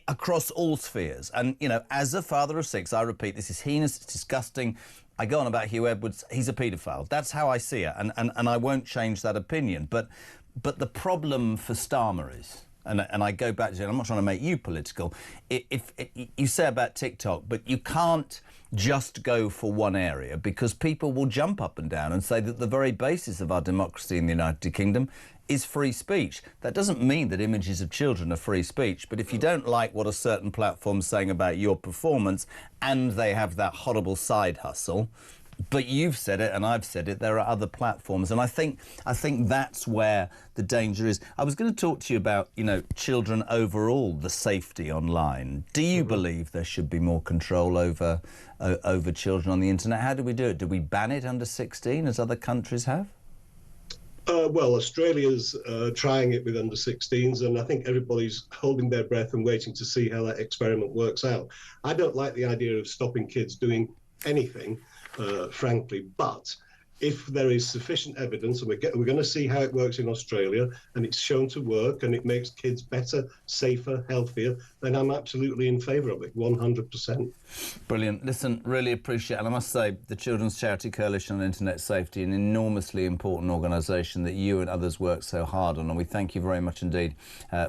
Speaker 3: across all spheres. And, you know, as a father of 6, I repeat, this is heinous, it's disgusting. I go on about Hugh Edwards, he's a paedophile. That's how I see it, and I won't change that opinion. But the problem for Starmer is, and I go back to it, I'm not trying to make you political, if you say about TikTok, but you can't just go for one area, because people will jump up and down and say that the very basis of our democracy in the United Kingdom is free speech. That doesn't mean that images of children are free speech, but if you don't like what a certain platform's saying about your performance, and they have that horrible side hustle, but you've said it and I've said it, there are other platforms, and I think that's where the danger is. I was going to talk to you about, you know, children overall, the safety online. Do you believe there should be more control over children on the internet? How do we do it? Do we ban it under 16 as other countries have?
Speaker 20: Well, Australia's trying it with under 16s, and I think everybody's holding their breath and waiting to see how that experiment works out. I don't like the idea of stopping kids doing anything, frankly, but if there is sufficient evidence, and we're going to see how it works in Australia, and it's shown to work, and it makes kids better, safer, healthier, then I'm absolutely in favour of it, 100%.
Speaker 3: Brilliant. Listen, really appreciate it. And I must say, the Children's Charity Coalition on Internet Safety, an enormously important organisation that you and others work so hard on, and we thank you very much indeed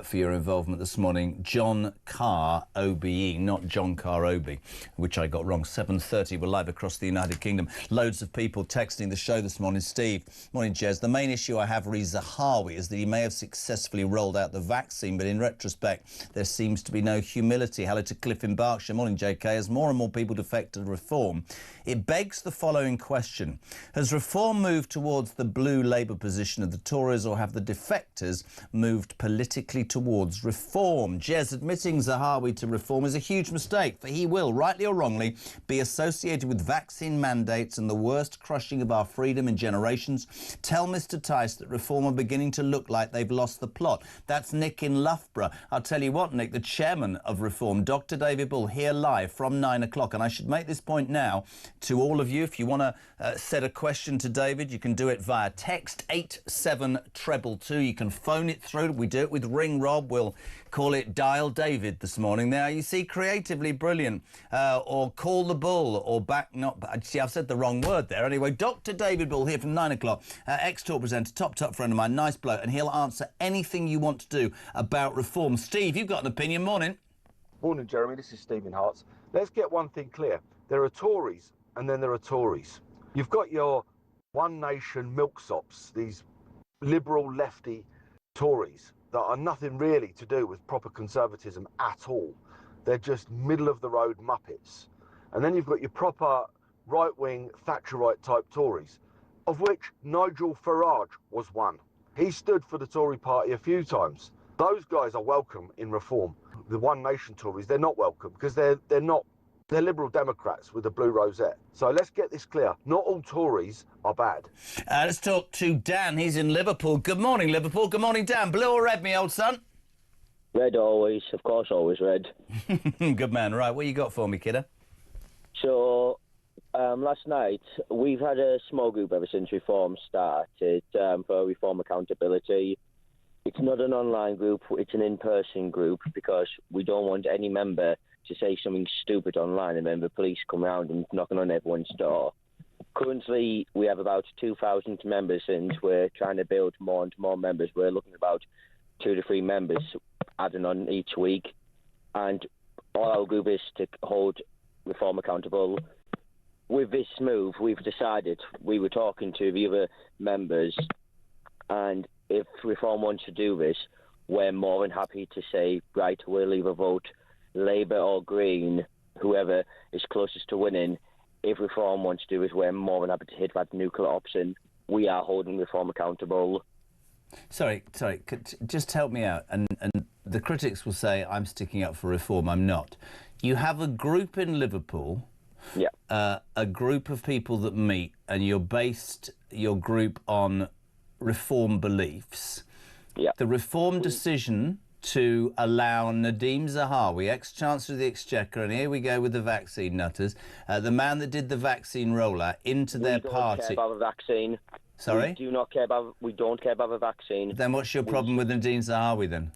Speaker 3: for your involvement this morning. John Carr, OBE, not John Carr Obi, which I got wrong. 7:30, we're live across the United Kingdom. Loads of people texting the show this morning. Steve, morning, Jez. The main issue I have re Zahawi is that he may have successfully rolled out the vaccine, but in retrospect, there seems to be no humility. Hello to Cliff in Berkshire. Morning, JK. As more and more people defect to reform, it begs the following question. Has reform moved towards the blue Labour position of the Tories, or have the defectors moved politically towards reform? Jez, admitting Zahawi to reform is a huge mistake, for he will, rightly or wrongly, be associated with vaccine mandates and the worst crushing of our freedom in generations. Tell Mr Tice that reform are beginning to look like they've lost the plot. That's Nick in Loughborough. I'll tell you what, Nick, the chairman of Reform, Dr David Bull, here live from 9 o'clock. And I should make this point now to all of you. If you want to set a question to David, you can do it via text 87222. You can phone it through. We do it with Ring Rob. We'll call it Dial David this morning. Now, you see, creatively brilliant. Or Call the Bull, or back not... See, I've said the wrong word there. Anyway, Dr David Bull here from 9 o'clock, ex-talk presenter, top friend of mine, nice bloke, and he'll answer anything you want to do about reform. Steve, you've got an opinion. Morning.
Speaker 21: Morning, Jeremy. This is Stephen Hartz. Let's get one thing clear. There are Tories and then there are Tories. You've got your One Nation milksops, these liberal lefty Tories that are nothing really to do with proper conservatism at all. They're just middle-of-the-road muppets. And then you've got your proper right-wing Thatcherite type Tories, of which Nigel Farage was one. He stood for the Tory party a few times. Those guys are welcome in reform. The One Nation Tories, they're not welcome because they're Liberal Democrats with a blue rosette. So let's get this clear. Not all Tories are bad.
Speaker 3: Let's talk to Dan. He's in Liverpool. Good morning, Liverpool. Good morning, Dan. Blue or red, me old son?
Speaker 22: Red always. Of course, always red.
Speaker 3: Good man. Right, what you got for me, kiddo?
Speaker 22: So, last night, we've had a small group ever since Reform started for Reform Accountability. It's not an online group, it's an in-person group, because we don't want any member to say something stupid online and then the police come around and knocking on everyone's door. Currently, we have about 2,000 members, and we're trying to build more and more members. We're looking at about 2 to 3 members adding on each week. And all our group is to hold Reform accountable. With this move, we've decided, we were talking to the other members, and if Reform wants to do this, we're more than happy to say, right, we'll either vote Labour or Green, whoever is closest to winning. If Reform wants to do this, we're more than happy to hit that nuclear option. We are holding Reform accountable.
Speaker 3: Sorry, just help me out. And the critics will say, I'm sticking up for Reform. I'm not. You have a group in Liverpool, a group of people that meet, and you're based your group on Reform beliefs. The Reform decision to allow Nadhim Zahawi, ex-Chancellor of the Exchequer, and here we go with the vaccine nutters, the man that did the vaccine rollout, into their party.
Speaker 22: We don't care about the vaccine.
Speaker 3: Sorry?
Speaker 22: We don't care about the vaccine.
Speaker 3: Then what's your problem with Nadhim Zahawi then?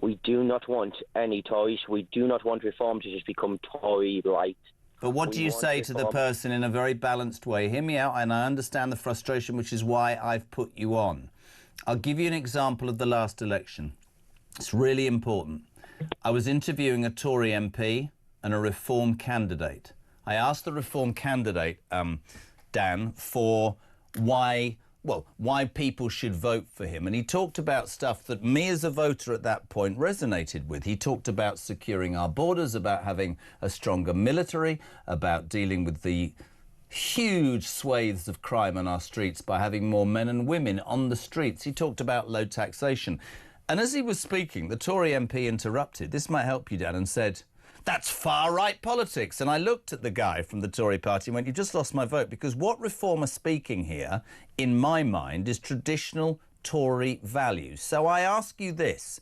Speaker 22: We do not want any Tories. We do not want Reform to just become Tory-light.
Speaker 3: But what do you say to the person in a very balanced way? Hear me out, and I understand the frustration, which is why I've put you on. I'll give you an example of the last election. It's really important. I was interviewing a Tory MP and a Reform candidate. I asked the Reform candidate, Dan, for why people should vote for him. And he talked about stuff that me as a voter at that point resonated with. He talked about securing our borders, about having a stronger military, about dealing with the huge swathes of crime on our streets by having more men and women on the streets. He talked about low taxation. And as he was speaking, the Tory MP interrupted. This might help you, Dan, and said, that's far-right politics. And I looked at the guy from the Tory party and went, you just lost my vote, because what Reform are speaking here, in my mind, is traditional Tory values. So I ask you this.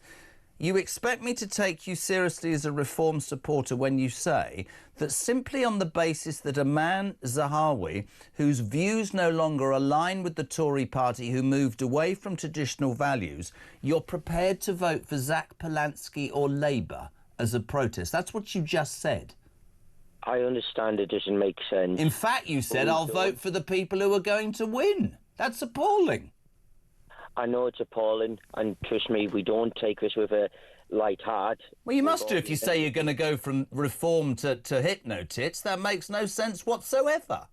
Speaker 3: You expect me to take you seriously as a Reform supporter when you say that simply on the basis that a man, Zahawi, whose views no longer align with the Tory party, who moved away from traditional values, you're prepared to vote for Zach Polanski or Labour as a protest? That's what you just said.
Speaker 22: I understand it doesn't make sense.
Speaker 3: In fact, you said, I'll vote for the people who are going to win. That's appalling.
Speaker 22: I know it's appalling, and trust me, we don't take this with a light heart.
Speaker 3: Well, you must do if you say you're going to go from Reform to hypno-tits. That makes no sense whatsoever.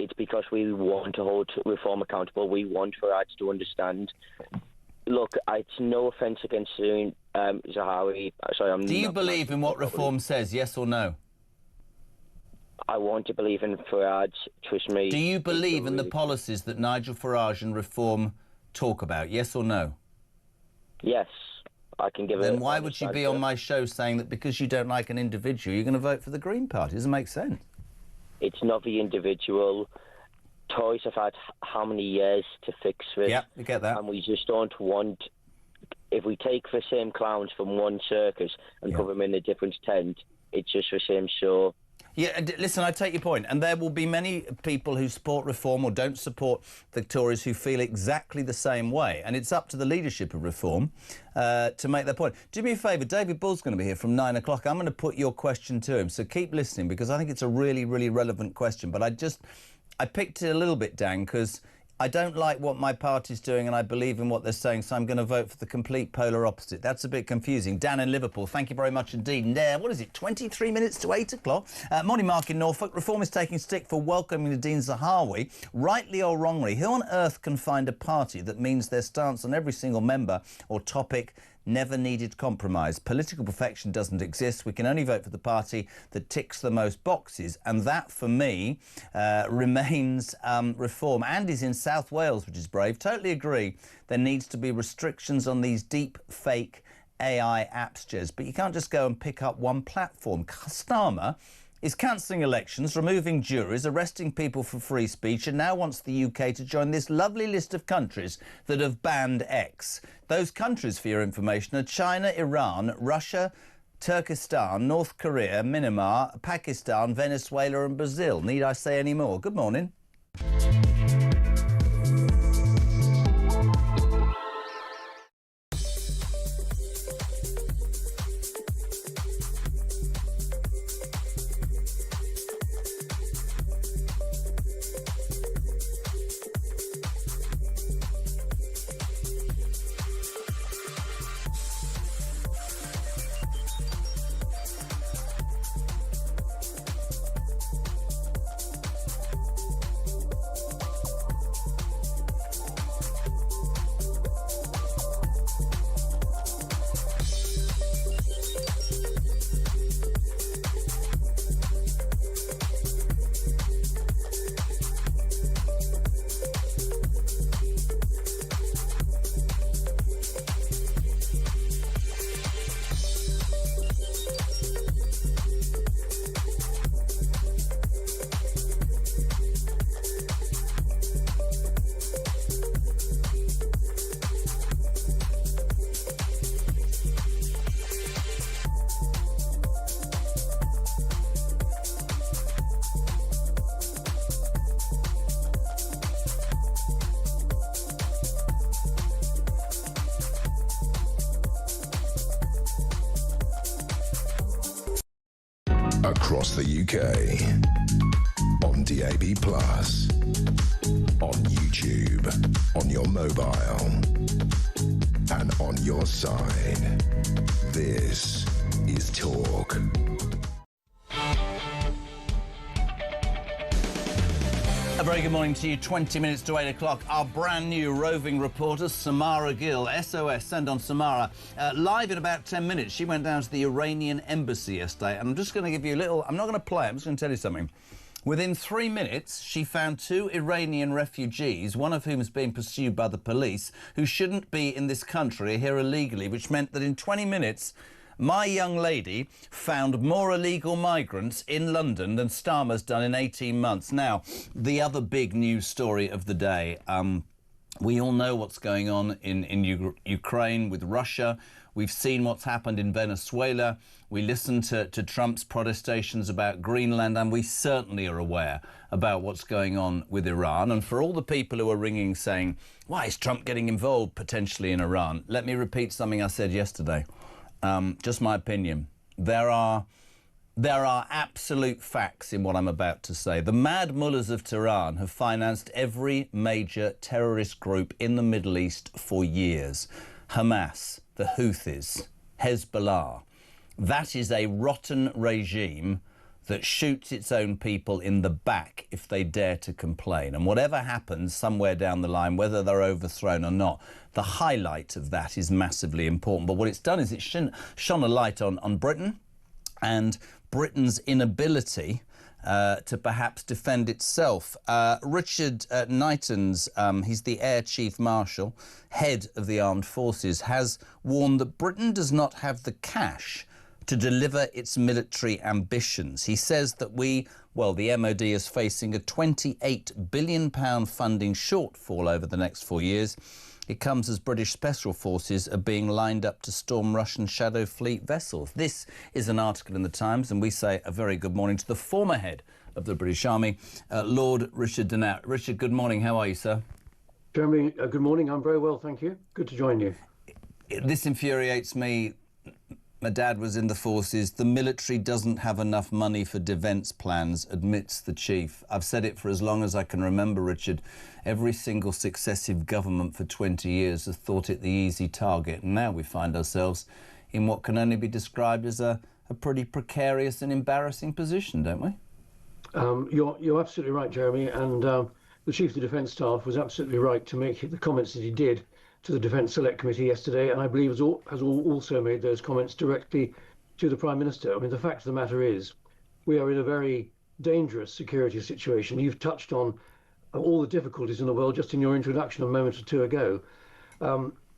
Speaker 22: It's because we want to hold Reform accountable. We want Farage to understand. Look, it's no offence against Zahawi. Sorry,
Speaker 3: Do you believe in what Reform says, yes or no?
Speaker 22: I want to believe in Farage, trust me.
Speaker 3: Do you believe in the policies that Nigel Farage and Reform talk about, yes or no?
Speaker 22: Yes, I can give it.
Speaker 3: Then why would you be on my show saying that because you don't like an individual, you're going to vote for the Green Party? It doesn't make sense.
Speaker 22: It's not the individual. Tories have had how many years to fix this?
Speaker 3: Yeah, you get that.
Speaker 22: And we just don't want... If we take the same clowns from one circus and put them in a different tent, it's just the same show.
Speaker 3: Yeah, listen, I take your point, and there will be many people who support Reform or don't support the Tories who feel exactly the same way, and it's up to the leadership of Reform to make their point. Do me a favour, David Bull's going to be here from 9 o'clock. I'm going to put your question to him, so keep listening, because I think it's a really, really relevant question. But I picked it a little bit, Dan, because I don't like what my party's doing and I believe in what they're saying, so I'm going to vote for the complete polar opposite. That's a bit confusing. Dan in Liverpool, thank you very much indeed. What is it, 23 minutes to 8 o'clock? Morning, Mark in Norfolk. Reform is taking stick for welcoming Nadhim Zahawi. Rightly or wrongly, who on earth can find a party that means their stance on every single member or topic never needed compromise? Political perfection doesn't exist. We can only vote for the party that ticks the most boxes, and that, for me, remains Reform. Andy's in South Wales, which is brave. Totally agree. There needs to be restrictions on these deep fake AI apps, Jez, but you can't just go and pick up one platform. Starmer is cancelling elections, removing juries, arresting people for free speech, and now wants the UK to join this lovely list of countries that have banned X. Those countries, for your information, are China, Iran, Russia, Turkestan, North Korea, Myanmar, Pakistan, Venezuela and Brazil. Need I say any more? Good morning.
Speaker 2: across the UK. On DAB+, on YouTube, on your mobile, and on your side. This is Talk.
Speaker 3: A very good morning to you. 20 minutes to 8 o'clock. Our brand new roving reporter, Samara Gill, SOS, send on Samara. Live in about 10 minutes. She went down to the Iranian embassy yesterday, and I'm just going to give you a little... I'm not going to play it, I'm just going to tell you something. Within 3 minutes, she found 2 Iranian refugees, one of whom is being pursued by the police, who shouldn't be in this country, here illegally, which meant that in 20 minutes... my young lady found more illegal migrants in London than Starmer's done in 18 months. Now, the other big news story of the day, we all know what's going on in Ukraine with Russia. We've seen what's happened in Venezuela. We listened to Trump's protestations about Greenland, and we certainly are aware about what's going on with Iran. And for all the people who are ringing saying, why is Trump getting involved potentially in Iran? Let me repeat something I said yesterday. Just my opinion. There are absolute facts in what I'm about to say. The mad mullahs of Tehran have financed every major terrorist group in the Middle East for years. Hamas, the Houthis, Hezbollah. That is a rotten regime that shoots its own people in the back if they dare to complain. And whatever happens somewhere down the line, whether they're overthrown or not, the highlight of that is massively important. But what it's done is it's shone a light on Britain and Britain's inability to perhaps defend itself. Richard Knighton's, he's the Air Chief Marshal, head of the armed forces, has warned that Britain does not have the cash to deliver its military ambitions. He says that the MOD is facing a £28 billion funding shortfall over the next 4 years. It comes as British Special Forces are being lined up to storm Russian Shadow Fleet vessels. This is an article in the Times, and we say a very good morning to the former head of the British Army, Lord Richard Donat. Richard, good morning. How are you, sir?
Speaker 6: Jeremy, good morning. I'm very well, thank you. Good to join you.
Speaker 3: This infuriates me. My dad was in the forces. The military doesn't have enough money for defence plans, admits the chief. I've said it for as long as I can remember, Richard. Every single successive government for 20 years has thought it the easy target. And now we find ourselves in what can only be described as a pretty precarious and embarrassing position, don't we?
Speaker 6: You're absolutely right, Jeremy. And the Chief of the Defence Staff was absolutely right to make the comments that he did to the Defence Select Committee yesterday, and I believe has also made those comments directly to the Prime Minister. I mean, the fact of the matter is, we are in a very dangerous security situation. You've touched on all the difficulties in the world just in your introduction a moment or two ago.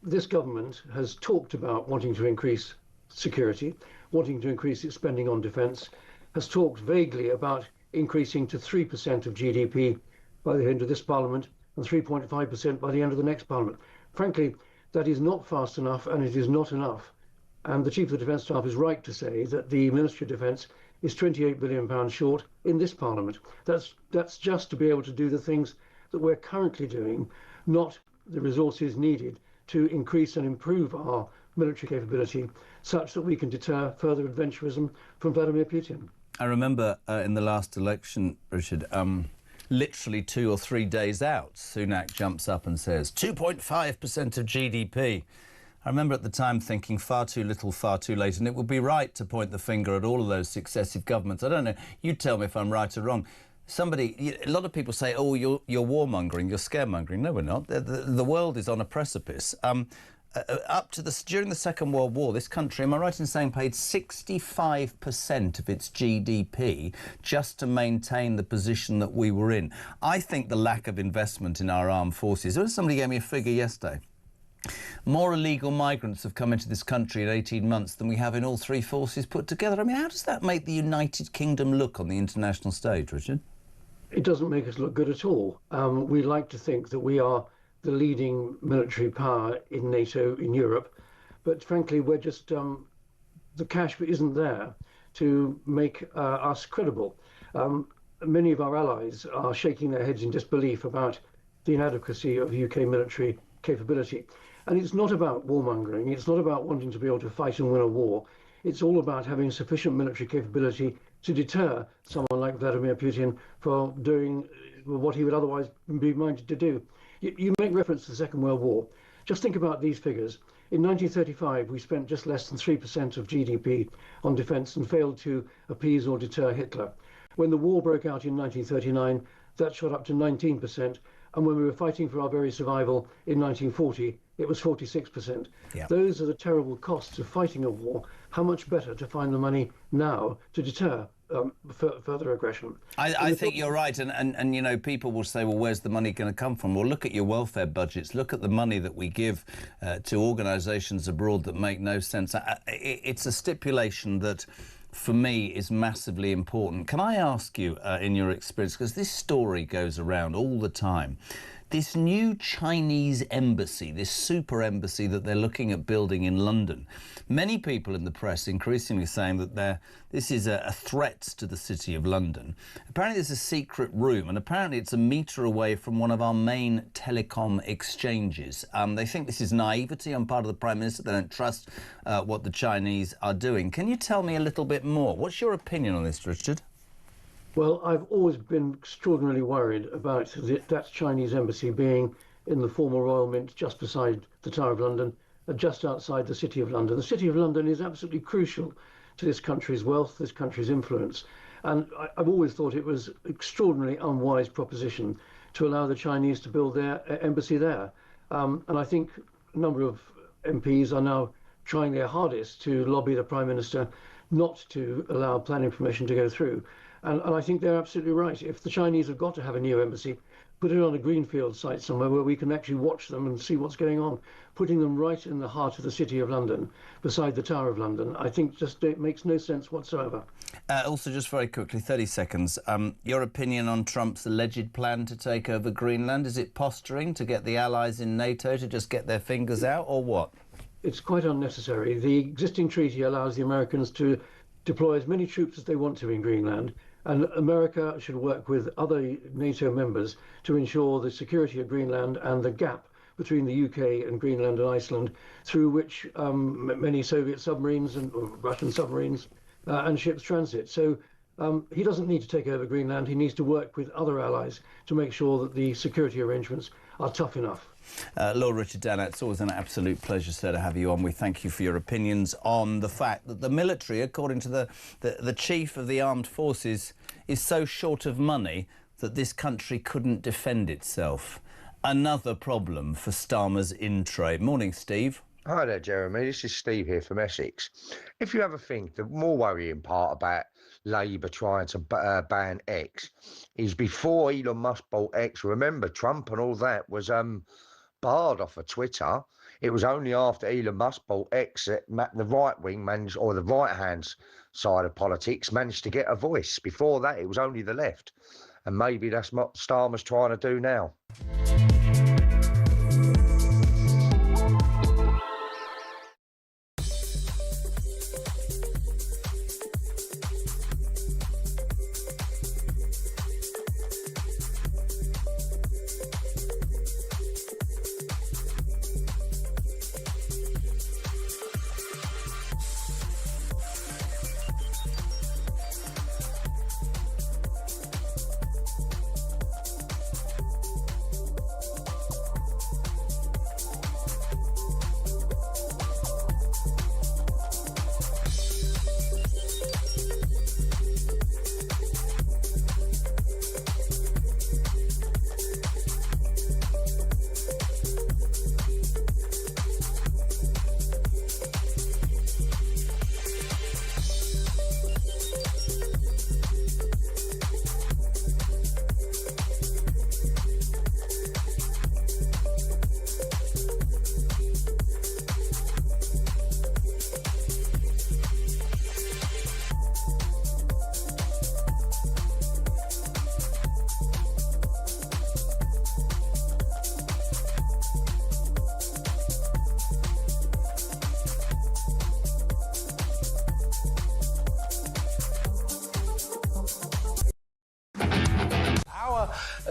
Speaker 6: This government has talked about wanting to increase security, wanting to increase its spending on defence, has talked vaguely about increasing to 3% of GDP by the end of this Parliament and 3.5% by the end of the next Parliament. Frankly, that is not fast enough, and it is not enough. And the Chief of the Defence Staff is right to say that the Ministry of Defence is £28 billion short in this Parliament. That's just to be able to do the things that we're currently doing, not the resources needed to increase and improve our military capability such that we can deter further adventurism from Vladimir Putin. I remember in the last election, Richard, literally 2 or 3 days out, Sunak jumps up and says 2.5% of GDP. I remember at the time thinking far too little, far too late, and it would be right to point the finger at all of those successive governments. I don't know, you tell me if I'm right or wrong. A lot of people say, oh, you're warmongering, you're scaremongering. No, we're not. The world is on a precipice. During the Second World War, this country, am I right in saying, paid 65% of its GDP just to maintain the position that we were in? I think the lack of investment in our armed forces... Somebody gave me a figure yesterday. More illegal migrants have come into this country in 18 months than we have in all 3 forces put together. I mean, how does that make the United Kingdom look on the international stage, Richard? It doesn't make us look good at all. We like to think that we are the leading military power in NATO in Europe, but frankly we're just the cash isn't there to make us credible. Many of our allies are shaking their heads in disbelief about the inadequacy of UK military capability, and it's not about warmongering, it's not about wanting to be able to fight and win a war. It's all about having sufficient military capability to deter someone like Vladimir Putin from doing what he would otherwise be minded to do. You make reference to the Second World War. Just think about these figures. In 1935, we spent just less than 3% of GDP on defence and failed to appease or deter Hitler. When the war broke out in 1939, that shot up to 19%. And when we were fighting for our very survival in 1940, it was 46%.
Speaker 3: Yeah.
Speaker 6: Those are the terrible costs of fighting a war. How much better to find the money now to deter further aggression?
Speaker 3: I think you're right, and you know, people will say, well, where's the money going to come from? Well, look at your welfare budgets. Look at the money that we give to organisations abroad that make no sense. It's a stipulation that, for me, is massively important. Can I ask you, in your experience, because this story goes around all the time, this new Chinese embassy, this super embassy that they're looking at building in London, many people in the press increasingly saying that this is a threat to the City of London. Apparently there's a secret room, and apparently it's a metre away from one of our main telecom exchanges. They think this is naivety on part of the Prime Minister. They don't trust what the Chinese are doing. Can you tell me a little bit more? What's your opinion on this, Richard?
Speaker 6: Well, I've always been extraordinarily worried about that Chinese embassy being in the former Royal Mint just beside the Tower of London, just outside the City of London. The City of London is absolutely crucial to this country's wealth, this country's influence. And I've always thought it was an extraordinarily unwise proposition to allow the Chinese to build their embassy there. And I think a number of MPs are now trying their hardest to lobby the Prime Minister not to allow planning permission to go through. And I think they're absolutely right. If the Chinese have got to have a new embassy, put it on a greenfield site somewhere where we can actually watch them and see what's going on. Putting them right in the heart of the City of London, beside the Tower of London, I think just it makes no sense whatsoever.
Speaker 3: Also, just very quickly, 30 seconds, your opinion on Trump's alleged plan to take over Greenland. Is it posturing to get the allies in NATO to just get their fingers out, or what?
Speaker 6: It's quite unnecessary. The existing treaty allows the Americans to deploy as many troops as they want to in Greenland. And America should work with other NATO members to ensure the security of Greenland and the gap between the UK and Greenland and Iceland, through which many Soviet submarines and Russian submarines and ships transit. So he doesn't need to take over Greenland. He needs to work with other allies to make sure that the security arrangements are tough enough.
Speaker 3: Lord Richard Dannett, it's always an absolute pleasure, sir, to have you on. We thank you for your opinions on the fact that the military, according to the chief of the armed forces, is so short of money that this country couldn't defend itself. Another problem for Starmer's in-trade. Morning, Steve.
Speaker 9: Hi there, Jeremy. This is Steve here from Essex. If you ever think the more worrying part about Labour trying to ban X is before Elon Musk bought X, remember Trump and all that was barred off of Twitter. It was only after Elon Musk bought X that the right wing managed, or the right hand side of politics managed to get a voice. Before that, it was only the left. And maybe that's what Starmer's trying to do now.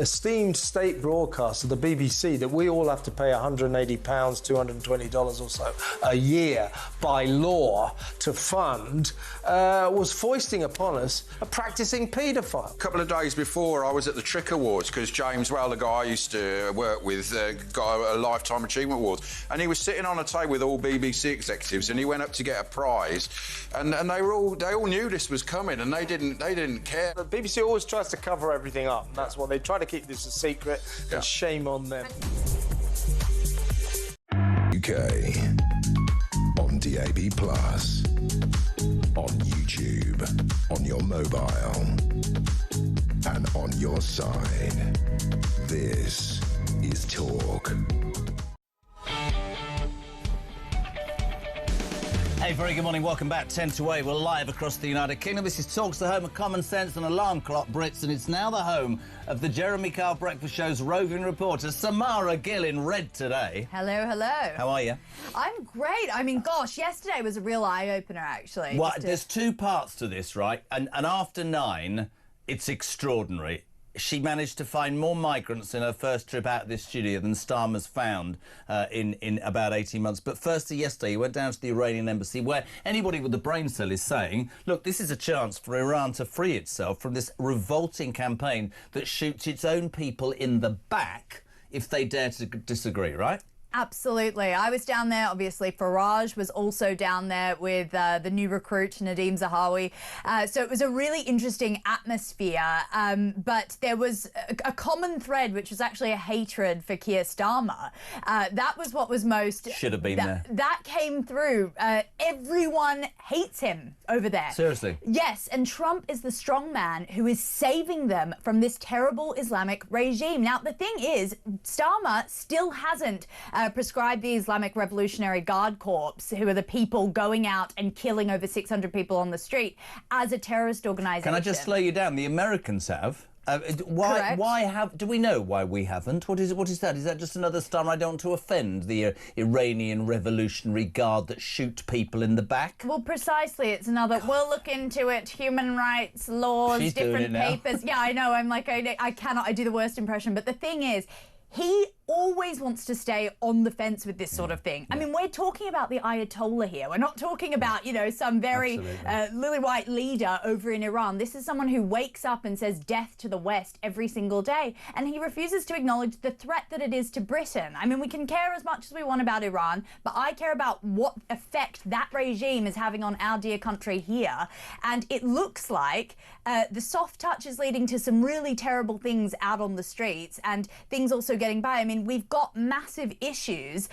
Speaker 8: esteemed state broadcaster, the BBC, that we all have to pay £180, $220 or so a year by law to fund, was foisting upon us a practising paedophile.
Speaker 10: A couple of days before, I was at the Trick Awards because James Well, the guy I used to work with, got a Lifetime Achievement Award, and he was sitting on a table with all BBC executives, and he went up to get a prize, and they all knew this was coming, and they didn't care.
Speaker 8: The BBC always tries to cover everything up. That's what they try to keep this a secret, and shame on them.
Speaker 2: UK on DAB+, on YouTube, on your mobile, and on your side. This is Talk.
Speaker 3: Hey, very good morning. Welcome back. 10 to 8. We're live across the United Kingdom. This is Talk's the home of common sense and alarm clock Brits, and it's now the home of the Jeremy Kyle Breakfast Show's roving reporter, Samara Gill, in red today.
Speaker 5: Hello, hello.
Speaker 3: How are you?
Speaker 5: I'm great. I mean, gosh, yesterday was a real eye-opener, actually.
Speaker 3: Well, there's two parts to this, right? And after 9, it's extraordinary. She managed to find more migrants in her first trip out of this studio than Starmer's found in about 18 months. But firstly, yesterday, he went down to the Iranian embassy, where anybody with a brain cell is saying, look, this is a chance for Iran to free itself from this revolting campaign that shoots its own people in the back if they dare to disagree, right?
Speaker 5: Absolutely. I was down there, obviously. Farage was also down there with the new recruit, Nadeem Zahawi. So it was a really interesting atmosphere. But there was a common thread, which was actually a hatred for Keir Starmer. That was what was most...
Speaker 3: Should have been there.
Speaker 5: That came through. Everyone hates him over there.
Speaker 3: Seriously?
Speaker 5: Yes, and Trump is the strong man who is saving them from this terrible Islamic regime. Now, the thing is, Starmer still hasn't prescribed the Islamic Revolutionary Guard Corps, who are the people going out and killing over 600 people on the street, as a terrorist organisation.
Speaker 3: Can I just slow you down? The Americans have. Do we know why we haven't? What is that? Is that just another Starmer? I don't want to offend the Iranian Revolutionary Guard that shoot people in the back.
Speaker 5: Well, precisely. It's another. We'll look into it. Human rights laws,
Speaker 3: She's
Speaker 5: different
Speaker 3: doing it now.
Speaker 5: papers. Yeah, I know. I'm like, I cannot. I do the worst impression. But the thing is, he always wants to stay on the fence with this sort of thing. I mean, we're talking about the Ayatollah here. We're not talking about, some very lily-white leader over in Iran. This is someone who wakes up and says death to the West every single day, and he refuses to acknowledge the threat that it is to Britain. I mean, we can care as much as we want about Iran, but I care about what effect that regime is having on our dear country here. And it looks like the soft touch is leading to some really terrible things out on the streets, and things also getting by. I mean, we've got massive issues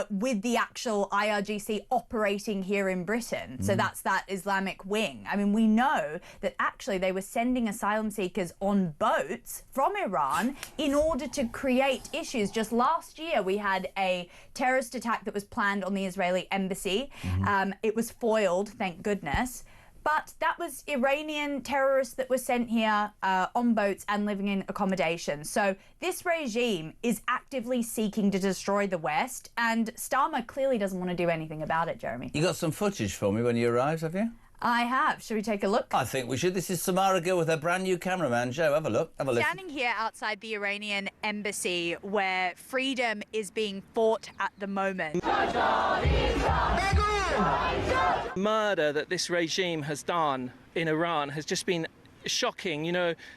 Speaker 5: with the actual IRGC operating here in Britain. So that's that Islamic wing. I mean, we know that actually they were sending asylum seekers on boats from Iran in order to create issues. Just last year, we had a terrorist attack that was planned on the Israeli embassy. It was foiled, thank goodness. But that was Iranian terrorists that were sent here on boats and living in accommodation. So this regime is actively seeking to destroy the West, and Starmer clearly doesn't want to do anything about it, Jeremy.
Speaker 3: You got some footage for me when you arrived, have you?
Speaker 5: I have. Should we take a look?
Speaker 3: I think we should. This is Samara Gill with her brand new cameraman, Joe. Have a look. Have a listen.
Speaker 5: Standing here outside the Iranian embassy where freedom is being fought at the moment.
Speaker 7: Murder that this regime has done in Iran has just been shocking.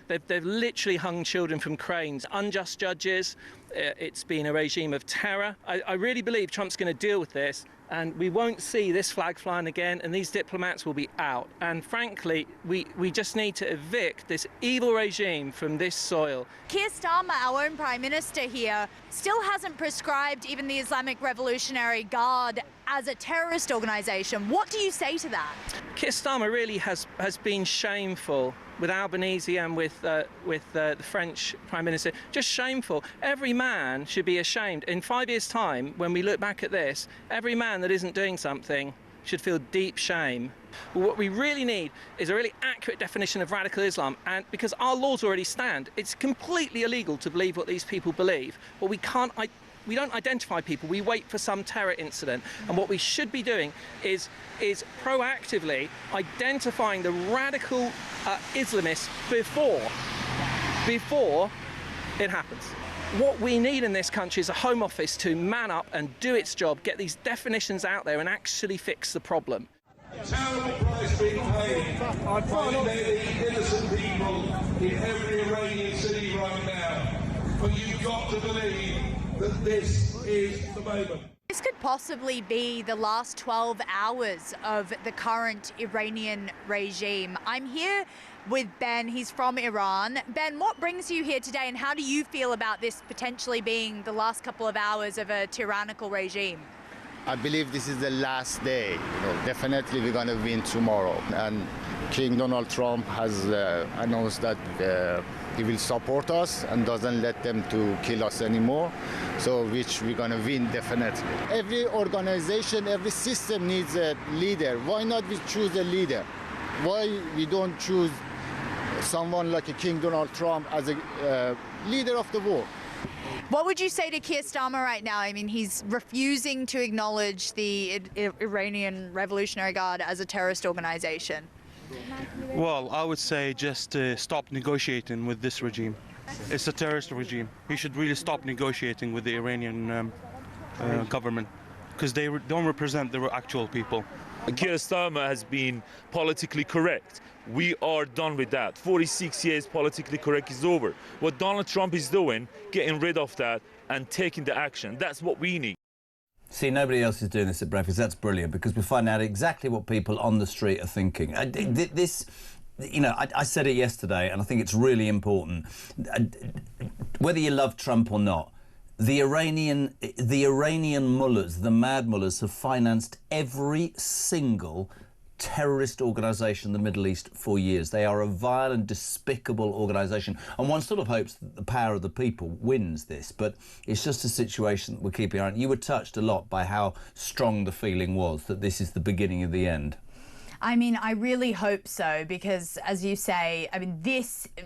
Speaker 7: They've literally hung children from cranes, unjust judges. It's been a regime of terror. I really believe Trump's going to deal with this, and we won't see this flag flying again, and these diplomats will be out. And frankly, we just need to evict this evil regime from this soil.
Speaker 5: Keir Starmer, our own Prime Minister here, still hasn't prescribed even the Islamic Revolutionary Guard as a terrorist organisation. What do you say to that?
Speaker 7: Keir Starmer really has been shameful with Albanese and with the French Prime Minister. Just shameful. Every man should be ashamed. In 5 years' time, when we look back at this, every man that isn't doing something should feel deep shame. But what we really need is a really accurate definition of radical Islam, and because our laws already stand, it's completely illegal to believe what these people believe. But we don't identify people, we wait for some terror incident. And what we should be doing is proactively identifying the radical Islamists before it happens. What we need in this country is a Home Office to man up and do its job, get these definitions out there and actually fix the problem.
Speaker 11: Terrible price being paid by many innocent people in every Iranian city right now. But you've got to believe that this is the moment.
Speaker 5: This could possibly be the last 12 hours of the current Iranian regime. I'm here with Ben. He's from Iran. Ben, what brings you here today and how do you feel about this potentially being the last couple of hours of a tyrannical regime?
Speaker 13: I believe this is the last day. Definitely we're going to win tomorrow. And King Donald Trump has announced that he will support us and doesn't let them to kill us anymore. So which we're going to win definitely. Every organization, every system needs a leader. Why not we choose a leader? Why we don't choose someone like a King Donald Trump as a leader of the world?
Speaker 5: What would you say to Keir Starmer right now? I mean, he's refusing to acknowledge the Iranian Revolutionary Guard as a terrorist organization.
Speaker 23: Well, I would say just stop negotiating with this regime. It's a terrorist regime. He should really stop negotiating with the Iranian government because they don't represent the actual people.
Speaker 24: Keir Starmer has been politically correct. We are done with that. 46 years politically correct is over. What Donald Trump is doing, getting rid of that and taking the action, that's what we need.
Speaker 3: See, nobody else is doing this at breakfast. That's brilliant because we find out exactly what people on the street are thinking. This, you know, I said it yesterday and I think it's really important. Whether you love Trump or not, the Iranian mullahs, the mad mullahs, have financed every single terrorist organisation in the Middle East for years. They are a vile and despicable organisation. And one sort of hopes that the power of the people wins this, but it's just a situation that we're keeping on. You were touched a lot by how strong the feeling was that this is the beginning of the end.
Speaker 5: I mean, I really hope so, because as you say, I mean,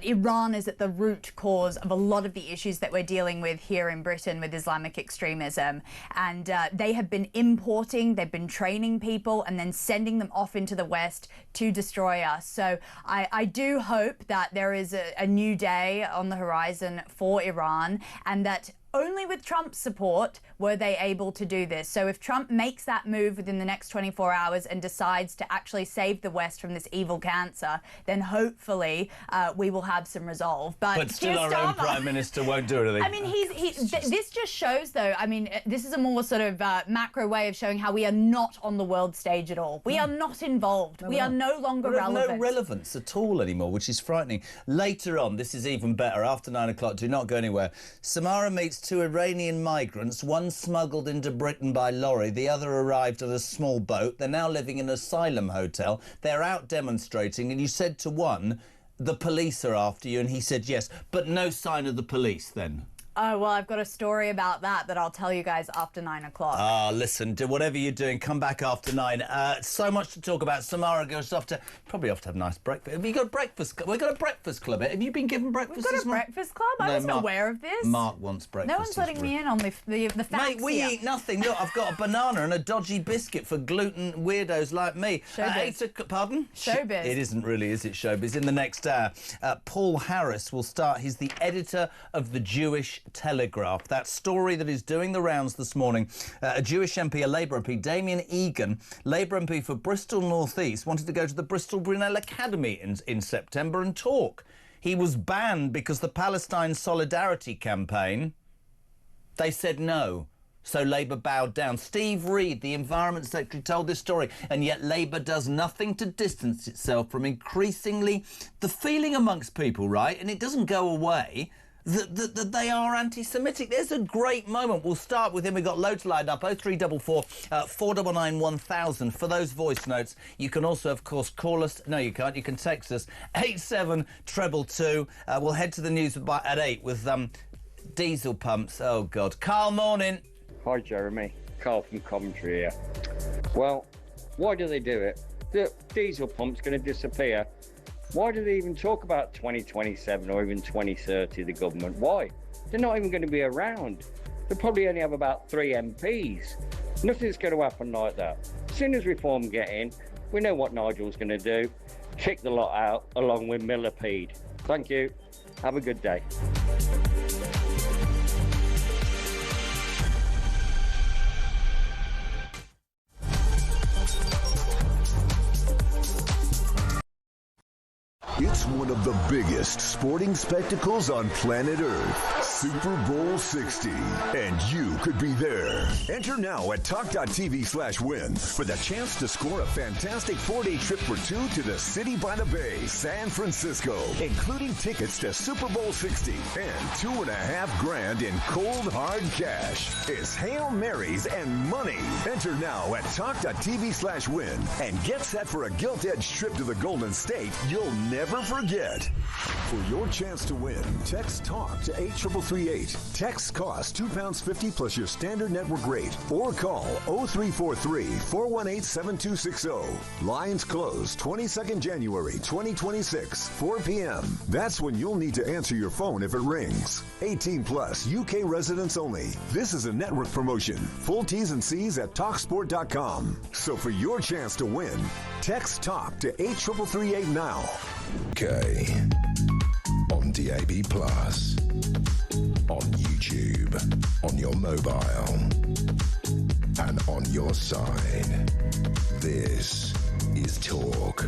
Speaker 5: Iran is at the root cause of a lot of the issues that we're dealing with here in Britain with Islamic extremism. And they have been importing, they've been training people and then sending them off into the West to destroy us. So I do hope that there is a new day on the horizon for Iran and that only with Trump's support were they able to do this. So if Trump makes that move within the next 24 hours and decides to actually save the West from this evil cancer, then hopefully we will have some resolve. But
Speaker 3: still our own Prime Minister won't do anything.
Speaker 5: I mean, this just shows, though, I mean, this is a more sort of macro way of showing how we are not on the world stage at all. We are not involved. We are no longer relevant.
Speaker 3: No relevance at all anymore, which is frightening. Later on, this is even better, after 9 o'clock, do not go anywhere. Samara meets 2 Iranian migrants, one smuggled into Britain by lorry, the other arrived on a small boat. They're now living in an asylum hotel. They're out demonstrating, and you said to one, the police are after you, and he said yes, but no sign of the police then.
Speaker 5: Oh, well, I've got a story about that I'll tell you guys after 9 o'clock.
Speaker 3: Listen, do whatever you're doing, come back after 9. So much to talk about. Samara goes off to, probably off to have a nice breakfast. Have you got a breakfast club? We've got a breakfast club. Have you been given breakfast?
Speaker 5: We've got a breakfast club? I wasn't aware of this.
Speaker 3: Mark wants breakfast.
Speaker 5: No one's letting me in on the facts.
Speaker 3: Mate, we eat nothing. Look, I've got a banana and a dodgy biscuit for gluten weirdos like me.
Speaker 5: Showbiz.
Speaker 3: Pardon?
Speaker 5: Showbiz.
Speaker 3: It isn't really, is it, showbiz? In the next hour, Paul Harris will start. He's the editor of the Jewish Telegraph. That story that is doing the rounds this morning. A Jewish MP, a Labour MP, Damien Egan, Labour MP for Bristol North East, wanted to go to the Bristol Brunel Academy in September and talk. He was banned because the Palestine Solidarity Campaign, they said no. So Labour bowed down. Steve Reed, the Environment Secretary, told this story, and yet Labour does nothing to distance itself from increasingly the feeling amongst people, right, and it doesn't go away, that they are anti-Semitic. There's a great moment. We'll start with him. We've got loads lined up. 0344 499 1000 for those voice notes. You can also, of course, call us. No, you can't. You can text us 87222. We'll head to the news at 8 with diesel pumps. Oh, God. Carl, morning.
Speaker 25: Hi, Jeremy. Carl from Coventry here. Well, why do they do it? The diesel pump's going to disappear. Why do they even talk about 2027 or even 2030, the government? Why? They're not even going to be around. They'll probably only have about 3 MPs. Nothing's going to happen like that. As soon as Reform get in, we know what Nigel's going to do. Kick the lot out along with Millipede. Thank you. Have a good day.
Speaker 2: It's one of the biggest sporting spectacles on planet Earth, Super Bowl 60, and you could be there. Enter now at talk.tv/win for the chance to score a fantastic 4-day trip for two to the City by the Bay, San Francisco, including tickets to Super Bowl 60 and $2.5 grand in cold hard cash. It's Hail Marys and money. Enter now at talk.tv/win and get set for a gilt-edged trip to the Golden State you'll never forget. For your chance to win, text TALK to 83338. Text costs £2.50 plus your standard network rate, or call 0343-418-7260. Lines close 22nd January 2026, 4 p.m. That's when you'll need to answer your phone if it rings. 18 plus, UK residents only. This is a network promotion. Full T's and C's at TalkSport.com. So for your chance to win, text TALK to 83338 now. Okay. On DAB Plus. On YouTube. On your mobile. And on your side. This is Talk.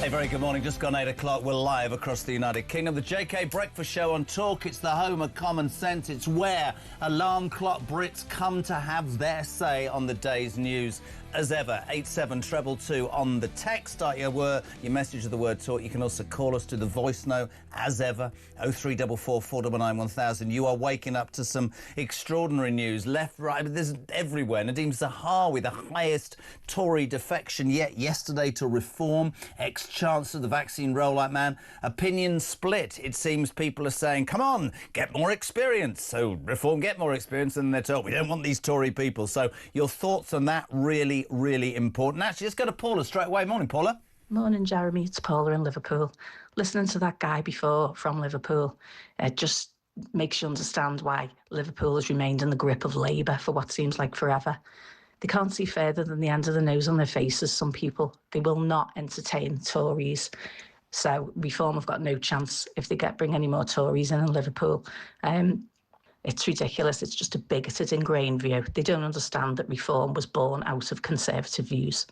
Speaker 3: A very good morning. Just gone 8 o'clock. We're live across the United Kingdom. The JK Breakfast Show on Talk. It's the home of common sense. It's where alarm clock Brits come to have their say on the day's news. As ever, 87222 on the text. Start your message with the word Talk. You can also call us to the voice note, as ever, 0344 499 1000. You are waking up to some extraordinary news. Left, right, there's everywhere. Nadeem Zahawi, the highest Tory defection yet yesterday to reform. Ex-Chancellor, the vaccine rollout man. Opinion split. It seems people are saying, come on, get more experience. So reform, get more experience. And they're told, we don't want these Tory people. So your thoughts on that really important. Actually, let's go to Paula straight away. Morning, Paula.
Speaker 1: Morning, Jeremy. It's Paula in Liverpool. Listening to that guy before from Liverpool just makes you understand why Liverpool has remained in the grip of Labour for what seems like forever. They can't see further than the end of the nose on their faces, some people. They will not entertain Tories. So Reform have got no chance if they bring any more Tories in Liverpool. It's ridiculous. It's just a bigoted, ingrained view. They don't understand that Reform was born out of Conservative views.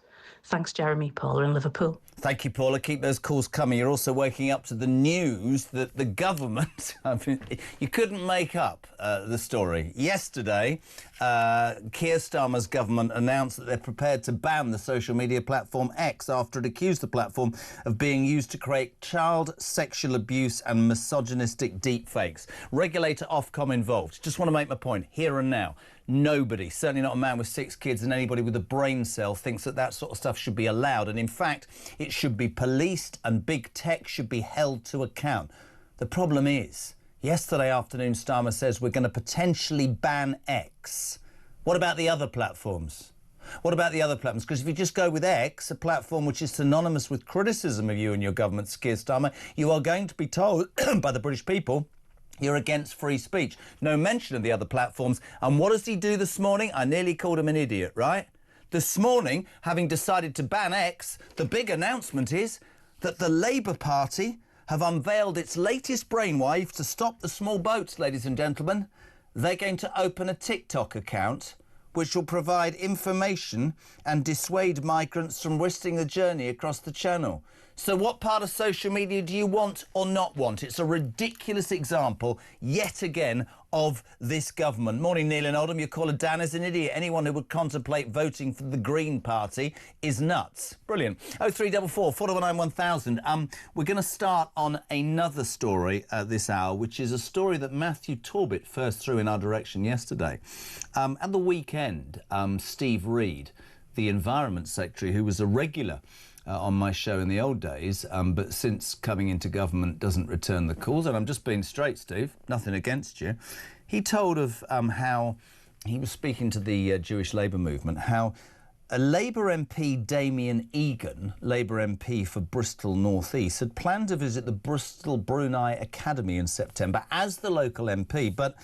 Speaker 1: Thanks, Jeremy. Paula in Liverpool.
Speaker 3: Thank you, Paula. Keep those calls coming. You're also waking up to the news that the government... I mean, you couldn't make up the story. Yesterday, Keir Starmer's government announced that they're prepared to ban the social media platform X after it accused the platform of being used to create child sexual abuse and misogynistic deepfakes. Regulator Ofcom involved. Just want to make my point here and now. Nobody, certainly not a man with 6 kids and anybody with a brain cell, thinks that that sort of stuff should be allowed. And in fact, it should be policed and big tech should be held to account. The problem is, yesterday afternoon, Starmer says we're going to potentially ban X. What about the other platforms? What about the other platforms? Because if you just go with X, a platform which is synonymous with criticism of you and your government, Keir Starmer, you are going to be told by the British people you're against free speech. No mention of the other platforms. And what does he do this morning? I nearly called him an idiot, right? This morning, having decided to ban X, the big announcement is that the Labour Party have unveiled its latest brainwave to stop the small boats, ladies and gentlemen. They're going to open a TikTok account which will provide information and dissuade migrants from risking the journey across the channel. So what part of social media do you want or not want? It's a ridiculous example, yet again, of this government. Morning, Neil and Oldham. Your caller Dan is an idiot. Anyone who would contemplate voting for the Green Party is nuts. Brilliant. 0344 499 1000. We're going to start on another story this hour, which is a story that Matthew Torbett first threw in our direction yesterday. At the weekend, Steve Reed, the Environment Secretary, who was a regular on my show in the old days, but since coming into government doesn't return the calls. And I'm just being straight, Steve, nothing against you. He told of how he was speaking to the Jewish Labour movement, how a Labour MP, Damien Egan, Labour MP for Bristol North East, had planned to visit the Bristol Brunei Academy in September as the local MP, but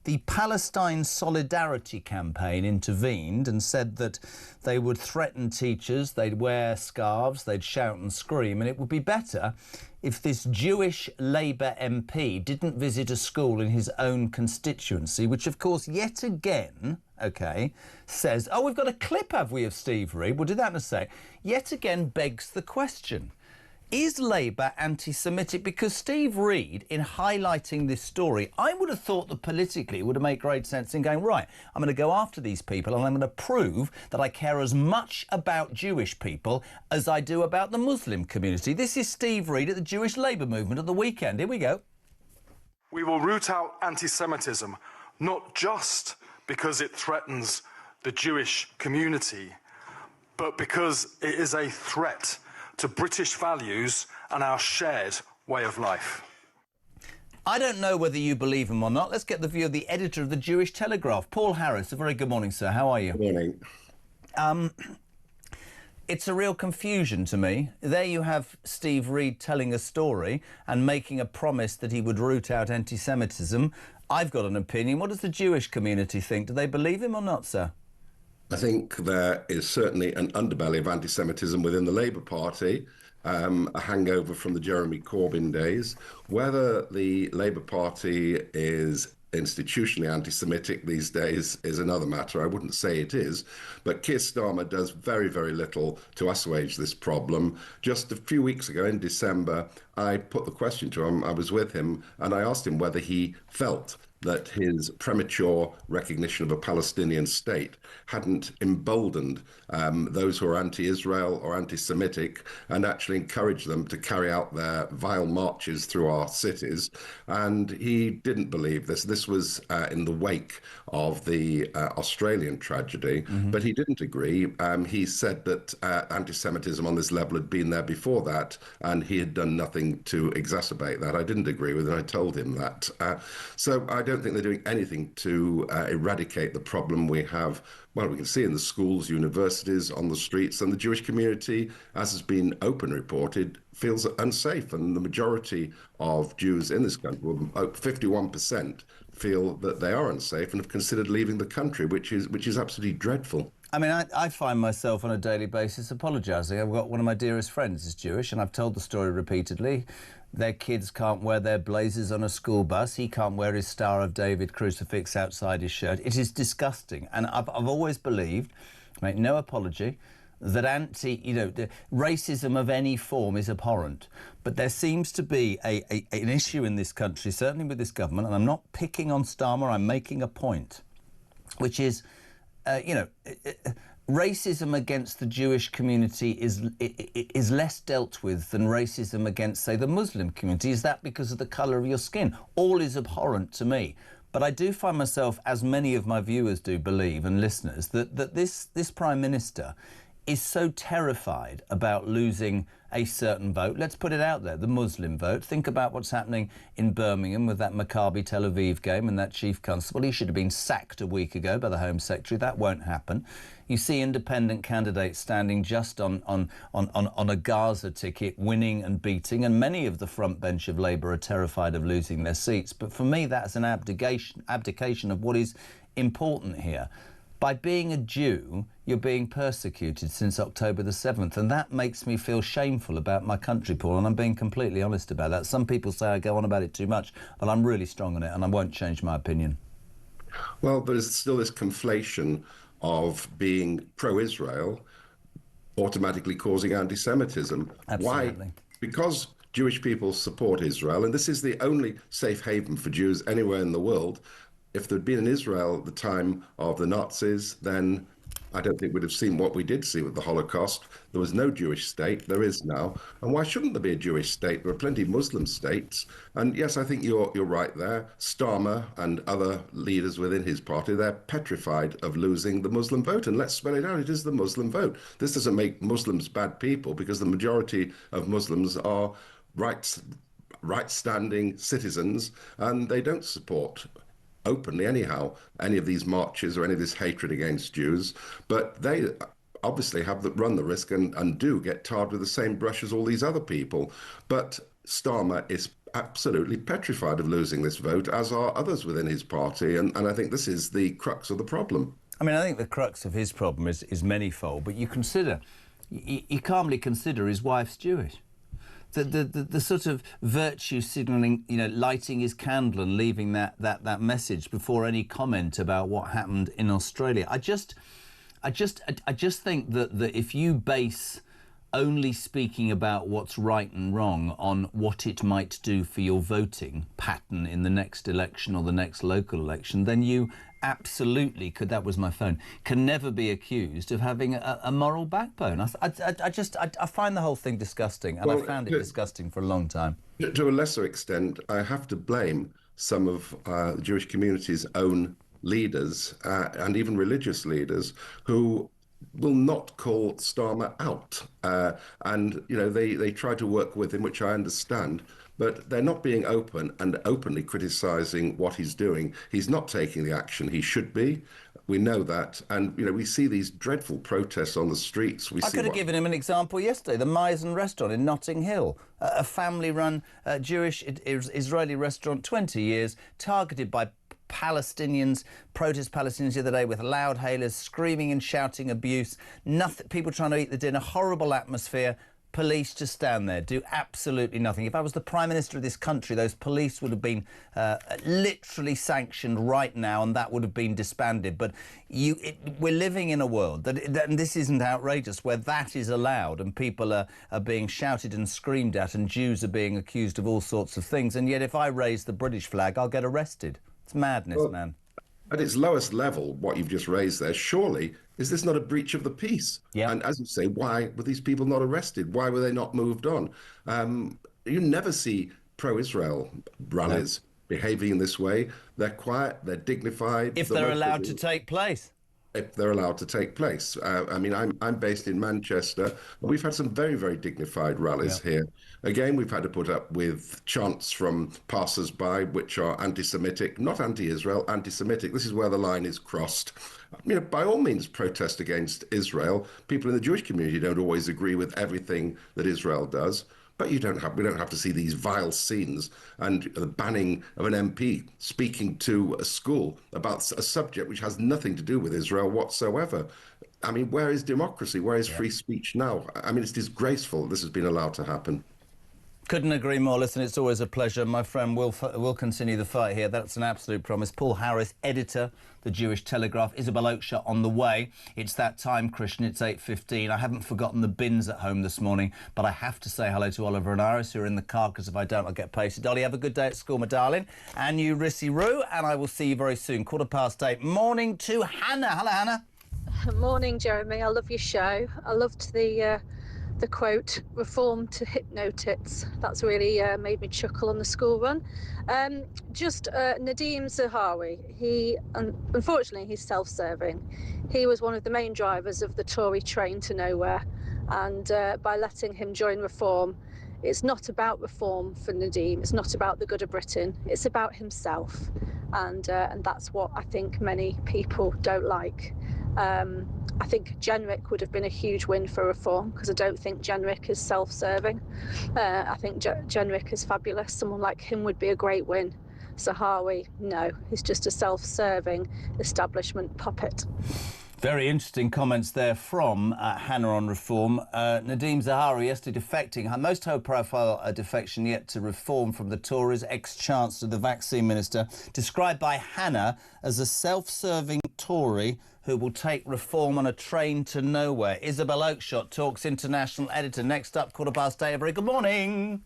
Speaker 3: the Palestine Solidarity Campaign intervened and said that they would threaten teachers, they'd wear scarves, they'd shout and scream, and it would be better if this Jewish Labour MP didn't visit a school in his own constituency, which of course yet again, says, oh, we've got a clip, have we, of Steve Reid? We'll do that in a sec. Yet again begs the question, is Labour anti-Semitic? Because Steve Reid, in highlighting this story, I would have thought that politically it would have made great sense in going, right, I'm going to go after these people and I'm going to prove that I care as much about Jewish people as I do about the Muslim community. This is Steve Reid at the Jewish Labour Movement at the weekend. Here we go.
Speaker 4: We will root out anti-Semitism, not just because it threatens the Jewish community, but because it is a threat to British values and our shared way of life.
Speaker 3: I don't know whether you believe him or not. Let's get the view of the editor of the Jewish Telegraph, Paul Harris. A very good morning, sir. How are you?
Speaker 14: Good morning.
Speaker 3: It's a real confusion to me. There you have Steve Reid telling a story and making a promise that he would root out anti-Semitism. I've got an opinion. What does the Jewish community think? Do they believe him or not, sir?
Speaker 14: I think there is certainly an underbelly of anti-Semitism within the Labour Party, a hangover from the Jeremy Corbyn days. Whether the Labour Party is institutionally anti-Semitic these days is another matter. I wouldn't say it is, but Keir Starmer does very, very little to assuage this problem. Just a few weeks ago in December, I put the question to him, I was with him, and I asked him whether he felt that his premature recognition of a Palestinian state hadn't emboldened those who are anti-Israel or anti-Semitic and actually encouraged them to carry out their vile marches through our cities. And he didn't believe this. This was in the wake of the Australian tragedy, but he didn't agree. He said that anti-Semitism on this level had been there before that, and he had done nothing to exacerbate that. I didn't agree with it. I told him that. So I don't think they're doing anything to eradicate the problem we have. Well, we can see in the schools, universities, on the streets, and the Jewish community, as has been openly reported, feels unsafe. And the majority of Jews in this country, 51%, feel that they are unsafe and have considered leaving the country, which is absolutely dreadful. I mean, I find myself on a daily basis apologising. I've got one of my dearest friends is Jewish, and I've told the story repeatedly. Their kids can't wear their blazers on a school bus. He can't wear his Star of David crucifix outside his shirt. It is disgusting. And I've always believed, make no apology, that racism of any form is abhorrent. But there seems to be an issue in this country, certainly with this government, and I'm not picking on Starmer, I'm making a point, which is, racism against the Jewish community is less dealt with than racism against, say, the Muslim community. Is that because of the colour of your skin? All is abhorrent to me. But I do find myself, as many of my viewers do believe, and listeners, that this Prime Minister is so terrified about losing a certain vote. Let's put it out there, the Muslim vote. Think about what's happening in Birmingham with that Maccabi Tel Aviv game and that chief constable. He should have been sacked a week ago by the Home Secretary. That won't happen. You see independent candidates standing just on a Gaza ticket, winning and beating, and many of the front bench of Labour are terrified of losing their seats. But for me, that's an abdication of what is important here. By being a Jew, you're being persecuted since October the 7th, and that makes me feel shameful about my country, Paul, and I'm being completely honest about that. Some people say I go on about it too much, but I'm really strong on it, and I won't change my opinion. Well, there's still this conflation of being pro-Israel automatically causing anti-Semitism.
Speaker 3: Absolutely.
Speaker 14: Why? Because Jewish people support Israel, and this is the only safe haven for Jews anywhere in the world. If there'd been in Israel at the time of the Nazis, then I don't think we'd have seen what we did see with the Holocaust. There was no Jewish state. There is now. And why shouldn't there be a Jewish state? There are plenty of Muslim states. And yes, I think you're right there. Starmer and other leaders within his party, they're petrified of losing the Muslim vote. And let's spell it out. It is the Muslim vote. This doesn't make Muslims bad people, because the majority of Muslims are right-standing citizens, and they don't support openly anyhow any of these marches or any of this hatred against Jews, but they obviously run the risk and do get tarred with the same brush as all these other people. But Starmer is absolutely petrified of losing this vote, as are others within his party. And I think this is the crux of the problem.
Speaker 3: I mean, I think the crux of his problem is manifold, but you calmly consider his wife's Jewish. The sort of virtue signalling, lighting his candle and leaving that message before any comment about what happened in Australia. I just think that if you base only speaking about what's right and wrong on what it might do for your voting pattern in the next election or the next local election, then you absolutely can never be accused of having a moral backbone. I find the whole thing disgusting, and I found it disgusting for a long time.
Speaker 14: To a lesser extent, I have to blame some of the Jewish community's own leaders and even religious leaders who will not call Starmer out. And, they try to work with him, which I understand, but they're not being open and openly criticising what he's doing. He's not taking the action he should be. We know that. And, we see these dreadful protests on the streets.
Speaker 3: I could have given him an example yesterday. The Meissen restaurant in Notting Hill, a family-run Jewish Israeli restaurant, 20 years, targeted by protest Palestinians the other day with loud hailers, screaming and shouting abuse, people trying to eat the dinner, horrible atmosphere. Police just stand there, do absolutely nothing. If I was the Prime Minister of this country, those police would have been literally sanctioned right now, and that would have been disbanded. But we're living in a world and this isn't outrageous, where that is allowed and people are being shouted and screamed at, and Jews are being accused of all sorts of things. And yet if I raise the British flag, I'll get arrested. It's madness, man.
Speaker 14: At its lowest level, what you've just raised there, surely, is this not a breach of the peace?
Speaker 3: Yeah.
Speaker 14: And as you say, why were these people not arrested? Why were they not moved on? You never see pro-Israel rallies behaving in this way. They're quiet, they're dignified.
Speaker 3: If they're allowed to take place.
Speaker 14: If they're allowed to take place. I'm based in Manchester. We've had some very, very dignified rallies here. Again, we've had to put up with chants from passers-by which are anti-Semitic, not anti-Israel, anti-Semitic. This is where the line is crossed. By all means, protest against Israel. People in the Jewish community don't always agree with everything that Israel does. But we don't have to see these vile scenes and the banning of an MP speaking to a school about a subject which has nothing to do with Israel whatsoever. Where is democracy? Where is free speech now? It's disgraceful this has been allowed to happen.
Speaker 3: Couldn't agree more. Listen, it's always a pleasure. My friend, we'll continue the fight here. That's an absolute promise. Paul Harris, editor, The Jewish Telegraph. Isabel Oakeshott on the way. It's that time, Christian. It's 8:15. I haven't forgotten the bins at home this morning, but I have to say hello to Oliver and Iris, who are in the car, because if I don't, I'll get pasted. Ollie, have a good day at school, my darling. And you, Rissy Roo, and I will see you very soon. 8:15. Morning to Hannah. Hello, Hannah.
Speaker 15: Morning, Jeremy. I love your show. I loved the quote, reform to hypnotits. That's really made me chuckle on the school run. Nadeem Zahawi, unfortunately, he's self-serving. He was one of the main drivers of the Tory train to nowhere, and by letting him join reform, it's not about reform for Nadeem. It's not about the good of Britain. It's about himself, and that's what I think many people don't like. I think Jenrick would have been a huge win for reform, because I don't think Jenrick is self-serving. I think Jenrick is fabulous. Someone like him would be a great win. Zahawi, no, he's just a self-serving establishment puppet.
Speaker 3: Very interesting comments there from Hannah on reform. Nadeem Zahawi yesterday defecting, her most high-profile defection yet to reform from the Tories, ex-Chancellor, the vaccine minister, described by Hannah as a self-serving Tory who will take reform on a train to nowhere. Isabel Oakeshott, Talks international editor. Next up, 8:15. Very good morning.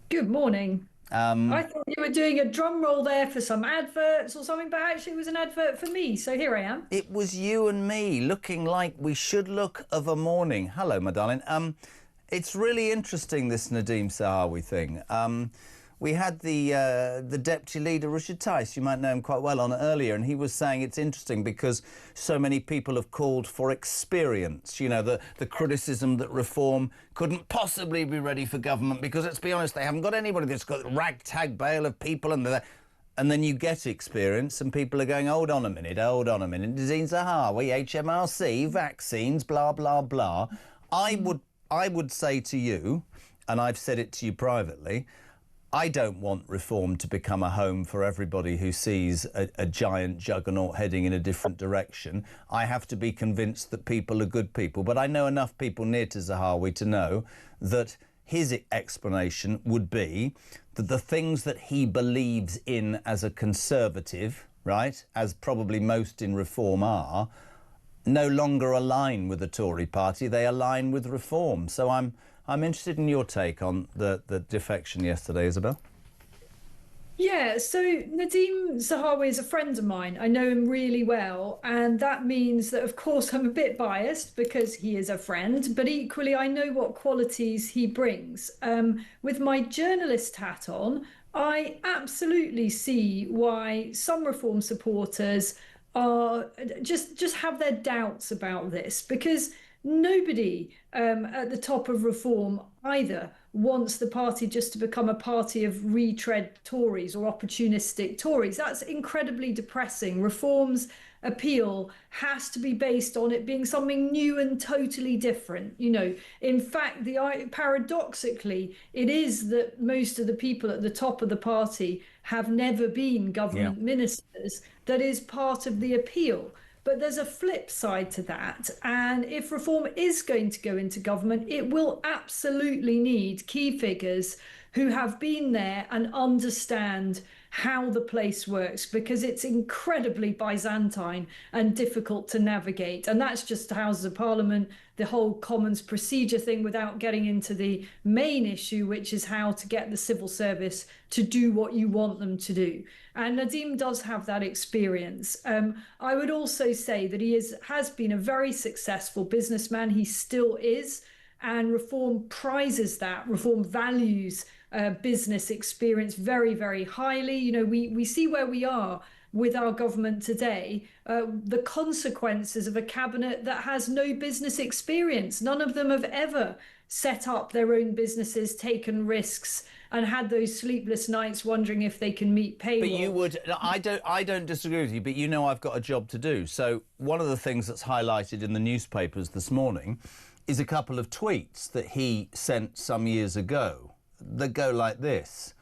Speaker 16: Good morning. I thought you were doing a drum roll there for some adverts or something, but actually it was an advert for me, so here I am.
Speaker 3: It was you and me, looking like we should look of a morning. Hello, my darling. It's really interesting, this Nadeem Zahawi thing. We had the deputy leader, Richard Tice, you might know him quite well, on earlier, and he was saying it's interesting because so many people have called for experience. The criticism that reform couldn't possibly be ready for government because, let's be honest, they haven't got anybody that's got a ragtag bale of people, and then you get experience and people are going, hold on a minute. Nadeem Zahawi, HMRC, vaccines, blah, blah, blah. I would say to you, and I've said it to you privately, I don't want reform to become a home for everybody who sees a giant juggernaut heading in a different direction. I have to be convinced that people are good people. But I know enough people near to Zahawi to know that his explanation would be that the things that he believes in as a conservative, right, as probably most in reform are, no longer align with the Tory party. They align with reform. So I'm interested in your take on the defection yesterday, Isabel.
Speaker 16: Yeah, so Nadeem Zahawi is a friend of mine. I know him really well, and that means that, of course, I'm a bit biased because he is a friend, but equally I know what qualities he brings. With my journalist hat on, I absolutely see why some reform supporters are just have their doubts about this, because nobody at the top of reform either wants the party just to become a party of retread Tories or opportunistic Tories. That's incredibly depressing. Reform's appeal has to be based on it being something new and totally different. You know, in fact, paradoxically, it is that most of the people at the top of the party have never been government ministers. That is part of the appeal. But there's a flip side to that. And if reform is going to go into government, it will absolutely need key figures who have been there and understand how the place works, because it's incredibly Byzantine and difficult to navigate. And that's just the Houses of Parliament, the whole Commons procedure thing, without getting into the main issue, which is how to get the civil service to do what you want them to do. And Nadeem does have that experience. I would also say that he has been a very successful businessman. He still is. And reform prizes that. Reform values business experience very, very highly. You know, we see where we are with our government today, the consequences of a cabinet that has no business experience. None of them have ever set up their own businesses, taken risks, and had those sleepless nights wondering if they can meet payroll.
Speaker 3: But you would, I don't disagree with you, but you know I've got a job to do. So one of the things that's highlighted in the newspapers this morning is a couple of tweets that he sent some years ago that go like this.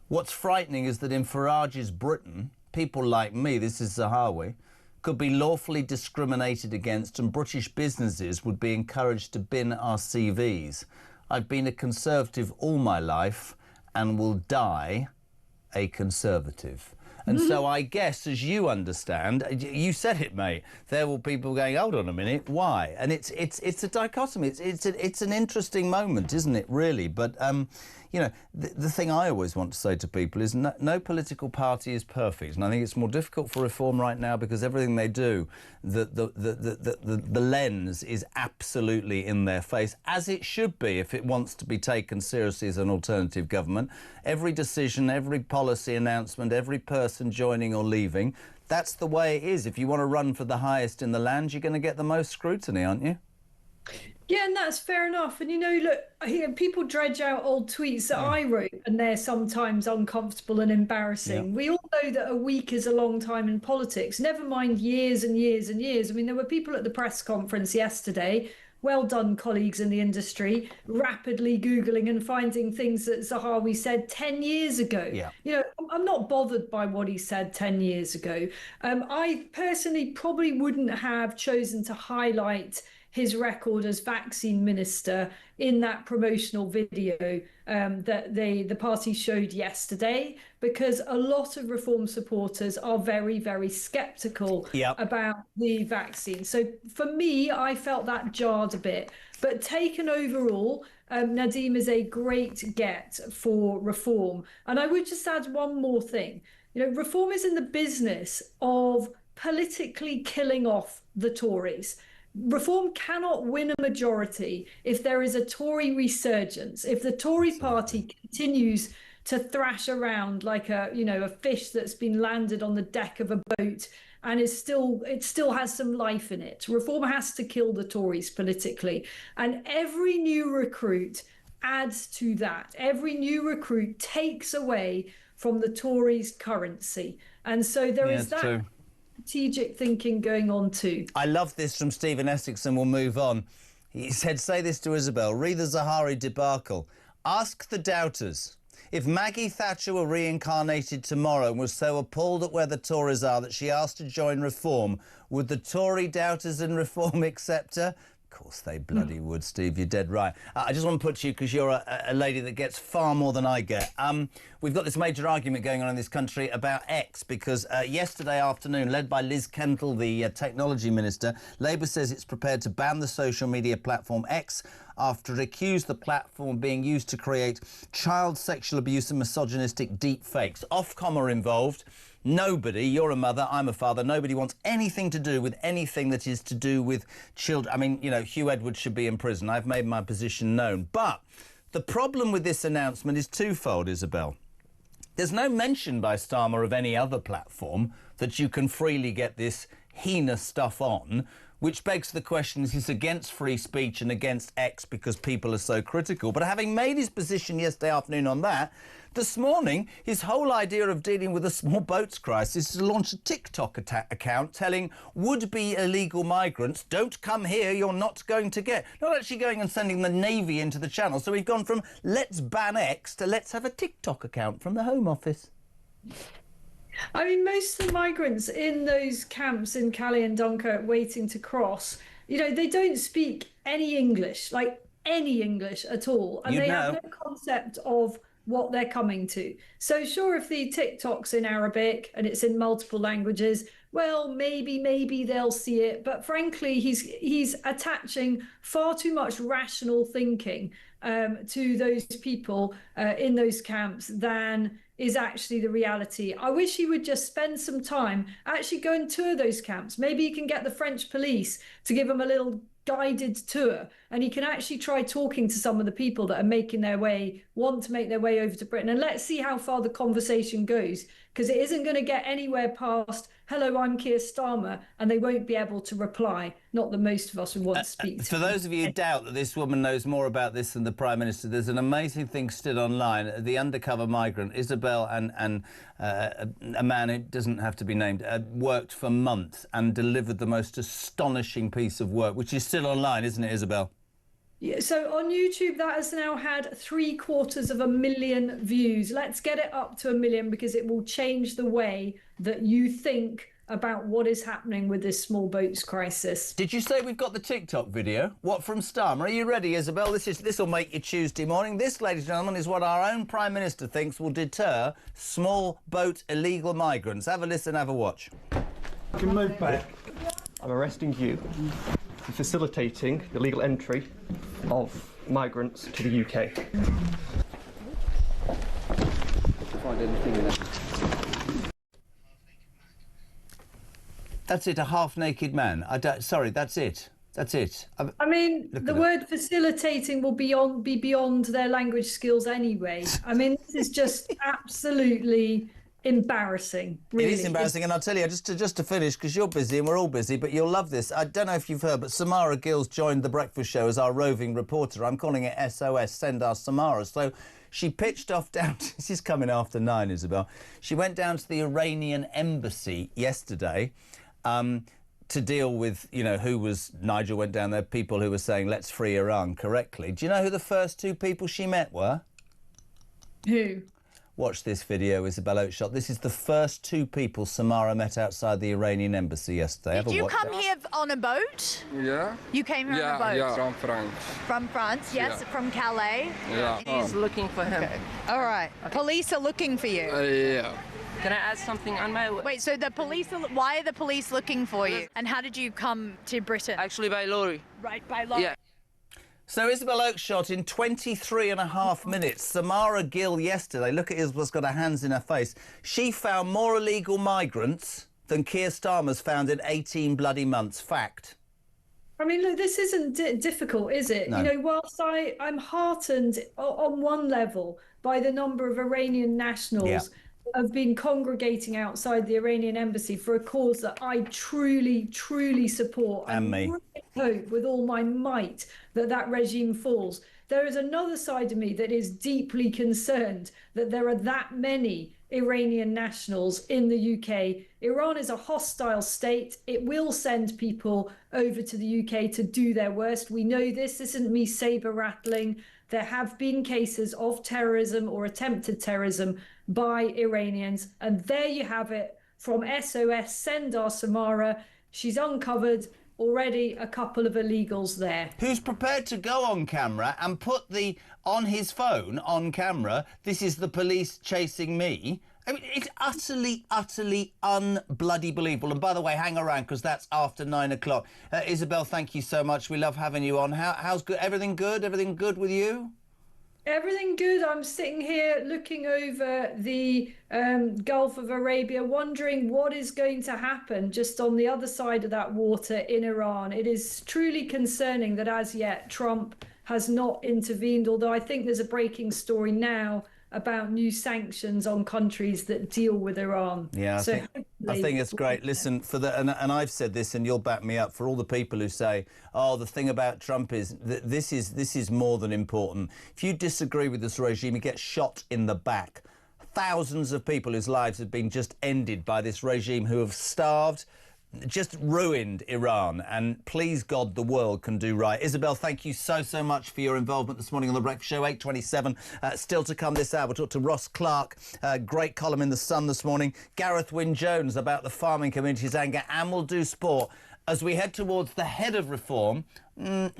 Speaker 3: What's frightening is that in Farage's Britain, people like me, this is Zahawi, could be lawfully discriminated against and British businesses would be encouraged to bin our CVs. I've been a Conservative all my life and will die a Conservative. And so I guess, as you understand, you said it, mate, there will be people going, hold on a minute, why? And it's a dichotomy. It's an interesting moment, isn't it, really? But, you know, the thing I always want to say to people is no political party is perfect. And I think it's more difficult for reform right now because everything they do, the lens is absolutely in their face, as it should be if it wants to be taken seriously as an alternative government. Every decision, every policy announcement, every person joining or leaving, that's the way it is. If you want to run for the highest in the land, you're going to get the most scrutiny, aren't you?
Speaker 16: Yeah, and that's fair enough. And, you know, look, people dredge out old tweets that I wrote, and they're sometimes uncomfortable and embarrassing. Yeah. We all know that a week is a long time in politics, never mind years and years and years. I mean, there were people at the press conference yesterday, well done, colleagues in the industry, rapidly Googling and finding things that Zahawi said 10 years ago. Yeah. You know, I'm not bothered by what he said 10 years ago. I personally probably wouldn't have chosen to highlight his record as vaccine minister in that promotional video that the party showed yesterday, because a lot of reform supporters are very, very sceptical about the vaccine. So for me, I felt that jarred a bit. But taken overall, Nadeem is a great get for reform. And I would just add one more thing. You know, reform is in the business of politically killing off the Tories. Reform cannot win a majority if there is a Tory resurgence. If the Tory party continues to thrash around like a fish that's been landed on the deck of a boat and it still has some life in it. Reform has to kill the Tories politically. And every new recruit adds to that. Every new recruit takes away from the Tories' currency. And so there is that. True. Strategic thinking going on too.
Speaker 3: I love this from Stephen Essex, and we'll move on. He said, say this to Isabel, read the Zahawi debacle. Ask the doubters. If Maggie Thatcher were reincarnated tomorrow and was so appalled at where the Tories are that she asked to join Reform, would the Tory doubters in Reform accept her? Of course they bloody would, Steve. You're dead right. I just want to put to you, because you're a lady that gets far more than I get. We've got this major argument going on in this country about X, because yesterday afternoon, led by Liz Kendall, the technology minister, Labour says it's prepared to ban the social media platform X after it accused the platform of being used to create child sexual abuse and misogynistic deep fakes. Ofcom are involved. Nobody, you're a mother, I'm a father, nobody wants anything to do with anything that is to do with children. I mean, you know, Hugh Edwards should be in prison. I've made my position known. But the problem with this announcement is twofold, Isabel. There's no mention by Starmer of any other platform that you can freely get this heinous stuff on, which begs the question, is this against free speech and against X because people are so critical? But having made his position yesterday afternoon on that, this morning, his whole idea of dealing with the small boats crisis is to launch a TikTok account telling would-be illegal migrants, don't come here, you're not going to get. Not actually going and sending the Navy into the channel. So we've gone from let's ban X to let's have a TikTok account from the Home Office.
Speaker 16: I mean, most of the migrants in those camps in Calais and Dunkirk waiting to cross, you know, they don't speak any English, like any English at all. And they have no concept of what they're coming to. So sure, if the TikTok's in Arabic and it's in multiple languages, well, maybe they'll see it. But frankly, he's attaching far too much rational thinking to those people in those camps than is actually the reality. I wish he would just spend some time actually go and tour those camps. Maybe he can get the French police to give him a little guided tour, and he can actually try talking to some of the people that are want to make their way over to Britain, and let's see how far the conversation goes, because it isn't going to get anywhere past hello, I'm Keir Starmer, and they won't be able to reply. Not that most of us would want to speak to.
Speaker 3: For those of you who doubt that this woman knows more about this than the Prime Minister, there's an amazing thing still online. The undercover migrant, Isabel, and a man who doesn't have to be named, worked for months and delivered the most astonishing piece of work, which is still online, isn't it, Isabel?
Speaker 16: Yeah, so on YouTube, that has now had 750,000 views. Let's get it up to 1 million, because it will change the way that you think about what is happening with this small boats crisis.
Speaker 3: Did you say we've got the TikTok video? What, from Starmer? Are you ready, Isabel? This will make you Tuesday morning. This, ladies and gentlemen, is what our own Prime Minister thinks will deter small boat illegal migrants. Have a listen, have a watch.
Speaker 12: You can move back. I'm arresting you for facilitating the legal entry of migrants to the UK.
Speaker 17: Find anything in it.
Speaker 3: That's it, a half-naked man. Sorry, that's it. That's it.
Speaker 16: I mean, the word facilitating will be beyond their language skills anyway. I mean, this is just absolutely embarrassing. Really.
Speaker 3: It is embarrassing, and I'll tell you, just to finish, because you're busy and we're all busy, but you'll love this. I don't know if you've heard, but Samara Gills joined The Breakfast Show as our roving reporter. I'm calling it SOS, Send Our Samara. So she pitched off down to, this is coming after 9, Isabel. She went down to the Iranian embassy yesterday to deal with, you know, Nigel went down there, people who were saying, let's free Iran correctly. Do you know who the first 2 people she met were?
Speaker 16: Who?
Speaker 3: Watch this video, Isabel Oakeshott. This is the first 2 people Samara met outside the Iranian embassy yesterday.
Speaker 5: Did you come here on a boat?
Speaker 18: Yeah.
Speaker 5: You came here on a boat?
Speaker 18: Yeah, from France.
Speaker 5: From France, yes,
Speaker 18: Yeah.
Speaker 5: from Calais?
Speaker 18: Yeah.
Speaker 19: He's looking for him.
Speaker 5: Okay. All right. Police are looking for you?
Speaker 18: Yeah.
Speaker 19: Can I add something on my...
Speaker 5: Wait, so the police, why are the police looking for you? And how did you come to Britain?
Speaker 19: Actually, by lorry.
Speaker 5: Right, by lorry.
Speaker 19: Yeah.
Speaker 3: So Isabel Oakeshott, in 23.5 minutes, Samara Gill yesterday, look at Isabel's got her hands in her face, she found more illegal migrants than Keir Starmer's found in 18 bloody months. Fact.
Speaker 16: I mean, look, this isn't difficult, is it?
Speaker 3: No.
Speaker 16: You know, whilst I'm heartened on one level by the number of Iranian nationals have been congregating outside the Iranian embassy for a cause that I truly, truly support.
Speaker 3: And me.
Speaker 16: Really hope with all my might that regime falls. There is another side of me that is deeply concerned that there are that many Iranian nationals in the UK. Iran is a hostile state. It will send people over to the UK to do their worst. We know this. This isn't me saber rattling. there have been cases of terrorism or attempted terrorism by Iranians. And there you have it from SOS Sendar Samara. She's uncovered already a couple of illegals there.
Speaker 3: Who's prepared to go on camera and put on his phone on camera, "This is the police chasing me." I mean, it's utterly, utterly unbloody believable. And by the way, hang around, because that's after 9 o'clock. Isabel, thank you so much. We love having you on. How's good? Everything good? Everything good with you?
Speaker 16: Everything good. I'm sitting here looking over the Gulf of Arabia, wondering what is going to happen just on the other side of that water in Iran. It is truly concerning that as yet Trump has not intervened, although I think there's a breaking story now about new sanctions on countries that deal with Iran.
Speaker 3: Yeah, I think it's great. Listen, and I've said this, and you'll back me up, for all the people who say, "Oh, the thing about Trump is that this is more than important." If you disagree with this regime, you get shot in the back. Thousands of people whose lives have been just ended by this regime, who have starved, just ruined Iran, and please God the world can do right. Isabel, thank you so much for your involvement this morning on The Breakfast Show. 8:27 still to come this hour. We'll talk to Ross Clark, great column in The Sun this morning. Gareth Wynne-Jones about the farming community's anger, and we'll do sport as we head towards the head of reform. He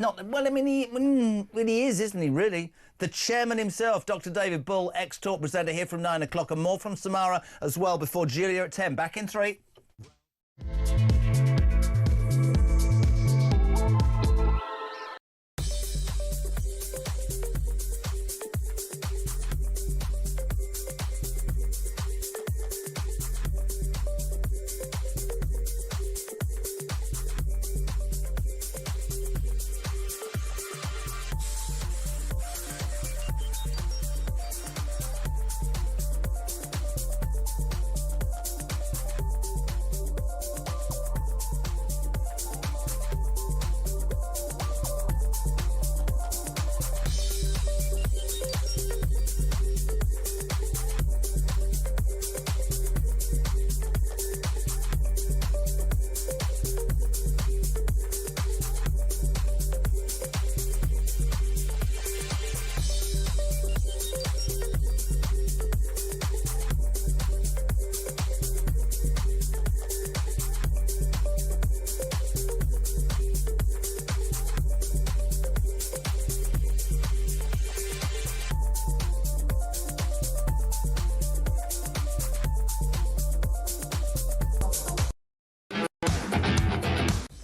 Speaker 3: is, isn't he, really? The chairman himself, Dr. David Bull, ex-Talk presenter, here from 9 o'clock, and more from Samara as well before Julia at 10. Back in 3.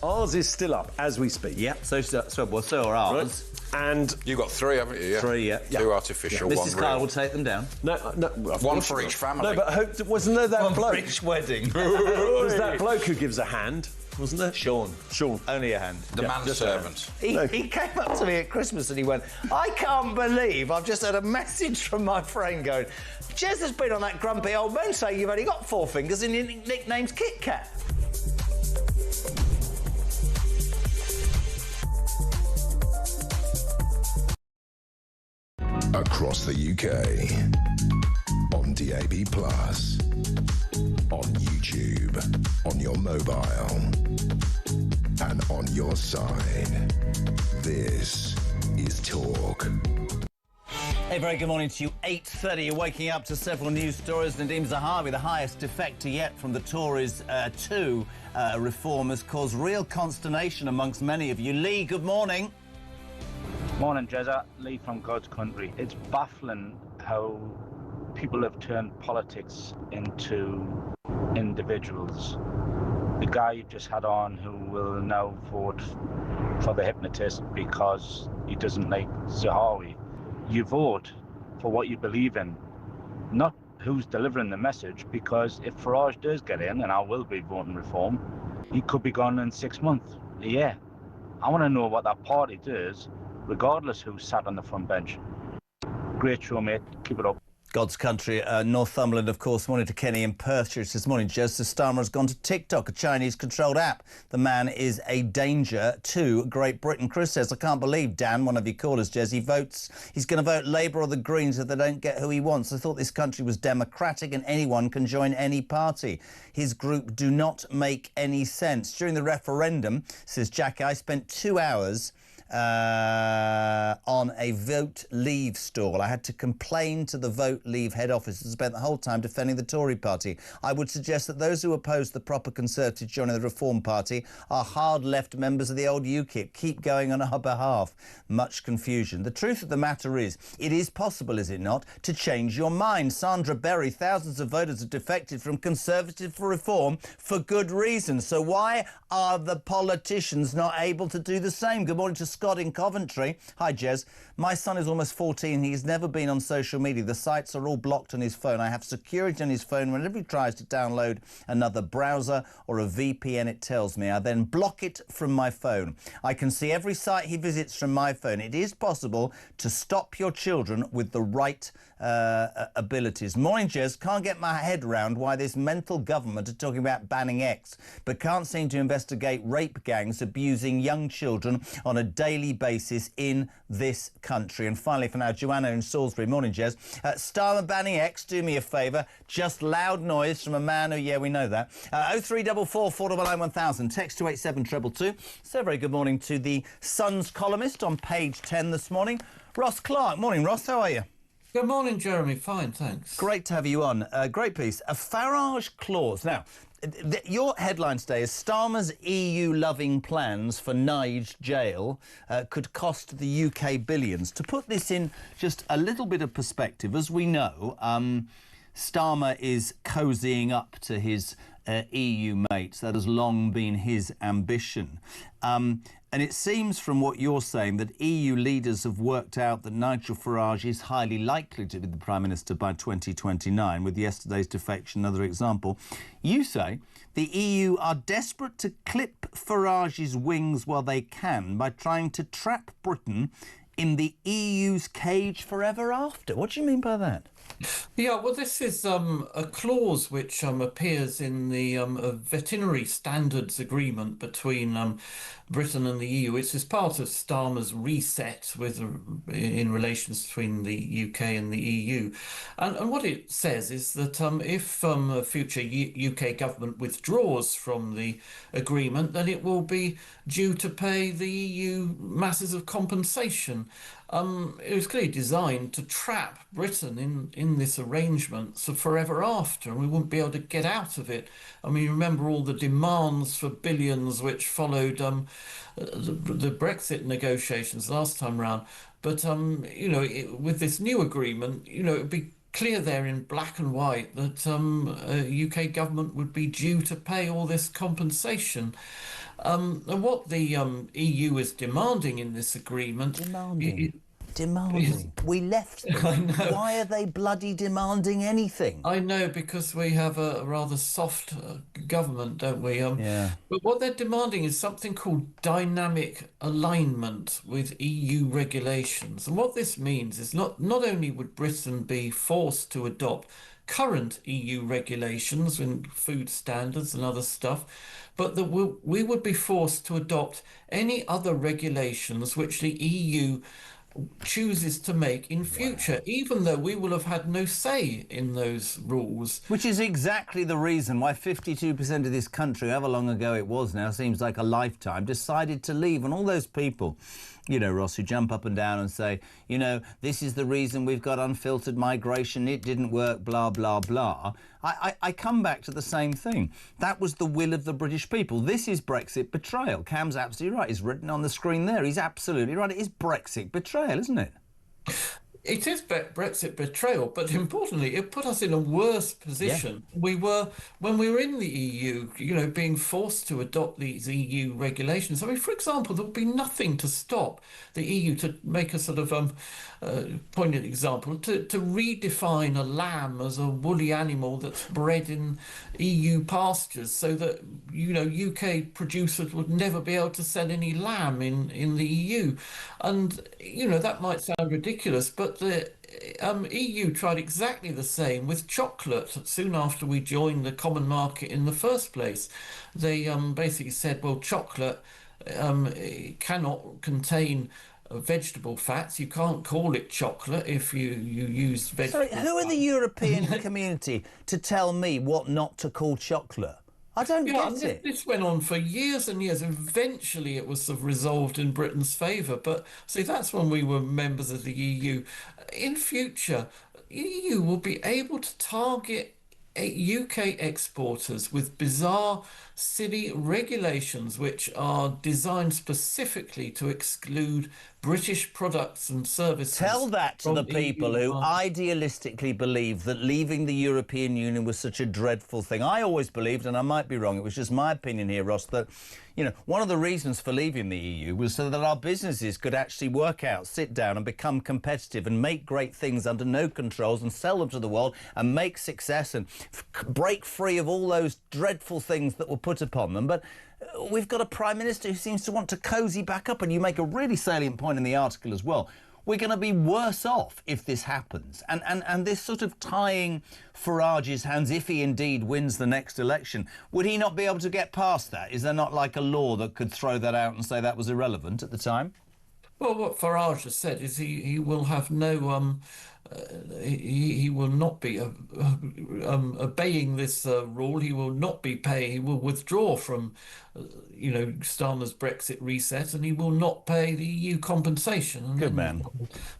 Speaker 6: Ours is still up as we speak.
Speaker 3: Yep, so are ours.
Speaker 6: Right. And
Speaker 10: you've got 3, haven't you? Yeah.
Speaker 3: 3, yeah.
Speaker 10: 2 artificial,
Speaker 3: yeah.
Speaker 10: 1
Speaker 3: Mrs.
Speaker 10: real.
Speaker 3: Kyle will take them down.
Speaker 6: No,
Speaker 10: one for each family.
Speaker 6: No, but wasn't there that
Speaker 3: one
Speaker 6: bloke?
Speaker 3: for each wedding.
Speaker 6: Was that bloke who gives a hand? Wasn't there?
Speaker 3: Sean.
Speaker 6: Only a hand.
Speaker 10: The manservant.
Speaker 3: He came up to me at Christmas and he went, "I can't believe I've just had a message from my friend going, Jez has been on that grumpy old man saying you've only got 4 fingers and your nickname's Kit Kat."
Speaker 2: Across the UK, on DAB+, on YouTube, on your mobile, and on your side. This is Talk.
Speaker 3: A very good morning to you. 8:30, you're waking up to several news stories. Nadeem Zahawi, the highest defector yet from the Tories to reform, has caused real consternation amongst many of you. Lee, good morning.
Speaker 18: Morning, Jezza. Lee from God's Country. It's baffling how people have turned politics into individuals. The guy you just had on who will now vote for the hypnotist because he doesn't like Zahawi. You vote for what you believe in, not who's delivering the message, because if Farage does get in, and I will be voting reform, he could be gone in 6 months, a year. I want to know what that party does, regardless who sat on the front bench. Great show, mate. Keep it up.
Speaker 3: God's Country, Northumberland, of course, morning to Kenny in Perthshire this morning. Joseph Starmer has gone to TikTok, a Chinese-controlled app. The man is a danger to Great Britain. Chris says, "I can't believe, Dan, one of your callers, Jez, he's going to vote Labour or the Greens if they don't get who he wants. I thought this country was democratic and anyone can join any party. His group do not make any sense. During the referendum," says Jackie, "I spent 2 hours on a Vote Leave stall. I had to complain to the Vote Leave head office and spent the whole time defending the Tory party. I would suggest that those who oppose the proper Conservatives joining the Reform Party are hard left members of the old UKIP. Keep going on our behalf. Much confusion. The truth of the matter is, it is possible, is it not, to change your mind. Sandra Berry, thousands of voters have defected from Conservative for Reform for good reason. So why are the politicians not able to do the same? Good morning to Scott in Coventry. Hi, Jez. My son is almost 14. He's never been on social media. The sites are all blocked on his phone. I have security on his phone. Whenever he tries to download another browser or a VPN, it tells me. I then block it from my phone. I can see every site he visits from my phone. It is possible to stop your children with the right abilities. Morning, Jez. Can't get my head around why this mental government are talking about banning X, but can't seem to investigate rape gangs abusing young children on a daily basis in this country. And finally, for now, Joanna in Salisbury. Morning, Jez. Starmer banning X, do me a favour. Just loud noise from a man who, yeah, we know that. 0344 499 1000. Text to 87222. So very good morning to the Sun's columnist on page 10 this morning, Ross Clark. Morning, Ross. How are you?
Speaker 8: Good morning, Jeremy. Fine, thanks.
Speaker 3: Great to have you on. Great piece. A Farage clause. Now, your headline today is Starmer's EU-loving plans for Nige jail could cost the UK billions. To put this in just a little bit of perspective, as we know, Starmer is cozying up to his EU mates. That has long been his ambition. And it seems from what you're saying that EU leaders have worked out that Nigel Farage is highly likely to be the Prime Minister by 2029, with yesterday's defection another example. You say the EU are desperate to clip Farage's wings while they can by trying to trap Britain in the EU's cage forever after. What do you mean by that?
Speaker 8: Yeah, well, this is a clause which appears in the veterinary standards agreement between Britain and the EU. It's as part of Starmer's reset in relations between the UK and the EU. And what it says is that if a future UK government withdraws from the agreement, then it will be due to pay the EU masses of compensation. It was clearly designed to trap Britain in this arrangement so forever after, and we wouldn't be able to get out of it. I mean, you remember all the demands for billions which followed the Brexit negotiations last time round. But, with this new agreement, it would be clear there in black and white that a UK government would be due to pay all this compensation. And what the EU is demanding in this agreement...
Speaker 3: Demanding. We left them.
Speaker 8: I know.
Speaker 3: Why are they bloody demanding anything?
Speaker 8: I know, because we have a rather soft government, don't we?
Speaker 3: Yeah.
Speaker 8: But what they're demanding is something called dynamic alignment with EU regulations. And what this means is not only would Britain be forced to adopt current EU regulations in food standards and other stuff, but that we would be forced to adopt any other regulations which the EU chooses to make in future, even though we will have had no say in those rules.
Speaker 3: Which is exactly the reason why 52% of this country, however long ago it was now, seems like a lifetime, decided to leave. And all those people, Ross, who jump up and down and say, this is the reason we've got unfiltered migration, it didn't work, blah, blah, blah. I come back to the same thing. That was the will of the British people. This is Brexit betrayal. Cam's absolutely right. It's written on the screen there. He's absolutely right. It is Brexit betrayal, isn't it?
Speaker 8: It is Brexit betrayal, but importantly, it put us in a worse position. Yeah. We were, when we were in the EU, being forced to adopt these EU regulations. I mean, for example, there would be nothing to stop the EU, to make a sort of poignant example, to redefine a lamb as a woolly animal that's bred in EU pastures, so that, UK producers would never be able to sell any lamb in the EU. And, that might sound ridiculous, but the EU tried exactly the same with chocolate soon after we joined the common market in the first place. They basically said, well, chocolate cannot contain vegetable fats. You can't call it chocolate if you use vegetable
Speaker 3: Sorry, who in the European community to tell me what not to call chocolate? I don't
Speaker 8: Yeah,
Speaker 3: get it.
Speaker 8: This went on for years and years. Eventually, it was sort of resolved in Britain's favour. But see, that's when we were members of the EU. In future, EU will be able to target UK exporters with bizarre silly regulations which are designed specifically to exclude British products and services.
Speaker 3: Tell that to the
Speaker 8: from
Speaker 3: people
Speaker 8: EU
Speaker 3: who
Speaker 8: markets.
Speaker 3: idealistically believe that leaving the European Union was such a dreadful thing. I always believed, and I might be wrong, it was just my opinion here, Ross, that, you know, one of the reasons for leaving the EU was so that our businesses could actually work out, sit down and become competitive and make great things under no controls and sell them to the world and make success and break free of all those dreadful things that were put upon them. But we've got a Prime Minister who seems to want to cosy back up, and you make a really salient point in the article as well. We're going to be worse off if this happens. And this sort of tying Farage's hands, if he indeed wins the next election, would he not be able to get past that? Is there not like a law that could throw that out and say that was irrelevant at the time?
Speaker 8: Well, what Farage has said is he will have no he will not be obeying this rule. He will not be paying. He will withdraw from Starmer's Brexit reset, and he will not pay the EU compensation. And
Speaker 3: Good man.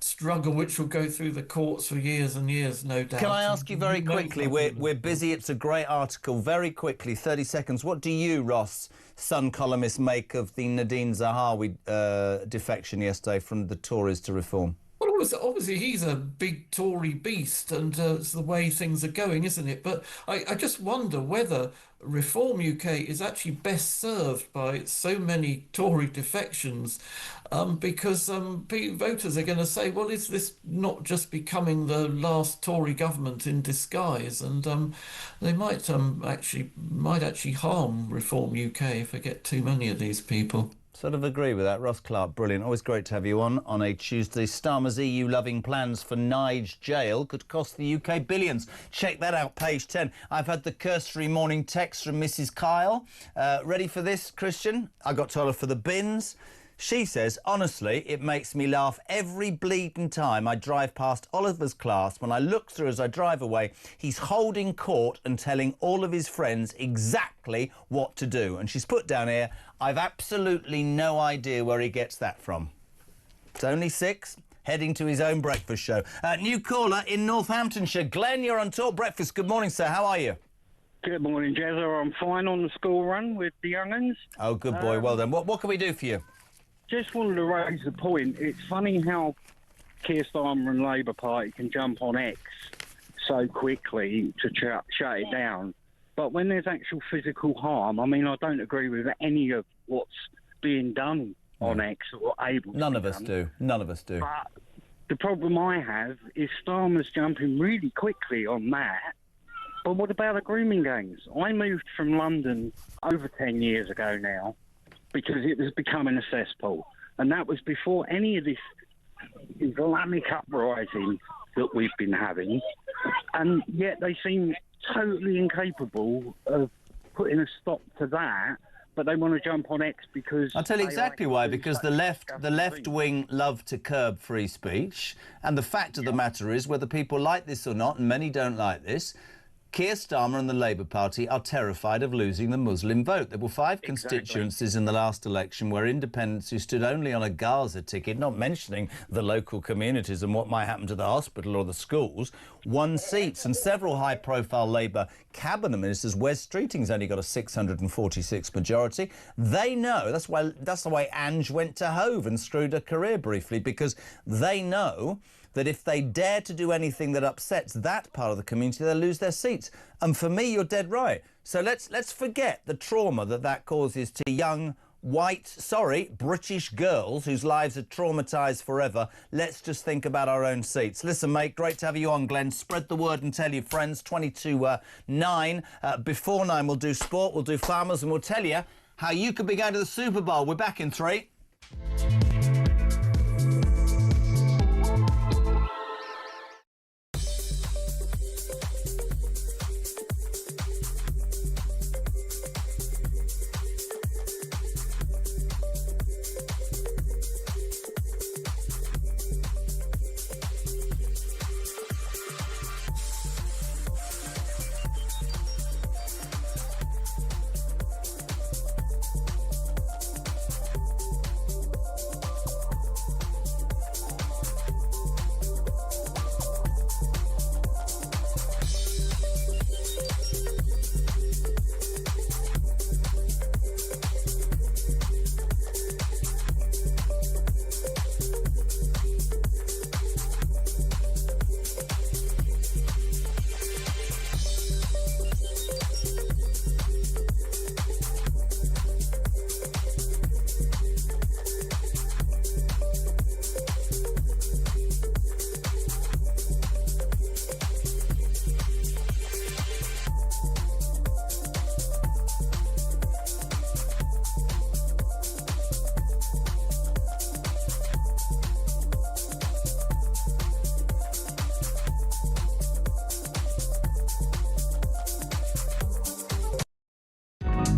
Speaker 8: Struggle which will go through the courts for years and years, no doubt.
Speaker 3: Can I ask you very quickly? We're busy. It's a great article. Very quickly, 30 seconds. What do you, Ross, Sun columnist, make of the Nadine Zahawi defection yesterday from the Tories to Reform?
Speaker 8: Well, obviously he's a big Tory beast, and it's the way things are going, isn't it? But I just wonder whether Reform UK is actually best served by so many Tory defections, because voters are going to say, well, is this not just becoming the last Tory government in disguise? And they might actually harm Reform UK if they get too many of these people.
Speaker 3: Sort of agree with that. Ross Clark, brilliant. Always great to have you on a Tuesday. Starmer's EU-loving plans for Nige jail could cost the UK billions. Check that out, page 10. I've had the cursory morning text from Mrs. Kyle. Ready for this, Christian? I got told her for the bins. She says, honestly, it makes me laugh every bleeding time I drive past Oliver's class. When I look through as I drive away, he's holding court and telling all of his friends exactly what to do. And she's put down here, I've absolutely no idea where he gets that from. It's only 6, heading to his own breakfast show. New caller in Northamptonshire. Glenn, you're on Talk Breakfast. Good morning, sir. How are you?
Speaker 7: Good morning, Jezza. I'm fine on the school run with the young'uns.
Speaker 3: Oh, good boy. Well done. What can we do for you?
Speaker 7: Just wanted to raise the point. It's funny how Keir Starmer and Labour Party can jump on X so quickly to shut it down. But when there's actual physical harm, I mean, I don't agree with any of what's being done on X or able to
Speaker 3: None
Speaker 7: be
Speaker 3: of us
Speaker 7: done.
Speaker 3: do. None of us do.
Speaker 7: But the problem I have is Starmer's jumping really quickly on that. But what about the grooming gangs? I moved from London over 10 years ago now, because it was becoming a cesspool. And that was before any of this Islamic uprising that we've been having. And yet they seem totally incapable of putting a stop to that, but they want to jump on X because...
Speaker 3: I'll tell you exactly why, because the left wing love to curb free speech, and the fact of the matter is, whether people like this or not, and many don't like this, Keir Starmer and the Labour Party are terrified of losing the Muslim vote. There were 5 constituencies in the last election where independents who stood only on a Gaza ticket, not mentioning the local communities and what might happen to the hospital or the schools, won seats. And several high-profile Labour cabinet ministers, Wes Streeting's only got a 646 majority. They know, that's the way Ange went to Hove and screwed her career briefly, because they know that if they dare to do anything that upsets that part of the community, they'll lose their seats. And for me, you're dead right. So let's forget the trauma that causes to young, British girls whose lives are traumatised forever. Let's just think about our own seats. Listen, mate, great to have you on, Glenn. Spread the word and tell your friends. 9. Before 9, we'll do sport, we'll do farmers, and we'll tell you how you could be going to the Super Bowl. We're back in 3.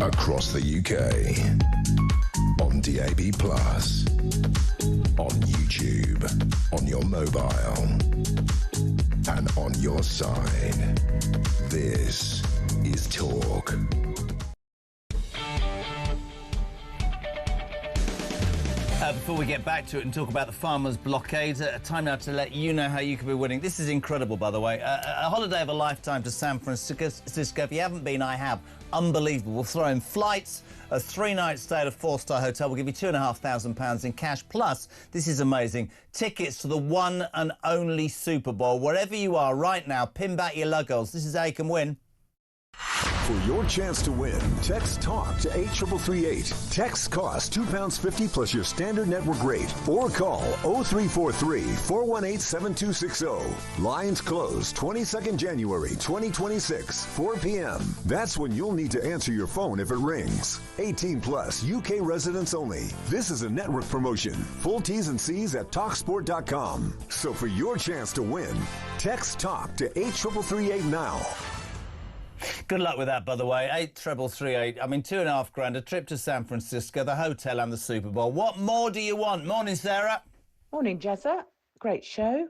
Speaker 2: across the UK, on DAB+, on YouTube, on your mobile, and on your side. This is Talk.
Speaker 3: Before we get back to it and talk about the farmers' blockade, time now to let you know how you could be winning. This is incredible, by the way. A holiday of a lifetime to San Francisco. If you haven't been, I have. Unbelievable. We'll throw in flights, a 3-night stay at a 4-star hotel. We'll give you £2,500 in cash. Plus, this is amazing, tickets to the one and only Super Bowl. Wherever you are right now, pin back your luggles. This is how you can win.
Speaker 2: For your chance to win, text TALK to 83338. Texts cost £2.50 plus your standard network rate. Or call 0343-418-7260. Lines close 22nd January 2026, 4 p.m. That's when you'll need to answer your phone if it rings. 18 plus, UK residents only. This is a network promotion. Full T's and C's at TalkSport.com. So for your chance to win, text TALK to 83338 now.
Speaker 3: Good luck with that, by the way. 83338. I mean, £2,500, a trip to San Francisco, the hotel and the Super Bowl. What more do you want? Morning, Sarah.
Speaker 9: Morning, Jezza. Great show.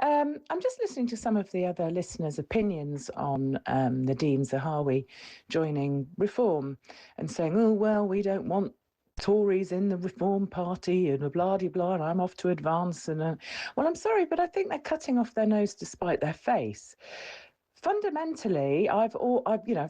Speaker 9: I'm just listening to some of the other listeners' opinions on Nadeem Zahawi joining Reform and saying, oh, well, we don't want Tories in the Reform Party and blah-de-blah, and I'm off to advance. And well, I'm sorry, but I think they're cutting off their nose to spite their face. Fundamentally, I've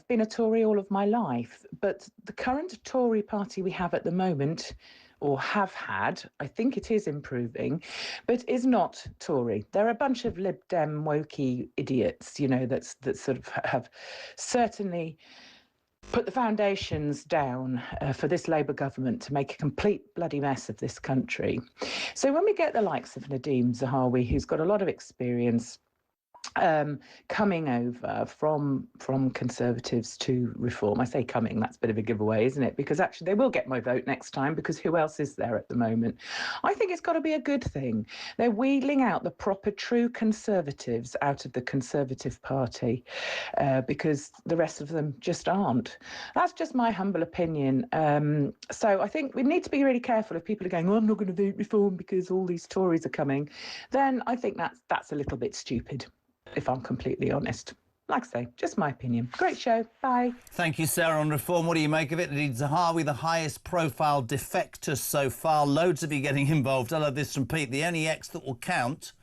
Speaker 9: been a Tory all of my life, but the current Tory party we have at the moment, or have had, I think it is improving, but is not Tory. They're a bunch of Lib Dem wokey idiots, that sort of have certainly put the foundations down for this Labour government to make a complete bloody mess of this country. So when we get the likes of Nadeem Zahawi, who's got a lot of experience coming over from Conservatives to Reform. I say coming, that's a bit of a giveaway, isn't it? Because actually they will get my vote next time, because who else is there at the moment? I think it's got to be a good thing. They're wheeling out the proper true Conservatives out of the Conservative Party because the rest of them just aren't. That's just my humble opinion. So I think we need to be really careful if people are going, oh, I'm not going to vote Reform because all these Tories are coming. Then I think that's a little bit stupid, if I'm completely honest. Like I say, just my opinion. Great show. Bye.
Speaker 3: Thank you, Sarah, on Reform. What do you make of it? Nadeem Zahawi, the highest profile defector so far. Loads of you getting involved. I love this from Pete. The only X that will count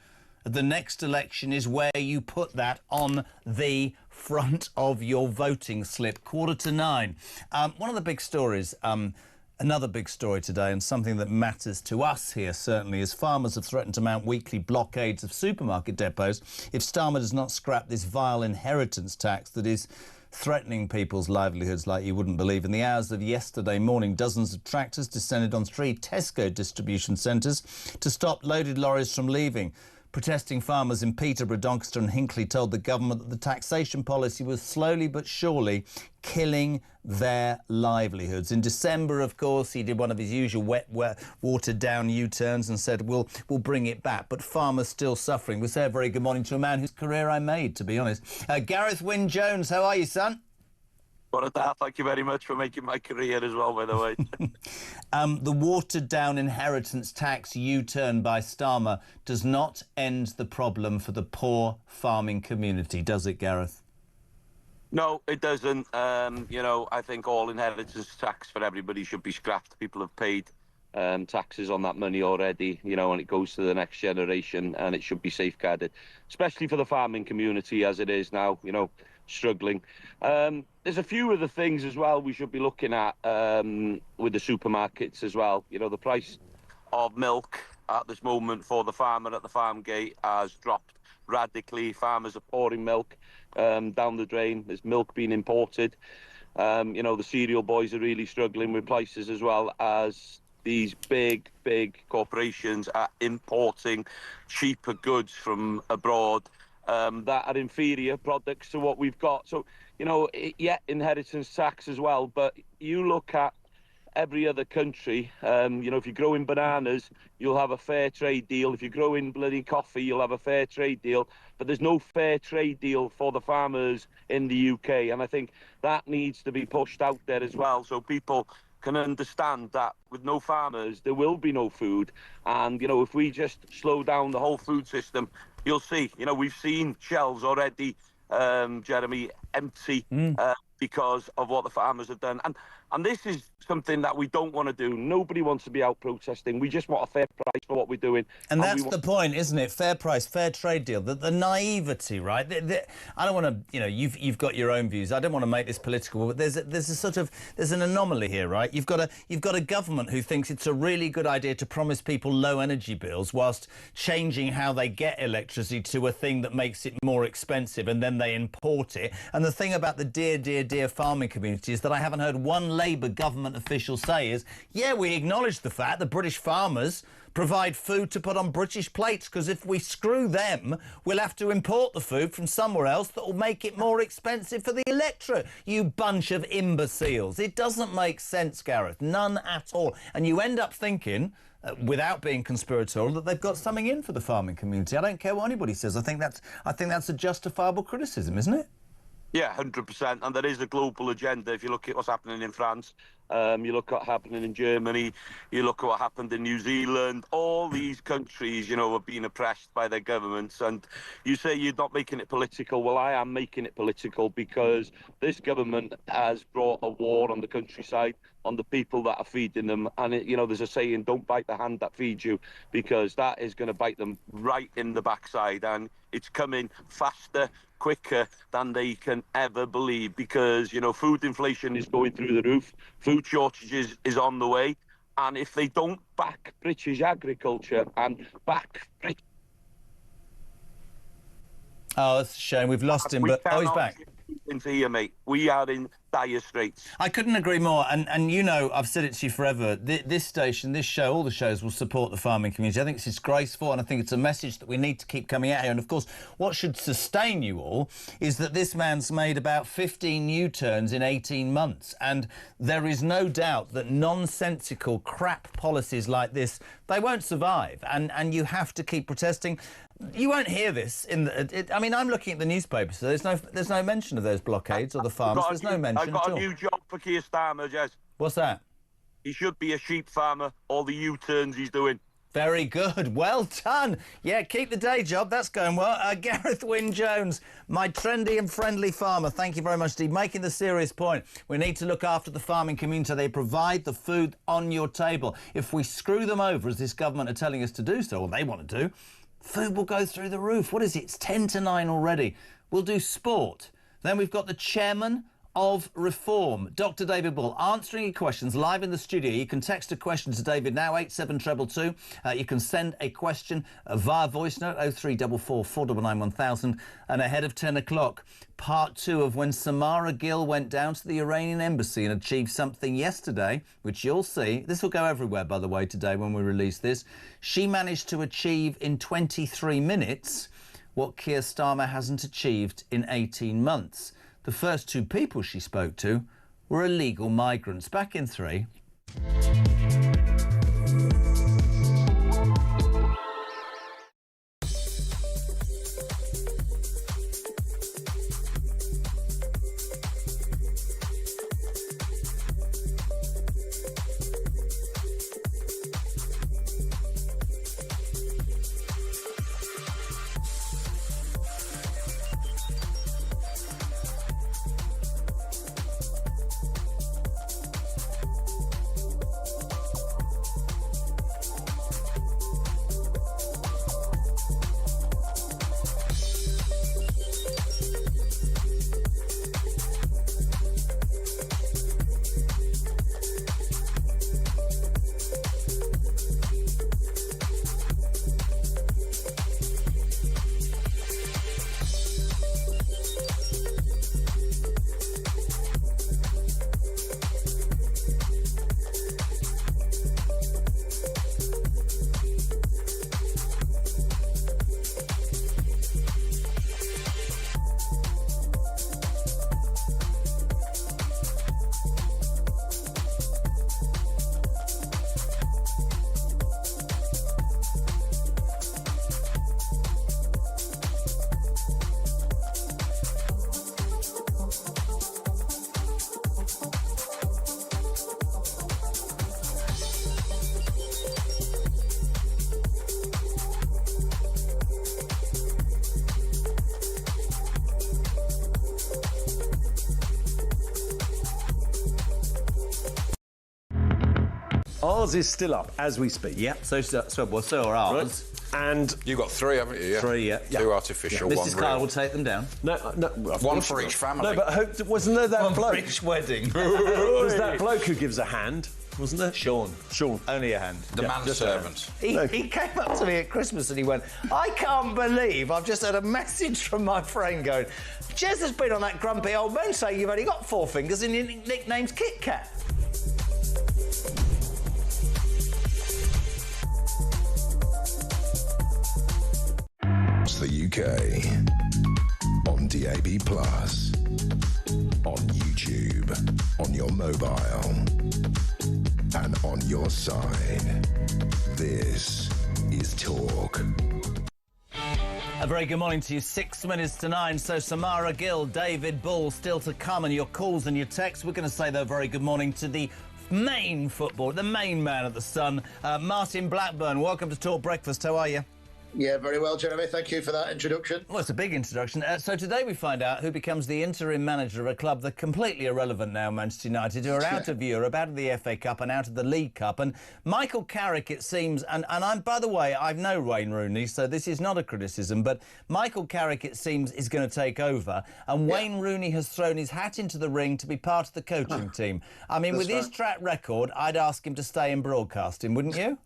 Speaker 3: at the next election is where you put that on the front of your voting slip. 8:45. One of the big stories, another big story today, and something that matters to us here certainly, is farmers have threatened to mount weekly blockades of supermarket depots if Starmer does not scrap this vile inheritance tax that is threatening people's livelihoods like you wouldn't believe. In the hours of yesterday morning, dozens of tractors descended on 3 Tesco distribution centres to stop loaded lorries from leaving. Protesting farmers in Peterborough, Doncaster and Hinckley told the government that the taxation policy was slowly but surely killing their livelihoods. In December, of course, he did one of his usual wet, watered-down U-turns and said, we'll bring it back. But farmers still suffering. We say a very good morning to a man whose career I made, to be honest. Gareth Wynne-Jones, how are you, son?
Speaker 11: Thank you very much for making my career as well, by the way.
Speaker 3: The watered-down inheritance tax U-turn by Starmer does not end the problem for the poor farming community, does it, Gareth?
Speaker 11: No, it doesn't. I think all inheritance tax for everybody should be scrapped. People have paid taxes on that money already, and it goes to the next generation, and it should be safeguarded, especially for the farming community as it is now, struggling. There's a few other things as well we should be looking at with the supermarkets as well. The price of milk at this moment for the farmer at the farm gate has dropped radically. Farmers are pouring milk down the drain. There's milk being imported. The cereal boys are really struggling with prices, as well as these big corporations are importing cheaper goods from abroad that are inferior products to what we've got. So, inheritance tax as well, but you look at every other country. If you're growing bananas, you'll have a fair trade deal. If you're growing bloody coffee, you'll have a fair trade deal. But there's no fair trade deal for the farmers in the UK. And I think that needs to be pushed out there as well, so people can understand that with no farmers, there will be no food. And, if we just slow down the whole food system, you'll see, we've seen shelves already, Jeremy, empty because of what the farmers have done. And this is something that we don't want to do. Nobody wants to be out protesting. We just want a fair price for what we're doing.
Speaker 3: And that's the point, isn't it? Fair price, fair trade deal. The naivety, right? I don't want to, you've got your own views. I don't want to make this political, but there's an anomaly here, right? You've got a government who thinks it's a really good idea to promise people low energy bills whilst changing how they get electricity to a thing that makes it more expensive, and then they import it. And the thing about the dear farming community is that I haven't heard one Labour government official say is, yeah, we acknowledge the fact that British farmers provide food to put on British plates, because if we screw them, we'll have to import the food from somewhere else that will make it more expensive for the electorate. You bunch of imbeciles. It doesn't make sense, Gareth. None at all. And you end up thinking, without being conspiratorial, that they've got something in for the farming community. I don't care what anybody says. I think that's a justifiable criticism, isn't it?
Speaker 11: Yeah, 100%. And there is a global agenda. If you look at what's happening in France, you look at what's happening in Germany, you look at what happened in New Zealand, all these countries, are being oppressed by their governments. And you say you're not making it political. Well, I am making it political, because this government has brought a war on the countryside, on the people that are feeding them. And, there's a saying, don't bite the hand that feeds you, because that is going to bite them right in the backside. And it's coming faster, quicker than they can ever believe, because, food inflation is going through the roof. Food shortages is on the way. And if they don't back British agriculture and back British...
Speaker 3: Oh, that's a shame. We've lost him, but he's back.
Speaker 11: Into here, mate. We are in dire straits.
Speaker 3: I couldn't agree more. And I've said it to you forever. This station, this show, all the shows will support the farming community. I think it's disgraceful, and I think it's a message that we need to keep coming out here. And, of course, what should sustain you all is that this man's made about 15 U-turns in 18 months. And there is no doubt that nonsensical crap policies like this, they won't survive. And you have to keep protesting. You won't hear this I'm looking at the newspapers, so there's no mention of those blockades or the farms. There's no mention
Speaker 11: I've got
Speaker 3: at all.
Speaker 11: a new job for Keir Starmer, Jez.
Speaker 3: What's that?
Speaker 11: He should be a sheep farmer, all the U-turns he's doing.
Speaker 3: Very good. Well done. Yeah, keep the day job. That's going well. Gareth Wynne-Jones, my trendy and friendly farmer. Thank you very much, Steve. Making the serious point. We need to look after the farming community. They provide the food on your table. If we screw them over, as this government are telling us to do so, or they want to do, food will go through the roof. What is it? It's 10 to 9 already. We'll do sport. Then we've got the chairman of Reform, Dr. David Bull, answering your questions live in the studio. You can text a question to David now, 87222. You can send a question via voice note, 0344 499 1000. And ahead of 10 o'clock, part 2 of when Samara Gill went down to the Iranian embassy and achieved something yesterday, which you'll see. This will go everywhere, by the way, today when we release this. She managed to achieve in 23 minutes what Keir Starmer hasn't achieved in 18 months. The first 2 people she spoke to were illegal migrants. Back in 3.
Speaker 6: Ours is still up as we speak.
Speaker 3: Yep, so are ours.
Speaker 6: Right. And
Speaker 10: You've got 3, haven't you? Yeah.
Speaker 3: 3, yeah.
Speaker 10: Two artificial, one
Speaker 3: Mrs. Kyle
Speaker 10: real.
Speaker 3: will take them down.
Speaker 6: no,
Speaker 10: One for each family.
Speaker 6: No, but wasn't there that
Speaker 3: One
Speaker 6: bloke?
Speaker 3: for each wedding.
Speaker 6: There's that bloke who gives a hand, wasn't there?
Speaker 3: Sean.
Speaker 6: Only a hand.
Speaker 10: The manservant.
Speaker 3: He came up to me at Christmas and he went, I can't believe I've just had a message from my friend going, Jez has been on that grumpy old man saying you've only got 4 fingers and your nickname's Kit Kat.
Speaker 2: The UK on DAB+, on YouTube, on your mobile, and on your side. This is Talk.
Speaker 3: A very good morning to you. 6 minutes to 9. So Samara Gill, David Bull still to come, and your calls and your texts. We're going to say, though, very good morning to the main footballer, the main man at the Sun, Martin Blackburn. Welcome to Talk Breakfast. How are you?
Speaker 13: Yeah, very well, Jeremy. Thank you for that introduction.
Speaker 3: Well, it's a big introduction. So today we find out who becomes the interim manager of a club that are completely irrelevant now, Manchester United, who are out of Europe, out of the FA Cup and out of the League Cup. And Michael Carrick, it seems, and I'm, by the way, I've known Wayne Rooney, so this is not a criticism, but Michael Carrick, it seems, is going to take over. And Wayne Rooney has thrown his hat into the ring to be part of the coaching team. I mean, with his track record, I'd ask him to stay in broadcasting, wouldn't you?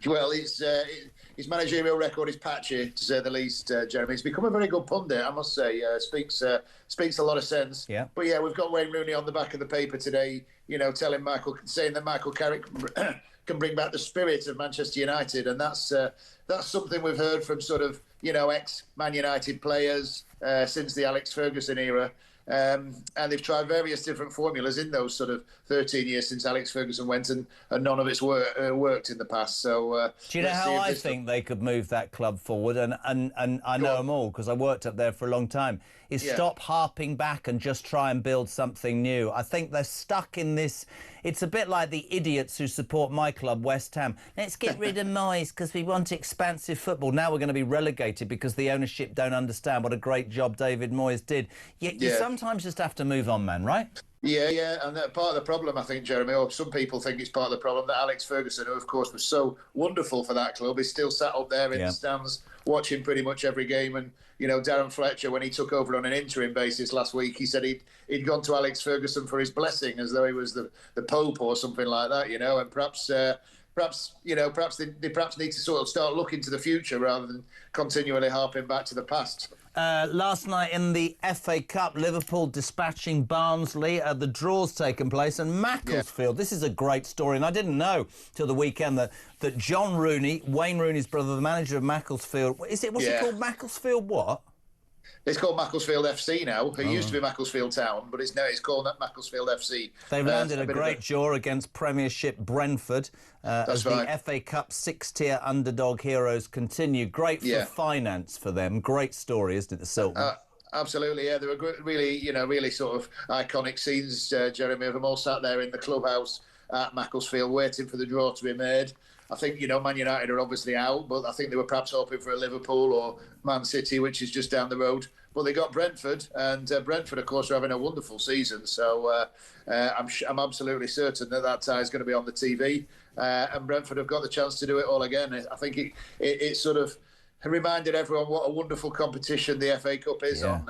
Speaker 13: Well, his managerial record is patchy, to say the least, Jeremy. He's become a very good pundit, I must say. Speaks a lot of sense.
Speaker 3: Yeah.
Speaker 13: But yeah, we've got Wayne Rooney on the back of the paper today, saying that Michael Carrick can bring back the spirit of Manchester United, and that's something we've heard from sort of, ex-Man United players since the Alex Ferguson era. And they've tried various different formulas in those sort of 13 years since Alex Ferguson went, and none of it's worked in the past. So,
Speaker 3: do you know how I think they could move that club forward? And I know them all because I worked up there for a long time. Stop harping back and just try and build something new. I think they're stuck in this. It's a bit like the idiots who support my club, West Ham. Let's get rid of Moyes because we want expansive football. Now we're going to be relegated because the ownership don't understand what a great job David Moyes did. You sometimes just have to move on, man, right?
Speaker 13: Yeah, and part of the problem, I think, Jeremy, or some people think it's part of the problem, that Alex Ferguson, who of course was so wonderful for that club, is still sat up there in the stands watching pretty much every game. And, Darren Fletcher, when he took over on an interim basis last week, he said he'd gone to Alex Ferguson for his blessing, as though he was the Pope or something like that, and perhaps they need to sort of start looking to the future rather than continually harping back to the past.
Speaker 3: Last night in the FA Cup, Liverpool dispatching Barnsley. The draw's taken place, and Macclesfield. This is a great story, and I didn't know till the weekend that John Rooney, Wayne Rooney's brother, the manager of Macclesfield, what's it called? Macclesfield what?
Speaker 13: It's called Macclesfield FC now. It used to be Macclesfield Town, but it's called Macclesfield FC.
Speaker 3: They've landed a great draw against Premiership Brentford. As the FA Cup six-tier underdog heroes continue. Great for finance for them. Great story, isn't it, the Sultan?
Speaker 13: Absolutely, yeah. There were really sort of iconic scenes, Jeremy, of them all sat there in the clubhouse at Macclesfield waiting for the draw to be made. I think, Man United are obviously out, but I think they were perhaps hoping for a Liverpool or Man City, which is just down the road. But they got Brentford, and Brentford, of course, are having a wonderful season. So I'm absolutely certain that tie is going to be on the TV, and Brentford have got the chance to do it all again. I think it sort of reminded everyone what a wonderful competition the FA Cup is on,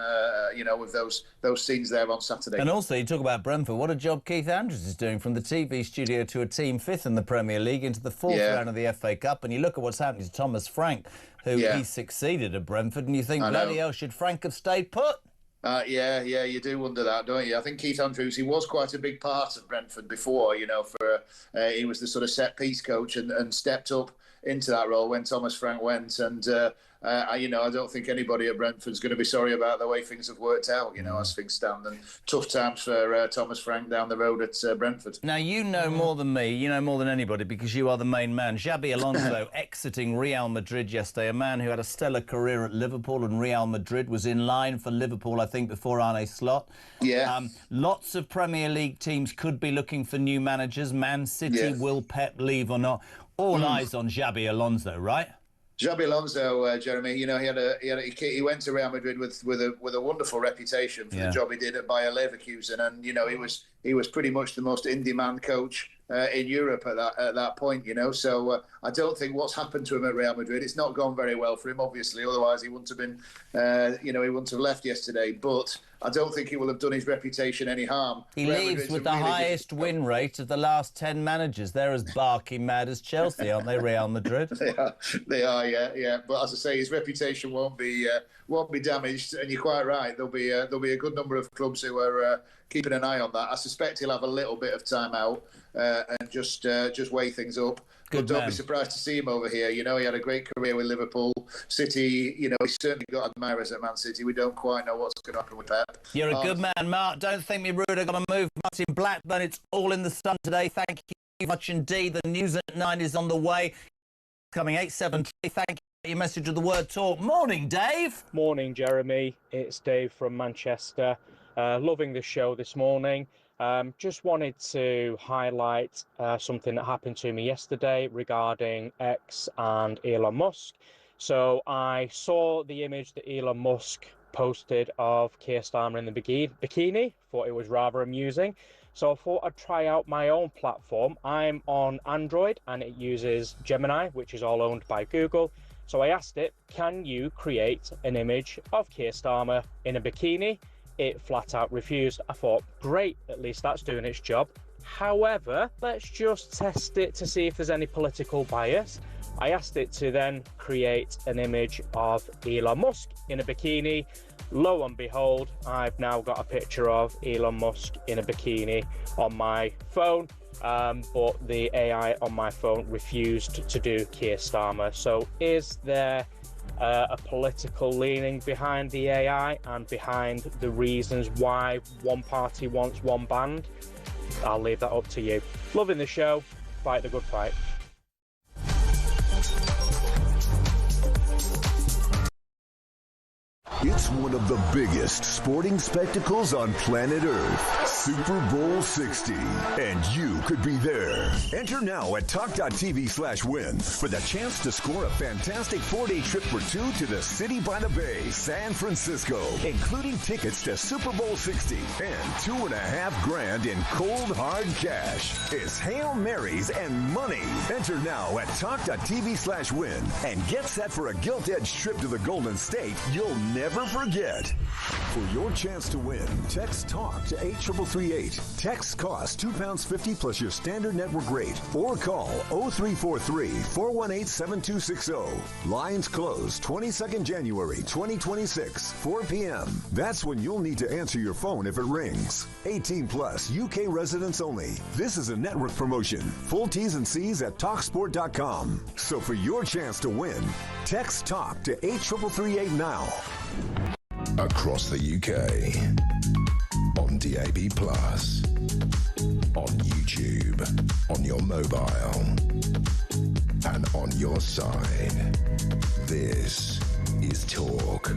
Speaker 13: with those scenes there on Saturday.
Speaker 3: And also, you talk about Brentford, what a job Keith Andrews is doing from the TV studio to a team fifth in the Premier League into the fourth round of the FA Cup. And you look at what's happening to Thomas Frank, who he succeeded at Brentford, and you think, bloody hell, should Frank have stayed put?
Speaker 13: Yeah, you do wonder that, don't you? I think Keith Andrews, he was quite a big part of Brentford before, he was the sort of set-piece coach and stepped up into that role when Thomas Frank went, and I don't think anybody at Brentford's going to be sorry about the way things have worked out, as things stand, and tough times for Thomas Frank down the road at Brentford.
Speaker 3: Now, you know more than me, you know more than anybody, because you are the main man. Xabi Alonso exiting Real Madrid yesterday, a man who had a stellar career at Liverpool, and Real Madrid was in line for Liverpool, I think, before Arne Slot.
Speaker 13: Yeah.
Speaker 3: Lots of Premier League teams could be looking for new managers. Man City, will Pep leave or not? All eyes on Xabi Alonso, right?
Speaker 13: Xabi Alonso, Jeremy, he went to Real Madrid with a wonderful reputation for the job he did at Bayer Leverkusen, and he was pretty much the most in-demand coach in Europe at that point, you know. So I don't think what's happened to him at Real Madrid, it's not gone very well for him, obviously. Otherwise, he wouldn't have been, he wouldn't have left yesterday. But I don't think he will have done his reputation any harm.
Speaker 3: He
Speaker 13: Real
Speaker 3: leaves
Speaker 13: Madrid's
Speaker 3: with
Speaker 13: a
Speaker 3: the
Speaker 13: really good-
Speaker 3: highest win rate of the last 10 managers. They're as barking mad as Chelsea, aren't they, Real Madrid?
Speaker 13: They are, yeah. But as I say, his reputation won't be damaged. And you're quite right. There'll be a good number of clubs who are keeping an eye on that. I suspect he'll have a little bit of time out and just weigh things up. But don't be surprised to see him over here. You know, he had a great career with Liverpool, City. You know, he's certainly got admirers at Man City. We don't quite know what's going to happen with Pep.
Speaker 3: You're a good man, Mark. Don't think me rude. I've got to move. Martin Blackburn, it's all in the sun today. Thank you much indeed. The news at 9 is on the way. Coming 8:73. Thank you for your message of the word talk. Morning, Dave.
Speaker 20: Morning, Jeremy. It's Dave from Manchester. Loving the show this morning. Just wanted to highlight something that happened to me yesterday regarding X and Elon Musk. So I saw the image that Elon Musk posted of Keir Starmer in the bikini. Thought it was rather amusing. So I thought I'd try out my own platform. I'm on Android and it uses Gemini, which is all owned by Google. So I asked it, can you create an image of Keir Starmer in a bikini? It flat out refused. I thought, great, at least that's doing its job. However, let's just test it to see if there's any political bias. I asked it to then create an image of Elon Musk in a bikini. Lo and behold, I've now got a picture of Elon Musk in a bikini on my phone, but the AI on my phone refused to do Keir Starmer. So is there a political leaning behind the AI and behind the reasons why one party wants one banned? I'll leave that up to you. Loving the show. Fight the good fight.
Speaker 2: It's one of the biggest sporting spectacles on planet Earth, Super Bowl 60, and you could be there. Enter now at talk.tv/win for the chance to score a fantastic 4-day trip for two to the City by the Bay, San Francisco, including tickets to Super Bowl 60 and $2.5 grand in cold hard cash. It's Hail Marys and money. Enter now at talk.tv/win and get set for a gilt-edged trip to the Golden State you'll never forget. For your chance to win, text TALK to 83338. Text costs £2.50 plus your standard network rate. Or call 0343-418-7260. Lines close 22nd January 2026, 4 p.m. That's when you'll need to answer your phone if it rings. 18 plus, UK residents only. This is a network promotion. Full T's and C's at TalkSport.com. So for your chance to win, text TALK to 83338 now.
Speaker 21: Across the UK, on DAB+, on YouTube, on your mobile, and on your side. This is Talk.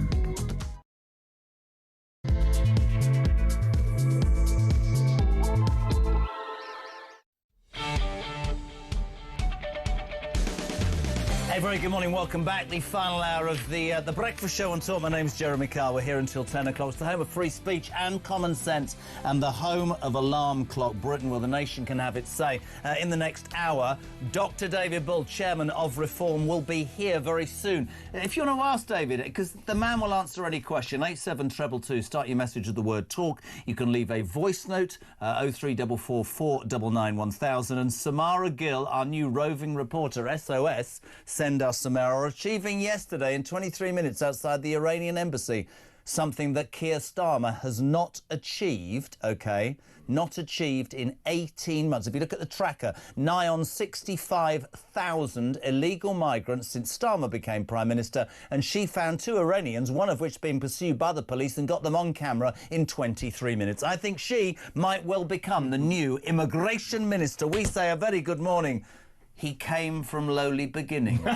Speaker 3: Hey, very good morning. Welcome back. The final hour of the breakfast show on Talk. My name's Jeremy Carr. We're here until 10 o'clock. It's the home of free speech and common sense and the home of Alarm Clock Britain, where the nation can have its say. In the next hour, Dr. David Bull, chairman of Reform, will be here very soon. If you want to ask David, because the man will answer any question, 87222, start your message with the word talk. You can leave a voice note, 0344 499 1000. And Samara Gill, our new roving reporter, SOS, send us Samara, achieving yesterday in 23 minutes outside the Iranian embassy something that Keir Starmer has not achieved, OK, not achieved in 18 months. If you look at the tracker, nigh on 65,000 illegal migrants since Starmer became Prime Minister, and she found 2 Iranians, one of which being pursued by the police, and got them on camera in 23 minutes. I think she might well become the new immigration minister. We say a very good morning. He came from lowly beginnings.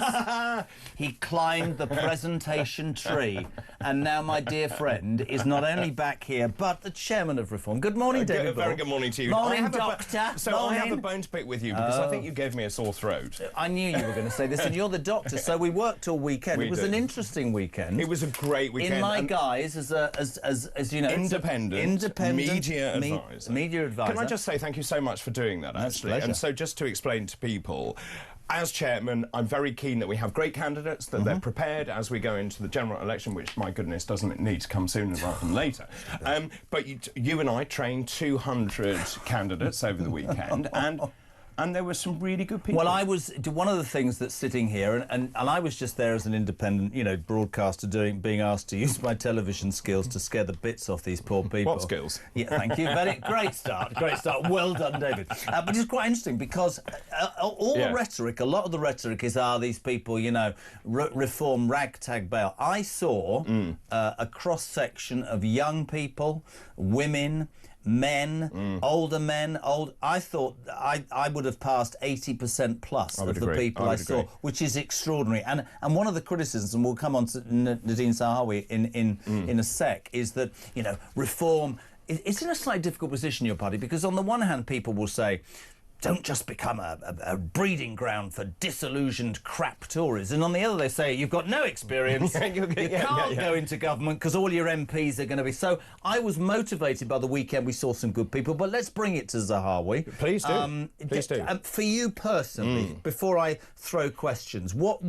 Speaker 3: He climbed the presentation tree. And now my dear friend is not only back here, but the chairman of Reform. Good morning, David Bull.
Speaker 1: Very good morning to you.
Speaker 3: Morning, Doctor.
Speaker 1: I have a bone to pick with you because I think you gave me a sore throat.
Speaker 3: I knew you were going to say this, and you're the doctor, so we worked all weekend. It was an interesting weekend.
Speaker 1: It was a great weekend.
Speaker 3: In my guise as you know,
Speaker 1: independent media advisor.
Speaker 3: Media advisor.
Speaker 1: Can I just say thank you so much for doing that, actually?
Speaker 3: Pleasure.
Speaker 1: And so just to explain to people, as chairman, I'm very keen that we have great candidates, that they're prepared as we go into the general election, which, my goodness, doesn't need to come sooner rather than later. But you and I trained 200 candidates over the weekend, and there were some really good people.
Speaker 3: Well, I was one of the things that's sitting here, and I was just there as an independent, broadcaster, being asked to use my television skills to scare the bits off these poor people.
Speaker 1: What skills?
Speaker 3: Yeah, thank you. Great start. Well done, David. But it's quite interesting because the rhetoric, a lot of the rhetoric is, these people, reform, ragtag bail. I saw a cross-section of young people, women, men, older men, I thought I would have passed 80% plus of the people I saw, which is extraordinary. And one of the criticisms, and we'll come on to Nadine Zahawi in a sec, is that, reform, it's in a slightly difficult position, your party, because on the one hand, people will say, don't just become a breeding ground for disillusioned crap Tories. And on the other, they say, you've got no experience, you can't go into government because all your MPs are going to be... So I was motivated by the weekend. We saw some good people, but let's bring it to Zahawi.
Speaker 1: Please do. Please do.
Speaker 3: For you personally, before I throw questions, what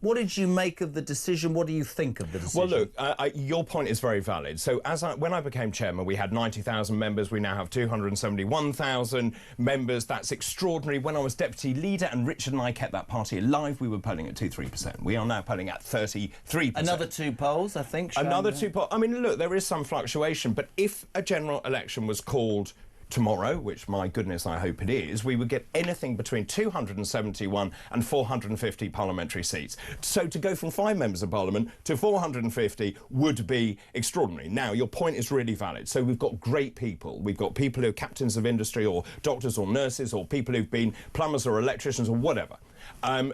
Speaker 3: did you make of the decision? What do you think of the decision?
Speaker 1: Well, look, your point is very valid. So when I became chairman, we had 90,000 members. We now have 271,000 members. That's extraordinary. When I was deputy leader and Richard and I kept that party alive, we were polling at 2-3%. We are now polling at 33%.
Speaker 3: Another 2 polls, I think.
Speaker 1: Another 2 polls. I mean, look, there is some fluctuation, but if a general election was called tomorrow, which, my goodness, I hope it is, we would get anything between 271 and 450 parliamentary seats. So to go from 5 members of parliament to 450 would be extraordinary. Now, your point is really valid. So we've got great people. We've got people who are captains of industry or doctors or nurses or people who've been plumbers or electricians or whatever.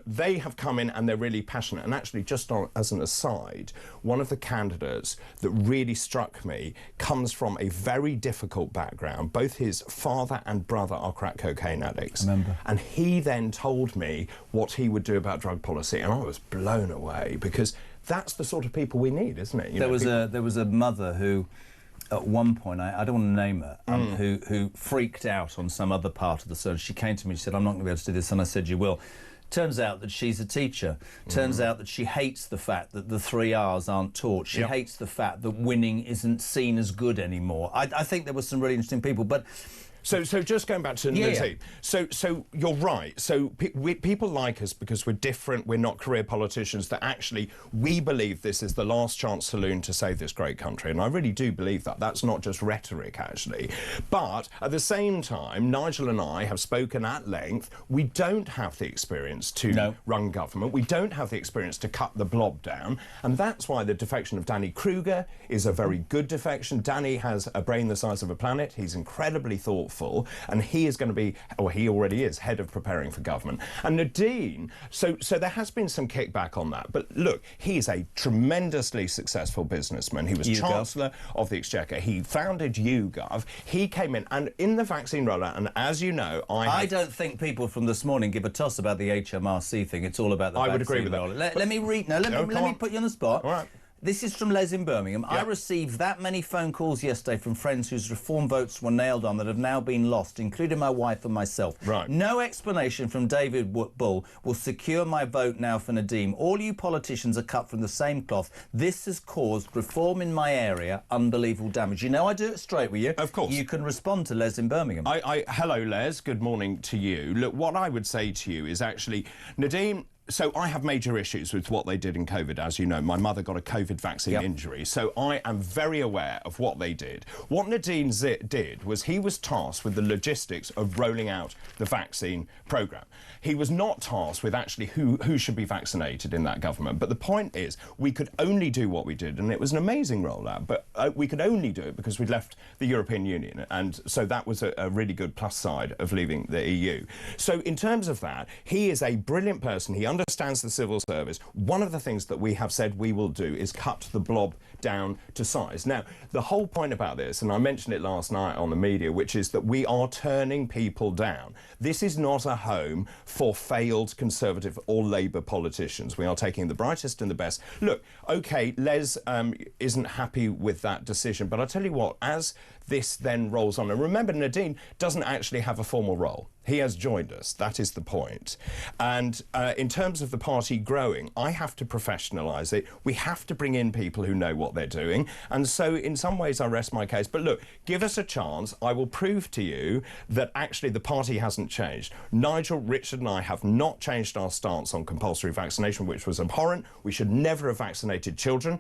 Speaker 1: They have come in and they're really passionate. And actually, just as an aside, one of the candidates that really struck me comes from a very difficult background. Both his father and brother are crack cocaine addicts.
Speaker 3: Remember.
Speaker 1: And he then told me what he would do about drug policy, and I was blown away, because that's the sort of people we need, isn't it?
Speaker 3: There was a mother who, at one point, I don't want to name her, who freaked out on some other part of the service. She came to me, she said, I'm not going to be able to do this, and I said, you will. Turns out that she's a teacher. Turns out that she hates the fact that the 3 R's aren't taught. She hates the fact that winning isn't seen as good anymore. I think there were some really interesting people, but...
Speaker 1: So just going back to Nadine. So you're right. So people like us because we're different. We're not career politicians. That actually we believe this is the last chance saloon to save this great country, and I really do believe that. That's not just rhetoric, actually. But at the same time, Nigel and I have spoken at length. We don't have the experience to run government. We don't have the experience to cut the blob down, and that's why the defection of Danny Kruger is a very good defection. Danny has a brain the size of a planet. He's incredibly thoughtful. And he is going to be, or he already is, head of preparing for government. And Nadine, so there has been some kickback on that. But look, he's a tremendously successful businessman. He was Chancellor of the Exchequer. He founded YouGov. He came in, and in the vaccine rollout, and as you know, I
Speaker 3: don't think people from this morning give a toss about the HMRC thing. It's all about the vaccine rollout.
Speaker 1: I would agree with that.
Speaker 3: Let me read. No, let me put you on the spot.
Speaker 1: All right.
Speaker 3: This is from Les in Birmingham. I received that many phone calls yesterday from friends whose reform votes were nailed on that have now been lost, including my wife and myself.
Speaker 1: Right.
Speaker 3: No explanation from David Bull will secure my vote now for Nadeem. All you politicians are cut from the same cloth. This has caused reform in my area unbelievable damage. You know I do it straight with you.
Speaker 1: Of course.
Speaker 3: You can respond to Les in Birmingham.
Speaker 1: Hello, Les. Good morning to you. Look, what I would say to you is actually, Nadeem, So I have major issues with what they did in COVID, as you know. My mother got a COVID vaccine injury, so I am very aware of what they did. What Nadine did was he was tasked with the logistics of rolling out the vaccine programme. He was not tasked with actually who should be vaccinated in that government. But the point is, we could only do what we did, and it was an amazing rollout, but we could only do it because we'd left the European Union, and so that was a really good plus side of leaving the EU. So in terms of that, he is a brilliant person. He understands the civil service. One of the things that we have said we will do is cut the blob down to size. Now, the whole point about this, and I mentioned it last night on the media, which is that we are turning people down. This is not a home for failed Conservative or Labour politicians. We are taking the brightest and the best. Look, OK, Les isn't happy with that decision, but I'll tell you what, as this then rolls on, and remember, Nadine doesn't actually have a formal role. He has joined us. That is the point. And in terms of the party growing, I have to professionalise it. We have to bring in people who know what they're doing. And so in some ways I rest my case. But look, give us a chance. I will prove to you that actually the party hasn't changed. Nigel, Richard and I have not changed our stance on compulsory vaccination, which was abhorrent. We should never have vaccinated children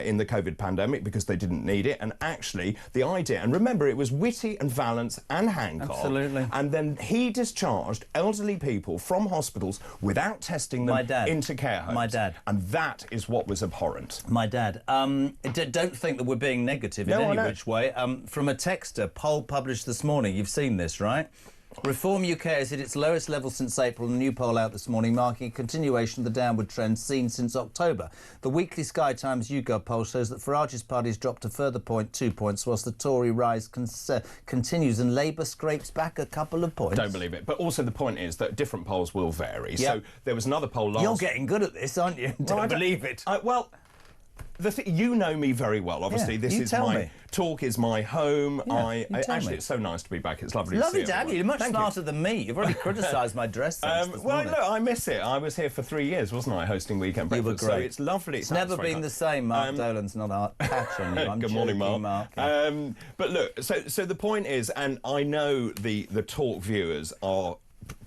Speaker 1: in the COVID pandemic because they didn't need it. And actually the idea, and remember, it was Whitty and Vallance and Hancock.
Speaker 3: Absolutely.
Speaker 1: And then he discharged elderly people from hospitals without testing them into care homes.
Speaker 3: My dad.
Speaker 1: And that is what was abhorrent.
Speaker 3: My dad. Don't think that we're being negative in any which way. From a texter, poll published this morning, you've seen this, right? Reform UK is at its lowest level since April, a new poll out this morning marking a continuation of the downward trend seen since October. The weekly Sky Times YouGov poll shows that Farage's party has dropped a further 2 points, whilst the Tory rise continues and Labour scrapes back a couple of points.
Speaker 1: Don't believe it. But also the point is that different polls will vary. So there was another poll last...
Speaker 3: You're getting good at this, aren't you? Don't believe it.
Speaker 1: Well... you know me very well. Obviously, this is my talk is my home. Actually, it's so nice to be back. It's lovely to see
Speaker 3: Lovely to have you. You're much smarter than me. You've already criticised my dress sense this morning.
Speaker 1: Look, I miss it. I was here for 3 years, wasn't I, hosting Weekend Breakfast?
Speaker 3: You were great.
Speaker 1: So it's lovely.
Speaker 3: It's never been the same. Mark Dolan's not a patch on you. I'm
Speaker 1: Good morning,
Speaker 3: joking,
Speaker 1: Mark.
Speaker 3: Yeah.
Speaker 1: But look, so the point is, and I know the talk viewers are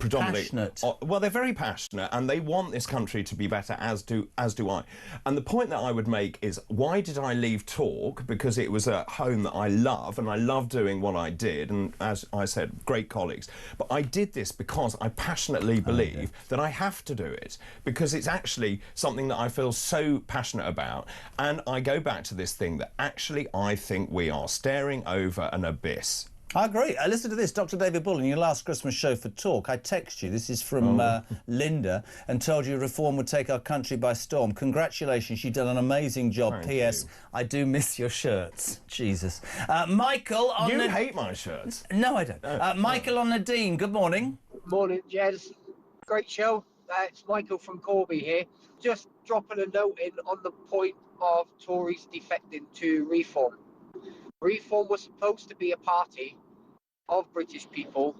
Speaker 1: predominantly
Speaker 3: passionate.
Speaker 1: Well, they're very passionate and they want this country to be better, as do I. And the point that I would make is, why did I leave talk? Because it was a home that I love and I love doing what I did, and as I said, great colleagues. But I did this because I passionately believe that I have to do it, because it's actually something that I feel so passionate about. And I go back to this thing that actually I think we are staring over an abyss.
Speaker 3: I agree. Listen to this. Dr. David Bull, in your last Christmas show for Talk, I text you, this is from Linda, and told you reform would take our country by storm. Congratulations, you've done an amazing job.
Speaker 1: Thank
Speaker 3: P.S.
Speaker 1: you.
Speaker 3: I do miss your shirts. Jesus. Michael on...
Speaker 1: You hate my shirts.
Speaker 3: No, I don't. Michael on Nadine, good morning.
Speaker 4: Morning, Jez. Great show. It's Michael from Corby here. Just dropping a note in on the point of Tories defecting to Reform. Reform was supposed to be a party of British people,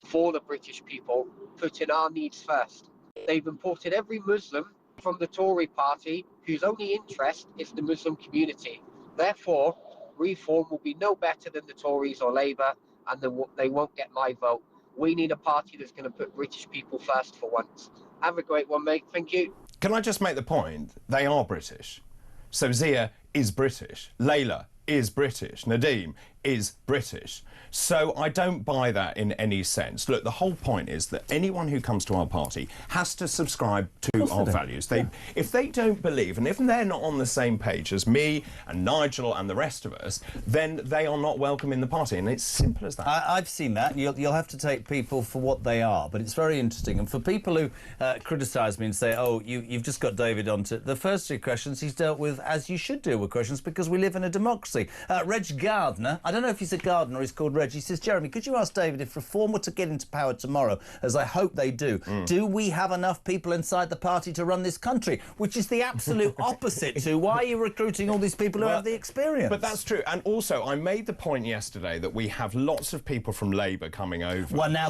Speaker 4: for the British people, putting our needs first. They've imported every Muslim from the Tory party whose only interest is the Muslim community. Therefore, Reform will be no better than the Tories or Labour, and they won't get my vote. We need a party that's going to put British people first for once. Have a great one, mate. Thank you.
Speaker 1: Can I just make the point? They are British. So Zia is British. Layla is British. Nadeem is British. So I don't buy that in any sense. Look, the whole point is that anyone who comes to our party has to subscribe to our values. If they don't believe, and if they're not on the same page as me and Nigel and the rest of us, then they are not welcome in the party, and it's simple as that.
Speaker 3: I've seen that. You'll have to take people for what they are, but it's very interesting. And for people who criticise me and say, oh, you've just got David onto the first 2 questions, he's dealt with as you should deal with questions, because we live in a democracy. Reg Gardner, I don't know if he's a gardener or he's called Reg. He says, Jeremy, could you ask David, if Reform were to get into power tomorrow, as I hope they do, do we have enough people inside the party to run this country? Which is the absolute opposite to why are you recruiting all these people who have the experience?
Speaker 1: But that's true. And also, I made the point yesterday that we have lots of people from Labour coming over.
Speaker 3: Well, now,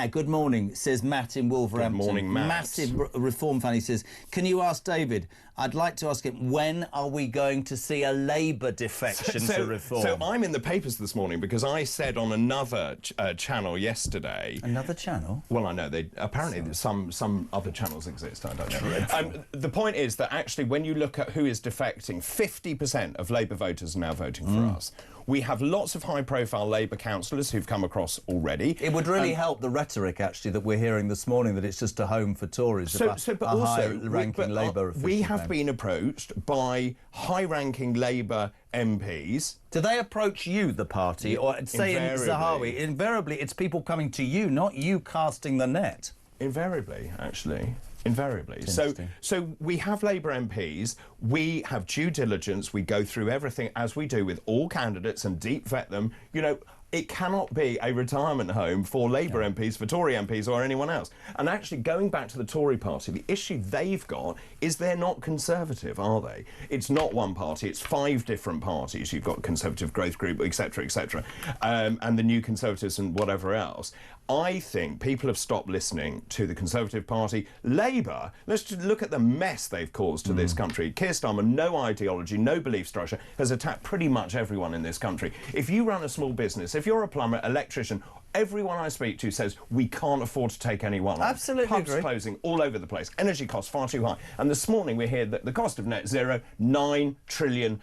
Speaker 3: good morning, says Matt in Wolverhampton.
Speaker 1: Good morning, Matt.
Speaker 3: Massive Reform fan. He says, can you ask David, I'd like to ask him, when are we going to see a Labour defection to Reform?
Speaker 1: So I'm in the papers this morning because I said on another channel yesterday.
Speaker 3: Another channel?
Speaker 1: Well, I know apparently some other channels exist. I don't know. The point is that actually, when you look at who is defecting, 50% of Labour voters are now voting for us. We have lots of high-profile Labour councillors who've come across already.
Speaker 3: It would really help the rhetoric, actually, that we're hearing this morning, that it's just a home for Tories.
Speaker 1: But also,
Speaker 3: high-ranking Labour official
Speaker 1: we have been approached by high-ranking Labour MPs.
Speaker 3: Do they approach you, the party, or say in Zahawi? Invariably, it's people coming to you, not you casting the net.
Speaker 1: Invariably, actually. Invariably. So we have Labour MPs, we have due diligence, we go through everything as we do with all candidates and deep vet them. You know, it cannot be a retirement home for Labour MPs, for Tory MPs or anyone else. And actually, going back to the Tory party, the issue they've got is they're not Conservative, are they? It's not one party, it's 5 different parties. You've got Conservative Growth Group, etc., etc., and the New Conservatives and whatever else. I think people have stopped listening to the Conservative Party. Labour, let's just look at the mess they've caused to this country. Keir Starmer, no ideology, no belief structure, has attacked pretty much everyone in this country. If you run a small business, if you're a plumber, electrician, everyone I speak to says we can't afford to take anyone on.
Speaker 3: Absolutely
Speaker 1: Pubs
Speaker 3: agree.
Speaker 1: closing all over the place. Energy costs far too high. And this morning we hear that the cost of net zero, £9 trillion.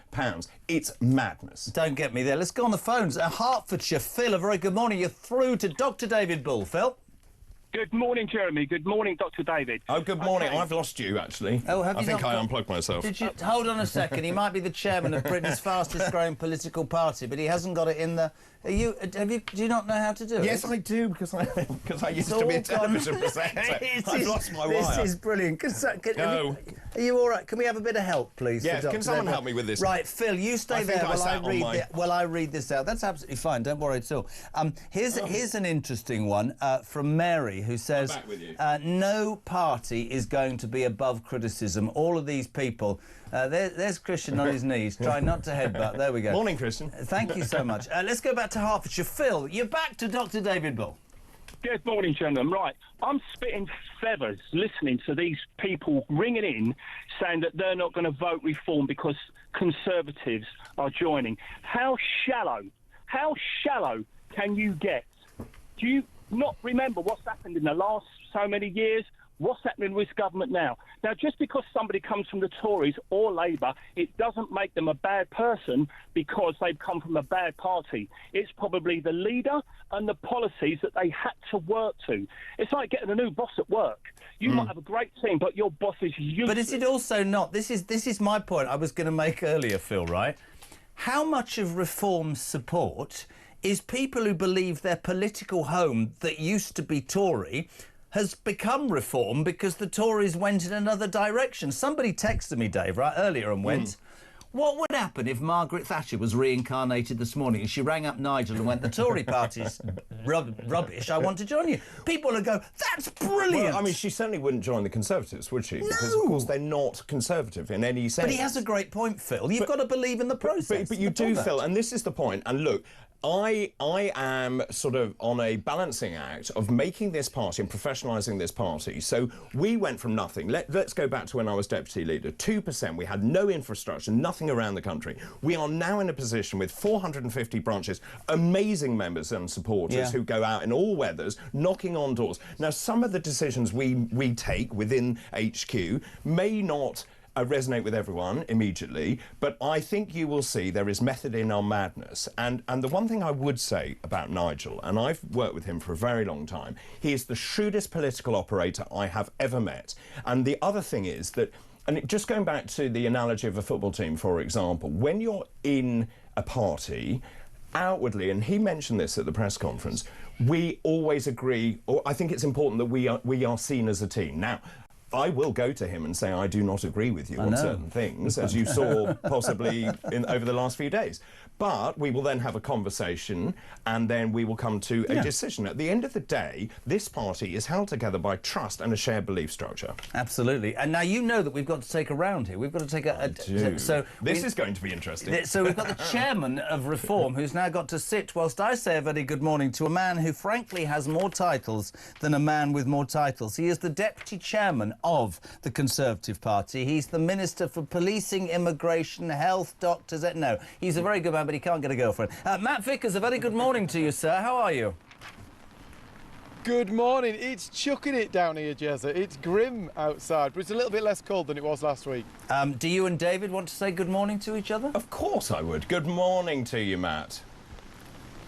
Speaker 1: It's madness.
Speaker 3: Don't get me there. Let's go on the phones. Hertfordshire, Phil, a very good morning. You're through to Dr. David Bull. Phil?
Speaker 14: Good morning, Jeremy. Good morning, Dr. David.
Speaker 1: Oh, good morning. I've lost you, actually.
Speaker 3: Oh, have you
Speaker 1: I think
Speaker 3: not
Speaker 1: I
Speaker 3: got-
Speaker 1: unplugged myself.
Speaker 3: Did you hold on a second? He might be the chairman of Britain's fastest-growing political party, but he hasn't got it in the. Do you not know how to do it?
Speaker 1: Yes, I do, because I used to be a television presenter. I've lost my wire.
Speaker 3: This is brilliant. Are you all right? Can we have a bit of help, please?
Speaker 1: Yes,
Speaker 3: for
Speaker 1: can
Speaker 3: Dr.
Speaker 1: someone
Speaker 3: David?
Speaker 1: help me with this?
Speaker 3: Right, Phil, you stay
Speaker 1: I think
Speaker 3: there
Speaker 1: I sat on my-
Speaker 3: while I read this out. That's absolutely fine. Don't worry at all. Here's an interesting one from Mary, who says,
Speaker 1: back with you.
Speaker 3: no party is going to be above criticism. All of these people. There's Christian on his knees, trying not to headbutt. There we go.
Speaker 1: Morning, Christian.
Speaker 3: Thank you so much. Let's go back to Hertfordshire. Phil, you're back to Dr. David Bull.
Speaker 14: Good morning, gentlemen. Right, I'm spitting feathers listening to these people ringing in saying that they're not going to vote reform because Conservatives are joining. How shallow can you get? Do you not remember what's happened in the last so many years? What's happening with government now? Now, just because somebody comes from the Tories or Labour, it doesn't make them a bad person because they've come from a bad party. It's probably the leader and the policies that they had to work to. It's like getting a new boss at work. You might have a great team, but your boss is useless.
Speaker 3: But is it also not? This is my point I was going to make earlier, Phil, right? How much of reform's support is people who believe their political home that used to be Tory has become reform because the Tories went in another direction? Somebody texted me, Dave, right, earlier and went, what would happen if Margaret Thatcher was reincarnated this morning and she rang up Nigel and went, the Tory party's rubbish, I want to join you? People would go, that's brilliant.
Speaker 1: Well, I mean, she certainly wouldn't join the Conservatives, would she? Because, of course, they're not Conservative in any sense.
Speaker 3: But he has a great point, Phil. You've got to believe in the process.
Speaker 1: But you do, Phil, and this is the point. And look, I am sort of on a balancing act of making this party and professionalising this party. So we went from nothing. Let's go back to when I was deputy leader. 2%. We had no infrastructure, nothing around the country. We are now in a position with 450 branches, amazing members and supporters who go out in all weathers, knocking on doors. Now, some of the decisions we take within HQ may not resonate with everyone immediately, but I think you will see there is method in our madness. And the one thing I would say about Nigel, and I've worked with him for a very long time, he is the shrewdest political operator I have ever met. And the other thing is that, and just going back to the analogy of a football team, for example, when you're in a party, outwardly, and he mentioned this at the press conference, we always agree, or I think it's important that we are seen as a team. Now, I will go to him and say I do not agree with you on certain things, as you saw possibly over the last few days. But we will then have a conversation and then we will come to a decision. At the end of the day, this party is held together by trust and a shared belief structure.
Speaker 3: Absolutely. And now you know that we've got to take a round here. We've got to take
Speaker 1: This is going to be interesting.
Speaker 3: So we've got the chairman of Reform who's now got to sit whilst I say a very good morning to a man who frankly has more titles than a man with more titles. He is the deputy chairman of the Conservative Party. He's the Minister for Policing, Immigration, Health, Doctors... No, he's a very good man, but he can't get a girlfriend. Matt Vickers, a very good morning to you, sir. How are you?
Speaker 15: Good morning. It's chucking it down here, Jezza. It's grim outside, but it's a little bit less cold than it was last week.
Speaker 3: Do you and David want to say good morning to each other?
Speaker 1: Of course I would. Good morning to you, Matt.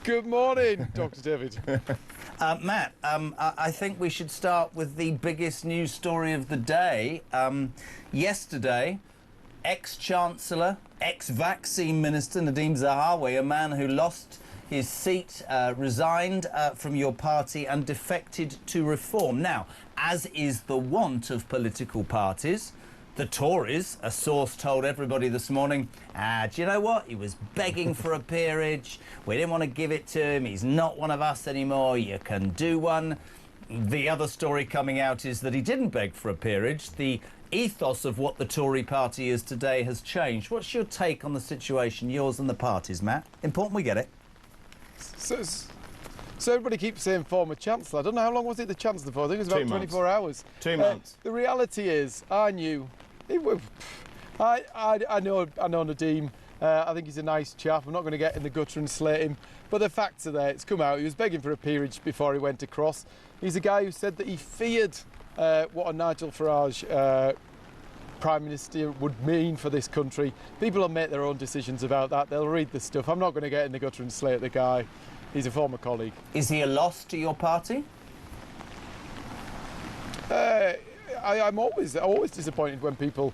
Speaker 15: Good morning, Dr. David.
Speaker 3: Matt, I think we should start with the biggest news story of the day. Yesterday, ex-Chancellor, ex-vaccine Minister Nadeem Zahawi, a man who lost his seat, resigned from your party and defected to Reform. Now, as is the wont of political parties, the Tories, a source told everybody this morning, do you know what? He was begging for a peerage. We didn't want to give it to him. He's not one of us anymore. You can do one. The other story coming out is that he didn't beg for a peerage. The ethos of what the Tory party is today has changed. What's your take on the situation, yours and the party's, Matt? Important we get it.
Speaker 15: So everybody keeps saying former Chancellor. I don't know how long was it the Chancellor for. I think it was about 24 hours.
Speaker 1: 2 months.
Speaker 15: The reality is, I knew. I know Nadeem. I think he's a nice chap. I'm not going to get in the gutter and slate him. But the facts are there. It's come out. He was begging for a peerage before he went across. He's a guy who said that he feared what a Nigel Farage Prime Minister would mean for this country. People will make their own decisions about that. They'll read the stuff. I'm not going to get in the gutter and slate the guy. He's a former colleague.
Speaker 3: Is he a loss to your party?
Speaker 15: I'm always disappointed when people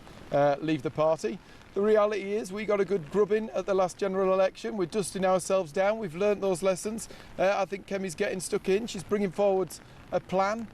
Speaker 15: leave the party. The reality is we got a good grubbing at the last general election. We're dusting ourselves down. We've learnt those lessons. I think Kemi's getting stuck in. She's bringing forward a plan.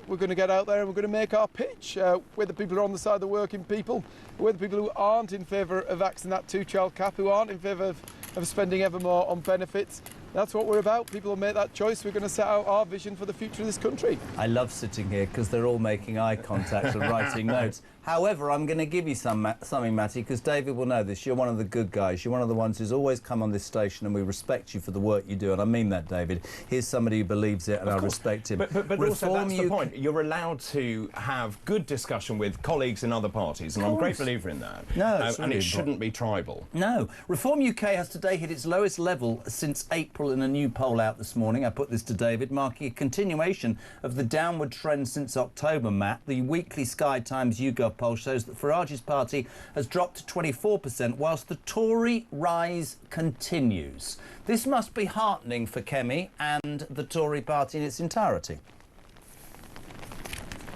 Speaker 15: We're going to get out there and we're going to make our pitch. Whether people are on the side of the working people, whether people who aren't in favour of axing that two-child cap, who aren't in favour of spending ever more on benefits. That's what we're about. People will make that choice. We're going to set out our vision for the future of this country.
Speaker 3: I love sitting here because they're all making eye contact and writing notes. However, I'm going to give you something, Matty, because David will know this. You're one of the good guys. You're one of the ones who's always come on this station, and we respect you for the work you do. And I mean that, David. Here's somebody who believes it, and I respect him.
Speaker 1: But also, that's the point. You're allowed to have good discussion with colleagues in other parties, and I'm a great believer in that.
Speaker 3: No, it's
Speaker 1: and
Speaker 3: really
Speaker 1: it shouldn't be tribal.
Speaker 3: No. Reform UK has today hit its lowest level since April in a new poll out this morning. I put this to David, marking a continuation of the downward trend since October, Matt. The weekly Sky Times YouGov poll shows that Farage's party has dropped to 24%, whilst the Tory rise continues. This must be heartening for Kemi and the Tory party in its entirety.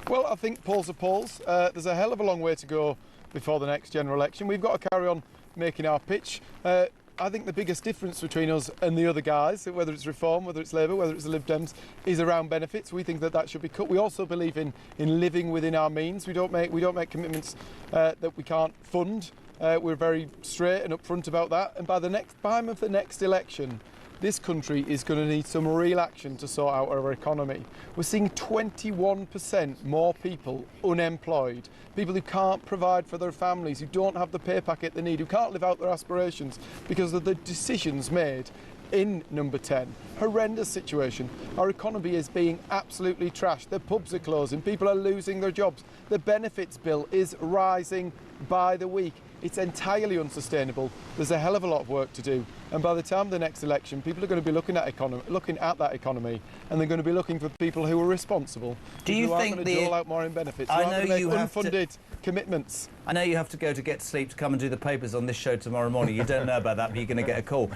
Speaker 15: Well, I think polls are polls. There's a hell of a long way to go before the next general election. We've got to carry on making our pitch. I think the biggest difference between us and the other guys, whether it's Reform, whether it's Labour, whether it's the Lib Dems, is around benefits. We think that should be cut. We also believe in living within our means. We don't make commitments that we can't fund. We're very straight and upfront about that. And by the time of the next election, this country is going to need some real action to sort out our economy. We're seeing 21% more people unemployed, people who can't provide for their families, who don't have the pay packet they need, who can't live out their aspirations because of the decisions made in number 10. Horrendous situation. Our economy is being absolutely trashed. The pubs are closing, people are losing their jobs. The benefits bill is rising by the week. It's entirely unsustainable. There's a hell of a lot of work to do. And by the time of the next election, people are going to be looking at that economy, and they're going to be looking for people who are responsible.
Speaker 3: Do you
Speaker 15: who
Speaker 3: think
Speaker 15: aren't going to dole out more in benefits?
Speaker 3: I
Speaker 15: who aren't
Speaker 3: know
Speaker 15: going to
Speaker 3: you
Speaker 15: make
Speaker 3: have
Speaker 15: unfunded commitments.
Speaker 3: I know you have to go to get sleep to come and do the papers on this show tomorrow morning. You don't know about that, but you're going to get a call.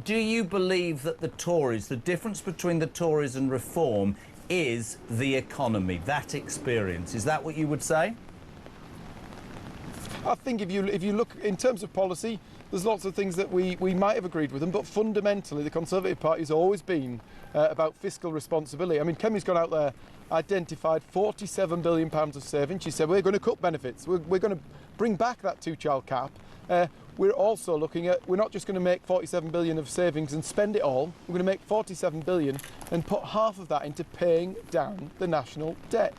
Speaker 3: Do you believe that the Tories, the difference between the Tories and Reform is the economy, that experience? Is that what you would say?
Speaker 15: I think if you look in terms of policy, there's lots of things that we might have agreed with them, but fundamentally the Conservative Party has always been about fiscal responsibility. I mean, Kemi's gone out there, identified £47 billion of savings. She said we're going to cut benefits, we're going to bring back that two-child cap. We're also looking at, we're not just going to make 47 billion of savings and spend it all, we're going to make 47 billion and put half of that into paying down the national debt.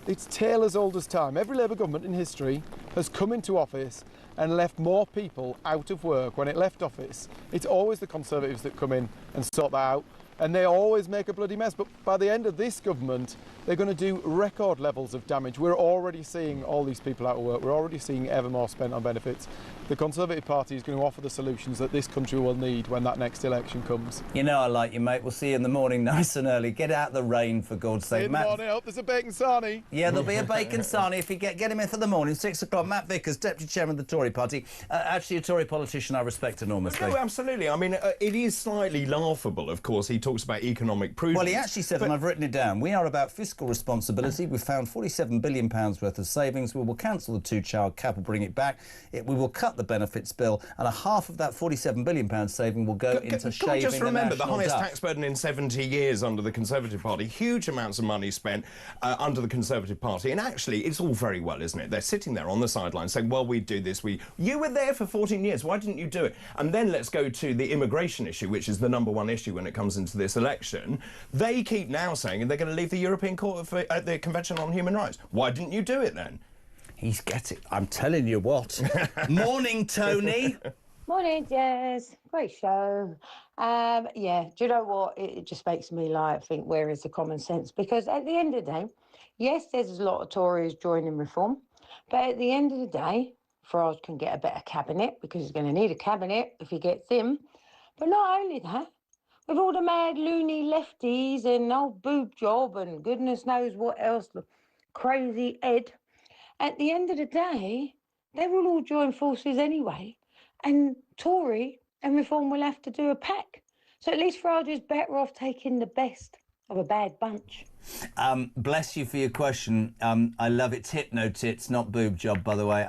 Speaker 15: It's tale as old as time. Every Labour government in history has come into office and left more people out of work when it left office. It's always the Conservatives that come in and sort that out. and they always make a bloody mess. But by the end of this government, they're going to do record levels of damage. We're already seeing all these people out of work. We're already seeing ever more spent on benefits. The Conservative Party is going to offer the solutions that this country will need when that next election comes.
Speaker 3: You know I like you, mate. We'll see you in the morning nice and early. Get out the rain, for God's sake.
Speaker 15: In the morning, I hope there's a bacon sarnie.
Speaker 3: Yeah, there'll be a bacon sarnie if you get him in for the morning, 6 o'clock. Matt Vickers, Deputy Chairman of the Tory Party. Actually, a Tory politician I respect enormously.
Speaker 1: No, absolutely. I mean, it is slightly laughable, of course. He talks about economic prudence.
Speaker 3: Well, he actually said, and I've written it down, we are about fiscal responsibility. We've found £47 billion worth of savings. We will cancel the two-child cap and bring it back. We will cut the benefits bill, and a half of that £47 billion saving will go into shaving
Speaker 1: just remember,
Speaker 3: the
Speaker 1: highest
Speaker 3: national
Speaker 1: tax burden in 70 years under the Conservative Party. Huge amounts of money spent under the Conservative Party. And actually, it's all very well, isn't it? They're sitting there on the sidelines saying, well, we do this. You were there for 14 years. Why didn't you do it? And then let's go to the immigration issue, which is the #1 issue when it comes into this election. They keep now saying they're going to leave the European Court of the Convention on Human Rights. Why didn't you do it then?
Speaker 3: He's getting... I'm telling you what. Morning, Tony.
Speaker 12: Morning, Jez. Great show. Yeah, do you know what? It just makes me think, where is the common sense? Because at the end of the day, yes, there's a lot of Tories joining Reform, but at the end of the day, Farage can get a better cabinet because he's going to need a cabinet if he gets him. But not only that, with all the mad loony lefties and old boob job and goodness knows what else, crazy Ed, at the end of the day, they will all join forces anyway. And Tory and Reform will have to do a pack. So at least Farage is better off taking the best of a bad bunch.
Speaker 3: Bless you for your question. I love it. It's hypno-tits, not boob job, by the way.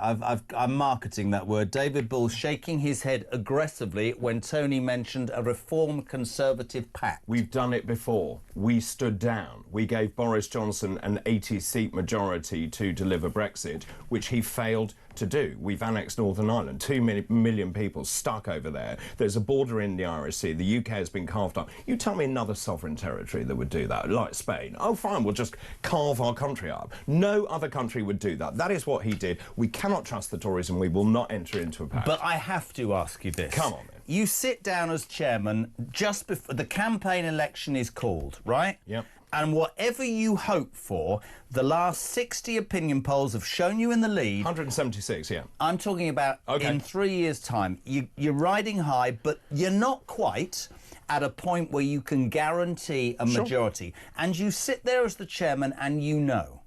Speaker 3: I'm marketing that word. David Bull shaking his head aggressively when Tony mentioned a Reform Conservative pact.
Speaker 1: We've done it before. We stood down. We gave Boris Johnson an 80-seat majority to deliver Brexit, which he failed to do. We've annexed Northern Ireland. 2 million people stuck over there. There's a border in the Irish Sea. The UK has been carved up. You tell me another sovereign territory that would do that, like Spain. Oh, fine, we'll just carve our country up. No other country would do that. That is what he did. We cannot trust the Tories and we will not enter into a pact.
Speaker 3: But I have to ask you this.
Speaker 1: Come on, then.
Speaker 3: You sit down as chairman just before the campaign election is called, right?
Speaker 1: Yep.
Speaker 3: And whatever you hope for, the last 60 opinion polls have shown you in the lead.
Speaker 1: 176, yeah.
Speaker 3: I'm talking about in 3 years' time. You're riding high, but you're not quite at a point where you can guarantee a majority. And you sit there as the chairman and you know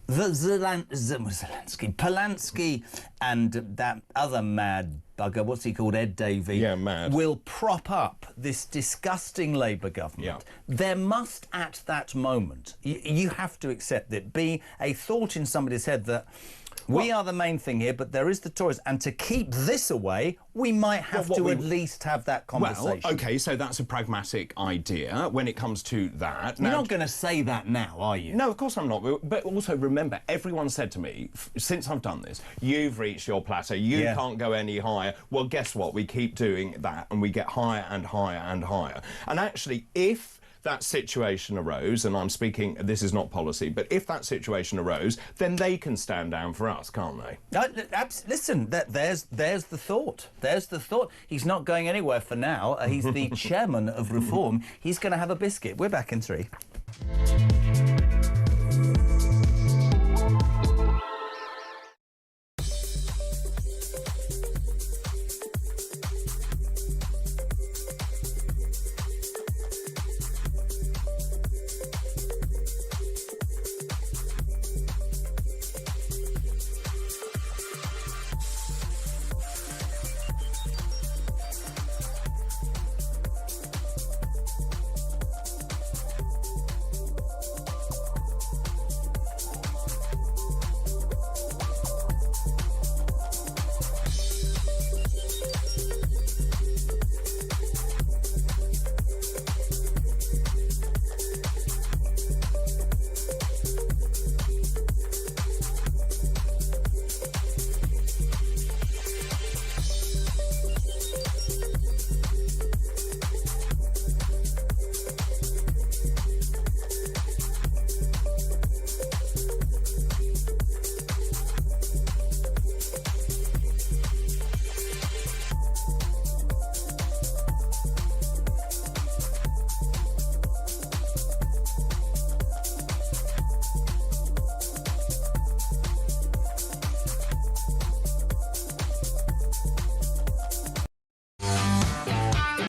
Speaker 3: that Zelensky, Polanski and that other mad bugger, what's he called, Ed Davey, will prop up this disgusting Labour government. There must, at that moment, you have to accept it, be a thought in somebody's head that we are the main thing here, but there is the Tories. And to keep this away, we might have to at least have that conversation.
Speaker 1: Well, OK, so that's a pragmatic idea when it comes to that.
Speaker 3: You're not going to say that now, are you?
Speaker 1: No, of course I'm not. But also remember, everyone said to me, since I've done this, you've reached your plateau, you can't go any higher. Well, guess what? We keep doing that and we get higher and higher and higher. And actually, if that situation arose, and I'm speaking, this is not policy, but if that situation arose, then they can stand down for us, can't they?
Speaker 3: Listen, there's the thought. There's the thought. He's not going anywhere for now. He's the chairman of Reform. He's going to have a biscuit. We're back in 3.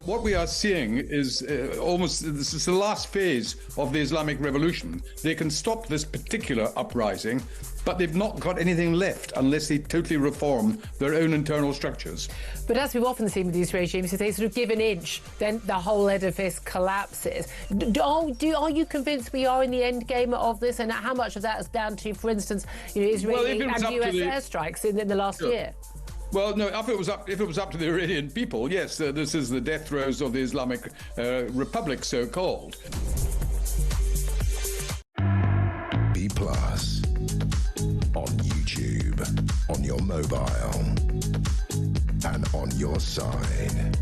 Speaker 17: what we are seeing is this is the last phase of the Islamic Revolution. They can stop this particular uprising, but they've not got anything left unless they totally reform their own internal structures.
Speaker 22: But as we've often seen with these regimes, if they sort of give an inch, then the whole edifice collapses. Are you convinced we are in the end game of this, and how much of that is down to, for instance, Israeli and US airstrikes in the last year?
Speaker 17: Well, no. If it was up to the Iranian people, yes, this is the death throes of the Islamic Republic, so-called.
Speaker 21: B+ on YouTube, on your mobile, and on your side.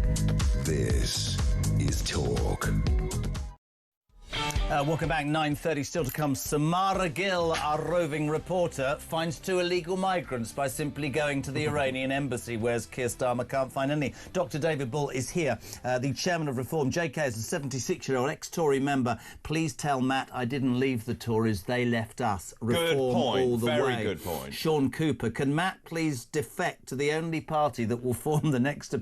Speaker 21: This is Talk.
Speaker 3: Welcome back, 9:30 still to come. Samara Gill, our roving reporter, finds 2 illegal migrants by simply going to the Iranian embassy, whereas Keir Starmer can't find any. Dr David Bull is here, the chairman of Reform. JK is a 76-year-old ex-Tory member. Please tell Matt I didn't leave the Tories, they left us. Reform
Speaker 1: good point.
Speaker 3: all the way.
Speaker 1: Very good point.
Speaker 3: Sean Cooper, can Matt please defect to the only party that will form the next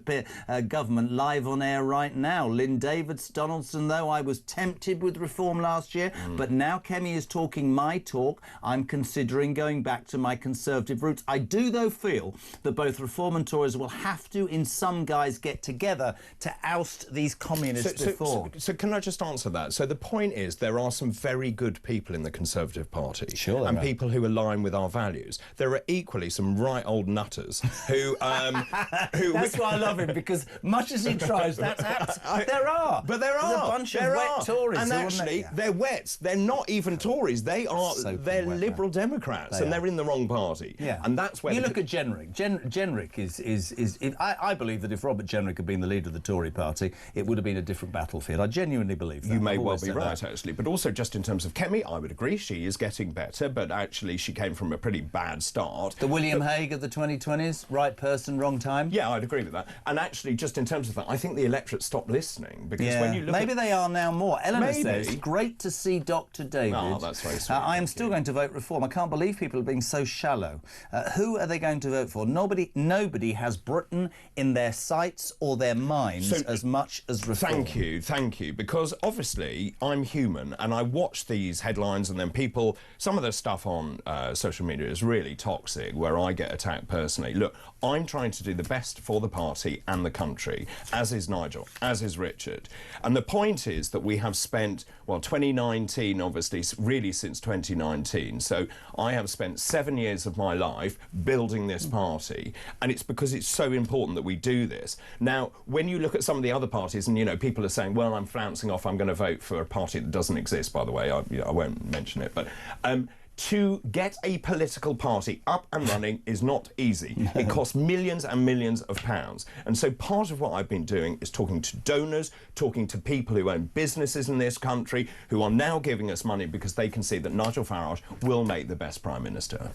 Speaker 3: government live on air right now? Lynn Davids, Donaldson, though, I was tempted with Reform last year, but now Kemi is talking my talk. I'm considering going back to my Conservative roots. I do, though, feel that both Reform and Tories will have to, in some guise, get together to oust these communist Reform.
Speaker 1: So can I just answer that? So the point is there are some very good people in the Conservative Party and people who align with our values. There are equally some right old nutters who...
Speaker 3: That's why I love him, because much as he tries, there are.
Speaker 1: But there are.
Speaker 3: There's a bunch of wet Tories.
Speaker 1: And actually, they're wets. They're not even Tories. They're Liberal Democrats, and they're in the wrong party.
Speaker 3: Yeah.
Speaker 1: And that's where...
Speaker 3: You look at Jenrick. Jenrick is I believe that if Robert Jenrick had been the leader of the Tory party, it would have been a different battlefield. I genuinely believe that.
Speaker 1: You may well be right, actually. But also, just in terms of Kemi, I would agree she is getting better, but actually she came from a pretty bad start.
Speaker 3: The William Hague of the 2020s, right person, wrong time?
Speaker 1: Yeah, I'd agree with that. And actually, just in terms of that, I think the electorate stopped listening, because when you look
Speaker 3: maybe they are now more. Eleanor
Speaker 1: Maybe.
Speaker 3: says, great to see Dr David.
Speaker 1: Oh, that's very sweet.
Speaker 3: I am still going to vote Reform. I can't believe people are being so shallow. Who are they going to vote for? Nobody has Britain in their sights or their minds as much as Reform.
Speaker 1: Thank you, because obviously I'm human and I watch these headlines, and then some of the stuff on social media is really toxic, where I get attacked personally. Look, I'm trying to do the best for the party and the country, as is Nigel, as is Richard. And the point is that we have spent, 2019, obviously, really since 2019. So I have spent 7 years of my life building this party, and it's because it's so important that we do this. Now, when you look at some of the other parties, and, people are saying, well, I'm flouncing off, I'm going to vote for a party that doesn't exist, by the way, I won't mention it, but... to get a political party up and running is not easy. It costs millions and millions of pounds. And so part of what I've been doing is talking to donors, talking to people who own businesses in this country, who are now giving us money because they can see that Nigel Farage will make the best Prime Minister.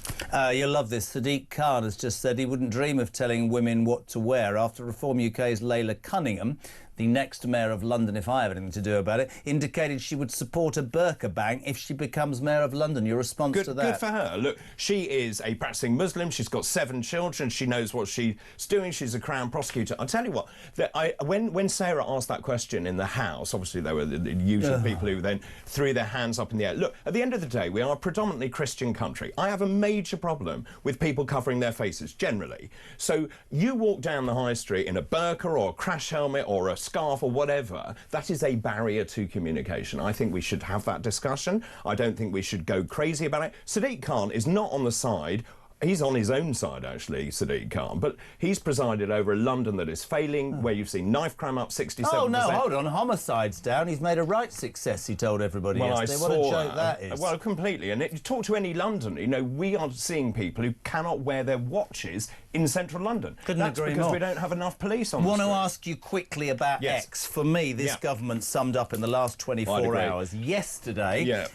Speaker 3: You'll love this. Sadiq Khan has just said he wouldn't dream of telling women what to wear after Reform UK's Layla Cunningham, the next mayor of London, if I have anything to do about it, indicated she would support a burqa ban if she becomes mayor of London. Your response to that?
Speaker 1: Good for her. Look, she is a practicing Muslim. She's got 7 children. She knows what she's doing. She's a Crown prosecutor. I'll tell you what, when Sarah asked that question in the House, obviously there were the usual people who then threw their hands up in the air. Look, at the end of the day, we are a predominantly Christian country. I have a major problem with people covering their faces, generally. So you walk down the high street in a burqa or a crash helmet or a scarf or whatever, that is a barrier to communication. I think we should have that discussion. I don't think we should go crazy about it. Sadiq Khan is not on the side. He's on his own side, actually, Sadiq Khan, but he's presided over a London that is failing, where you've seen knife crime up 67%.
Speaker 3: Oh, no, hold on. Homicide's down. He's made a right success, he told everybody yesterday. What a joke that is.
Speaker 1: Well, completely. And you talk to any Londoner, we are seeing people who cannot wear their watches in central London.
Speaker 3: Couldn't agree
Speaker 1: because
Speaker 3: more.
Speaker 1: we don't have enough police on the
Speaker 3: want
Speaker 1: street.
Speaker 3: to ask you quickly about X. For me, this government summed up in the last 24 hours. Yesterday,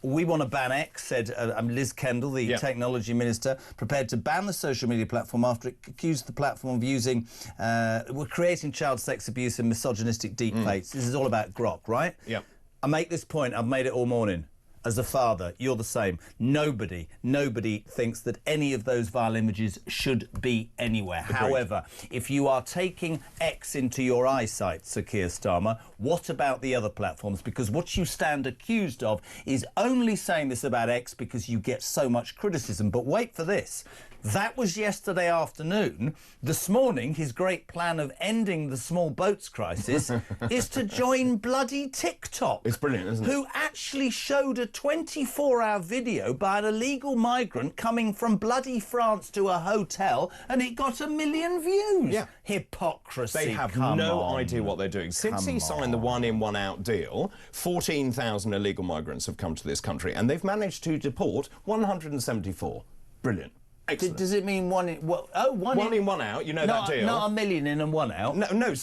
Speaker 3: we want to ban X, said Liz Kendall, the technology minister, prepared to ban the social media platform after it accused the platform of using, we're creating child sex abuse and misogynistic deepfakes. This is all about Grok, right?
Speaker 1: Yeah.
Speaker 3: I make this point, I've made it all morning. as a father, you're the same. Nobody thinks that any of those vile images should be anywhere.
Speaker 1: Agreed.
Speaker 3: However, if you are taking X into your eyesight, Sir Keir Starmer, what about the other platforms? Because what you stand accused of is only saying this about X because you get so much criticism. But wait for this. That was yesterday afternoon. This morning, his great plan of ending the small boats crisis is to join bloody TikTok.
Speaker 1: It's brilliant, isn't it?
Speaker 3: Who actually showed a 24-hour video by an illegal migrant coming from bloody France to a hotel, and it got 1 million views.
Speaker 1: Yeah.
Speaker 3: Hypocrisy.
Speaker 1: They have
Speaker 3: Come
Speaker 1: no
Speaker 3: on.
Speaker 1: idea what they're doing. Since he signed the one-in, one-out deal, 14,000 illegal migrants have come to this country, and they've managed to deport 174. Brilliant. Excellent.
Speaker 3: Does it mean one in... Well, one
Speaker 1: in, one out, you know that deal.
Speaker 3: Not 1 million in and 1 out.
Speaker 1: No,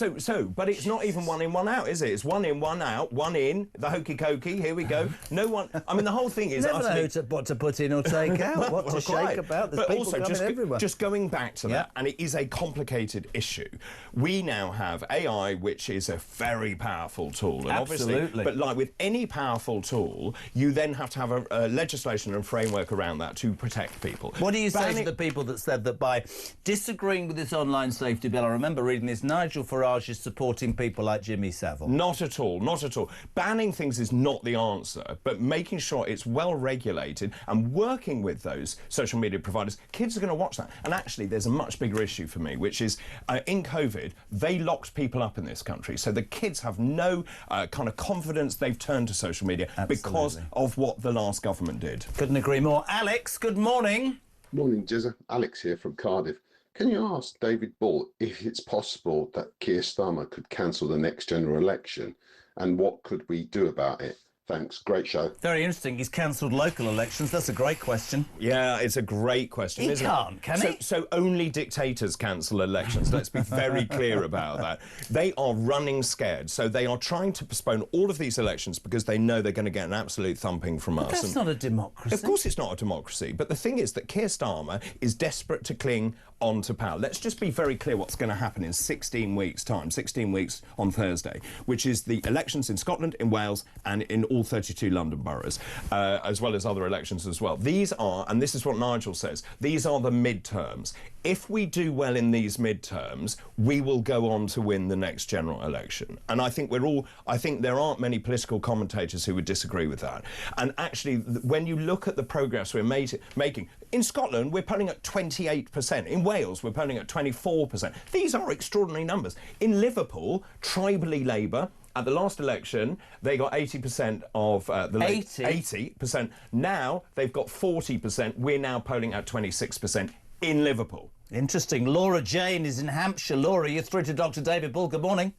Speaker 1: but it's not even 1 in, 1 out, is it? It's 1 in, 1 out, 1 in, the hokey cokey, here we go. No one... I mean, the whole thing is...
Speaker 3: Never know what to put in or take out, what to shake about. There's
Speaker 1: but
Speaker 3: people
Speaker 1: also,
Speaker 3: coming everywhere.
Speaker 1: just going back to that, and it is a complicated issue, we now have AI, which is a very powerful tool. And
Speaker 3: Absolutely.
Speaker 1: Obviously, but like with any powerful tool, you then have to have a legislation and framework around that to protect people.
Speaker 3: What do you say to the people that said that by disagreeing with this online safety bill, I remember reading this, Nigel Farage is supporting people like Jimmy Savile?
Speaker 1: Not at all, not at all. Banning things is not the answer, but making sure it's well regulated and working with those social media providers. Kids are going to watch that. And actually, there's a much bigger issue for me, which is in COVID, they locked people up in this country. So the kids have no kind of confidence. They've turned to social media because of what the last government did.
Speaker 3: Couldn't agree more. Alex, good morning.
Speaker 5: Morning, Jezza. Alex here from Cardiff. Can you ask David Bull if it's possible that Keir Starmer could cancel the next general election, and what could we do about it? Thanks. Great show.
Speaker 3: Very interesting. He's cancelled local elections. That's a great question.
Speaker 1: Yeah, it's a great question,
Speaker 3: He
Speaker 1: isn't
Speaker 3: can't,
Speaker 1: it?
Speaker 3: can he?
Speaker 1: So only dictators cancel elections. Let's be very clear about that. They are running scared. So they are trying to postpone all of these elections because they know they're going to get an absolute thumping from us.
Speaker 3: That's not a democracy.
Speaker 1: Of course it's not a democracy. But the thing is that Keir Starmer is desperate to cling on to power. Let's just be very clear what's going to happen in 16 weeks' time, 16 weeks on Thursday, which is the elections in Scotland, in Wales, and in all 32 London boroughs, as well as other elections as well. These are, and this is what Nigel says, these are the midterms. If we do well in these midterms, we will go on to win the next general election. And I think there aren't many political commentators who would disagree with that. And actually, when you look at the progress we're making, in Scotland, we're polling at 28%. In Wales, we're polling at 24%. These are extraordinary numbers. In Liverpool, tribally Labour, at the last election, they got 80% of the... 80%. Now, they've got 40%. We're now polling at 26% in Liverpool.
Speaker 3: Interesting. Laura Jane is in Hampshire. Laura, you're through to Dr. David Bull. Good morning.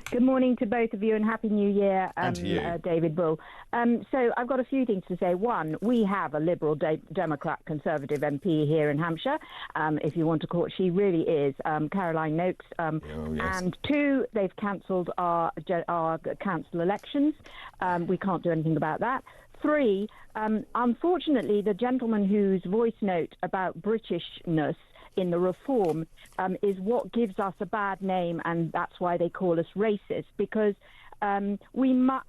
Speaker 19: Good morning to both of you and Happy New Year,
Speaker 1: And to you.
Speaker 19: David Bull. So I've got a few things to say. One, we have a Liberal Democrat Conservative MP here in Hampshire, if you want to call it. She really is, Caroline Noakes.
Speaker 1: Yes.
Speaker 19: And two, they've cancelled our council elections. We can't do anything about that. Three, unfortunately, the gentleman whose voice note about Britishness in the reform is what gives us a bad name, and that's why they call us racist, because we must,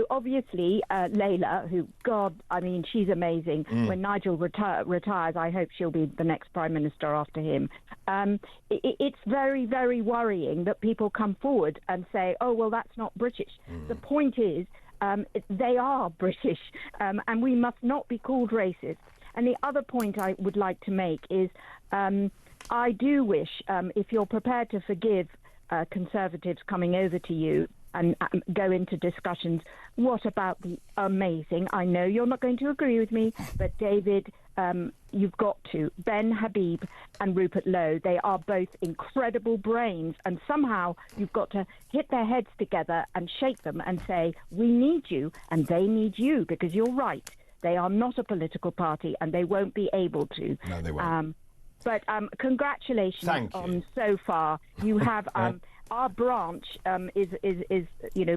Speaker 19: obviously Layla, who, God, I mean, she's amazing. When Nigel retires, I hope she'll be the next Prime Minister after him. It's very, very worrying that people come forward and say, oh, well, that's not British. The point is, they are British, and we must not be called racist. And the other point I would like to make is I do wish, if you're prepared to forgive Conservatives coming over to you and go into discussions, what about the amazing, I know you're not going to agree with me, but David, you've got to, Ben Habib and Rupert Lowe, they are both incredible brains, and somehow you've got to hit their heads together and shake them and say, we need you and they need you, because you're right. They are not a political party, and they won't be able to.
Speaker 1: No, they won't.
Speaker 19: But congratulations on so far. You have our branch is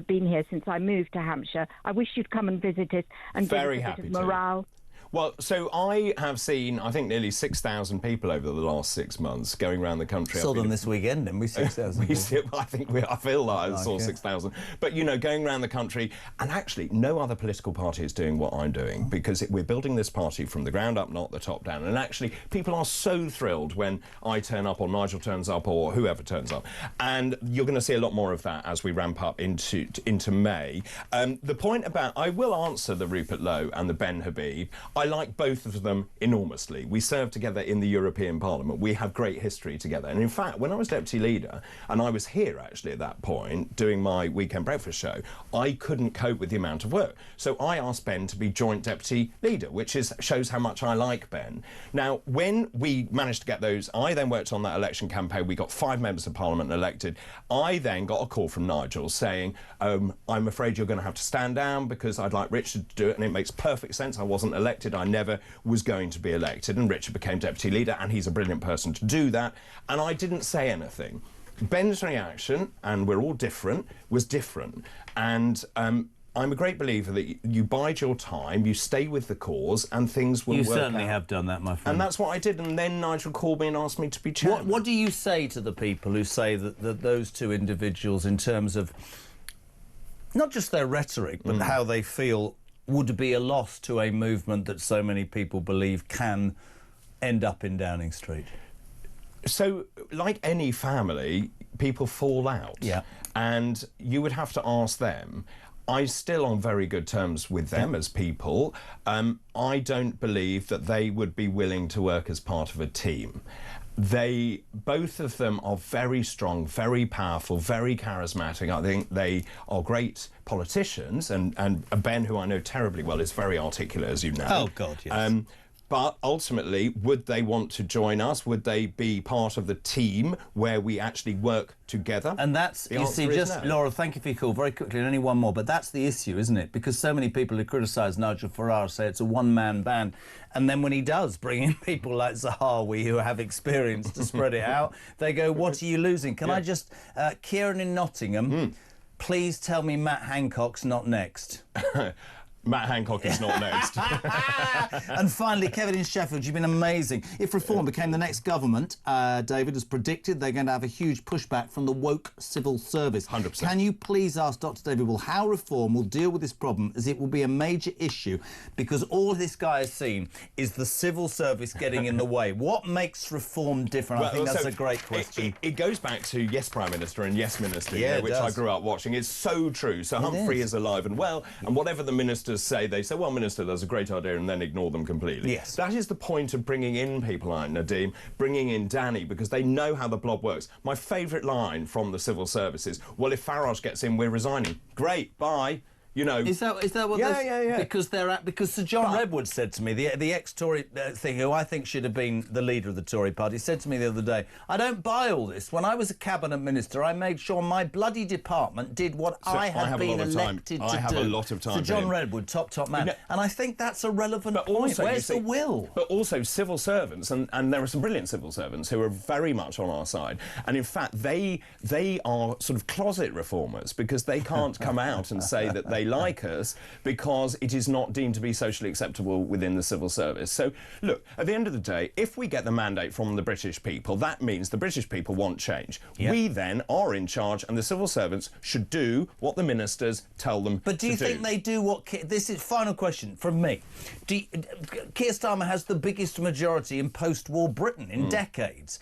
Speaker 19: been here since I moved to Hampshire. I wish you'd come and visit us and
Speaker 1: Very
Speaker 19: give us a
Speaker 1: happy
Speaker 19: bit of morale.
Speaker 1: Well, so I have seen, I think, nearly 6,000 people over the last 6 months going around the country.
Speaker 3: Saw them this weekend, didn't we? 6,000.
Speaker 1: I feel like I saw 6,000. But, you know, going around the country, and actually no other political party is doing what I'm doing, because we're building this party from the ground up, not the top down. And actually, people are so thrilled when I turn up or Nigel turns up or whoever turns up. And you're going to see a lot more of that as we ramp up into May. The point about, I will answer the Rupert Lowe and the Ben Habib. I like both of them enormously. We served together in the European Parliament. We have great history together. And in fact, when I was deputy leader, and I was here actually at that point doing my weekend breakfast show, I couldn't cope with the amount of work. So I asked Ben to be joint deputy leader, which shows how much I like Ben. Now, when we managed to get those, I then worked on that election campaign. We got 5 members of Parliament elected. I then got a call from Nigel saying, I'm afraid you're going to have to stand down because I'd like Richard to do it, and it makes perfect sense. I wasn't elected. I never was going to be elected, and Richard became deputy leader, and he's a brilliant person to do that. And I didn't say anything. Ben's reaction, and we're all different, was different. And I'm a great believer that you bide your time, you stay with the cause, and things will work out.
Speaker 3: You certainly have done that, my friend.
Speaker 1: And that's what I did. And then Nigel called me and asked me to be chairman.
Speaker 3: What do you say to the people who say that those two individuals, in terms of not just their rhetoric, but how they feel would be a loss to a movement that so many people believe can end up in Downing Street?
Speaker 1: So, like any family, people fall out. Yeah. And you would have to ask them. I'm still on very good terms with them as people. I don't believe that they would be willing to work as part of a team. Both of them are very strong, very powerful, very charismatic. I think they are great politicians, and Ben, who I know terribly well, is very articulate, as you know.
Speaker 3: Oh, God, yes.
Speaker 1: But ultimately, would they want to join us? Would they be part of the team where we actually work together?
Speaker 3: And that's, you see, just, Laura, thank you for your call. Very quickly, and only one more, but that's the issue, isn't it? Because so many people who criticise Nigel Farage say it's a one-man band, and then when he does bring in people like Zahawi who have experience to spread it out, they go, what are you losing? Can I just, Kieran in Nottingham, please tell me Matt Hancock's not next.
Speaker 1: Matt Hancock is not next.
Speaker 3: And finally, Kevin in Sheffield, you've been amazing. If Reform became the next government, David, as predicted, they're going to have a huge pushback from the woke civil service.
Speaker 1: 100%.
Speaker 3: Can you please ask Dr David Bull how Reform will deal with this problem, as it will be a major issue, because all this guy has seen is the civil service getting in the way. What makes Reform different? I think that's a great question.
Speaker 1: It goes back to Yes Prime Minister and Yes Minister,
Speaker 3: Yeah,
Speaker 1: which I grew up watching. It's so true. So Humphrey is alive and well, and whatever the ministers say, they say, well, Minister, that's a great idea, and then ignore them completely.
Speaker 3: Yes.
Speaker 1: That is the point of bringing in people like Nadeem, bringing in Danny, because they know how the blob works. My favourite line from the civil service is, well, if Farage gets in, we're resigning. Great, bye. You know,
Speaker 3: is that what?
Speaker 1: Yeah.
Speaker 3: Because Sir John Redwood said to me, the ex-Tory thing, who I think should have been the leader of the Tory party, said to me the other day, I don't buy all this. When I was a cabinet minister, I made sure my bloody department did what I had been elected to do.
Speaker 1: I have a lot of time.
Speaker 3: Sir John Redwood, top man, and I think that's a relevant point.
Speaker 1: Also,
Speaker 3: where's the will?
Speaker 1: But also civil servants, and there are some brilliant civil servants who are very much on our side. And in fact, they are sort of closet reformers, because they can't come out and say that they like us, because it is not deemed to be socially acceptable within the civil service. So, look, at the end of the day, if we get the mandate from the British people, that means the British people want change. Yep. We then are in charge, and the civil servants should do what the ministers tell them to do.
Speaker 3: But do you think they do what... This is final question from me. Keir Starmer has the biggest majority in post-war Britain in decades.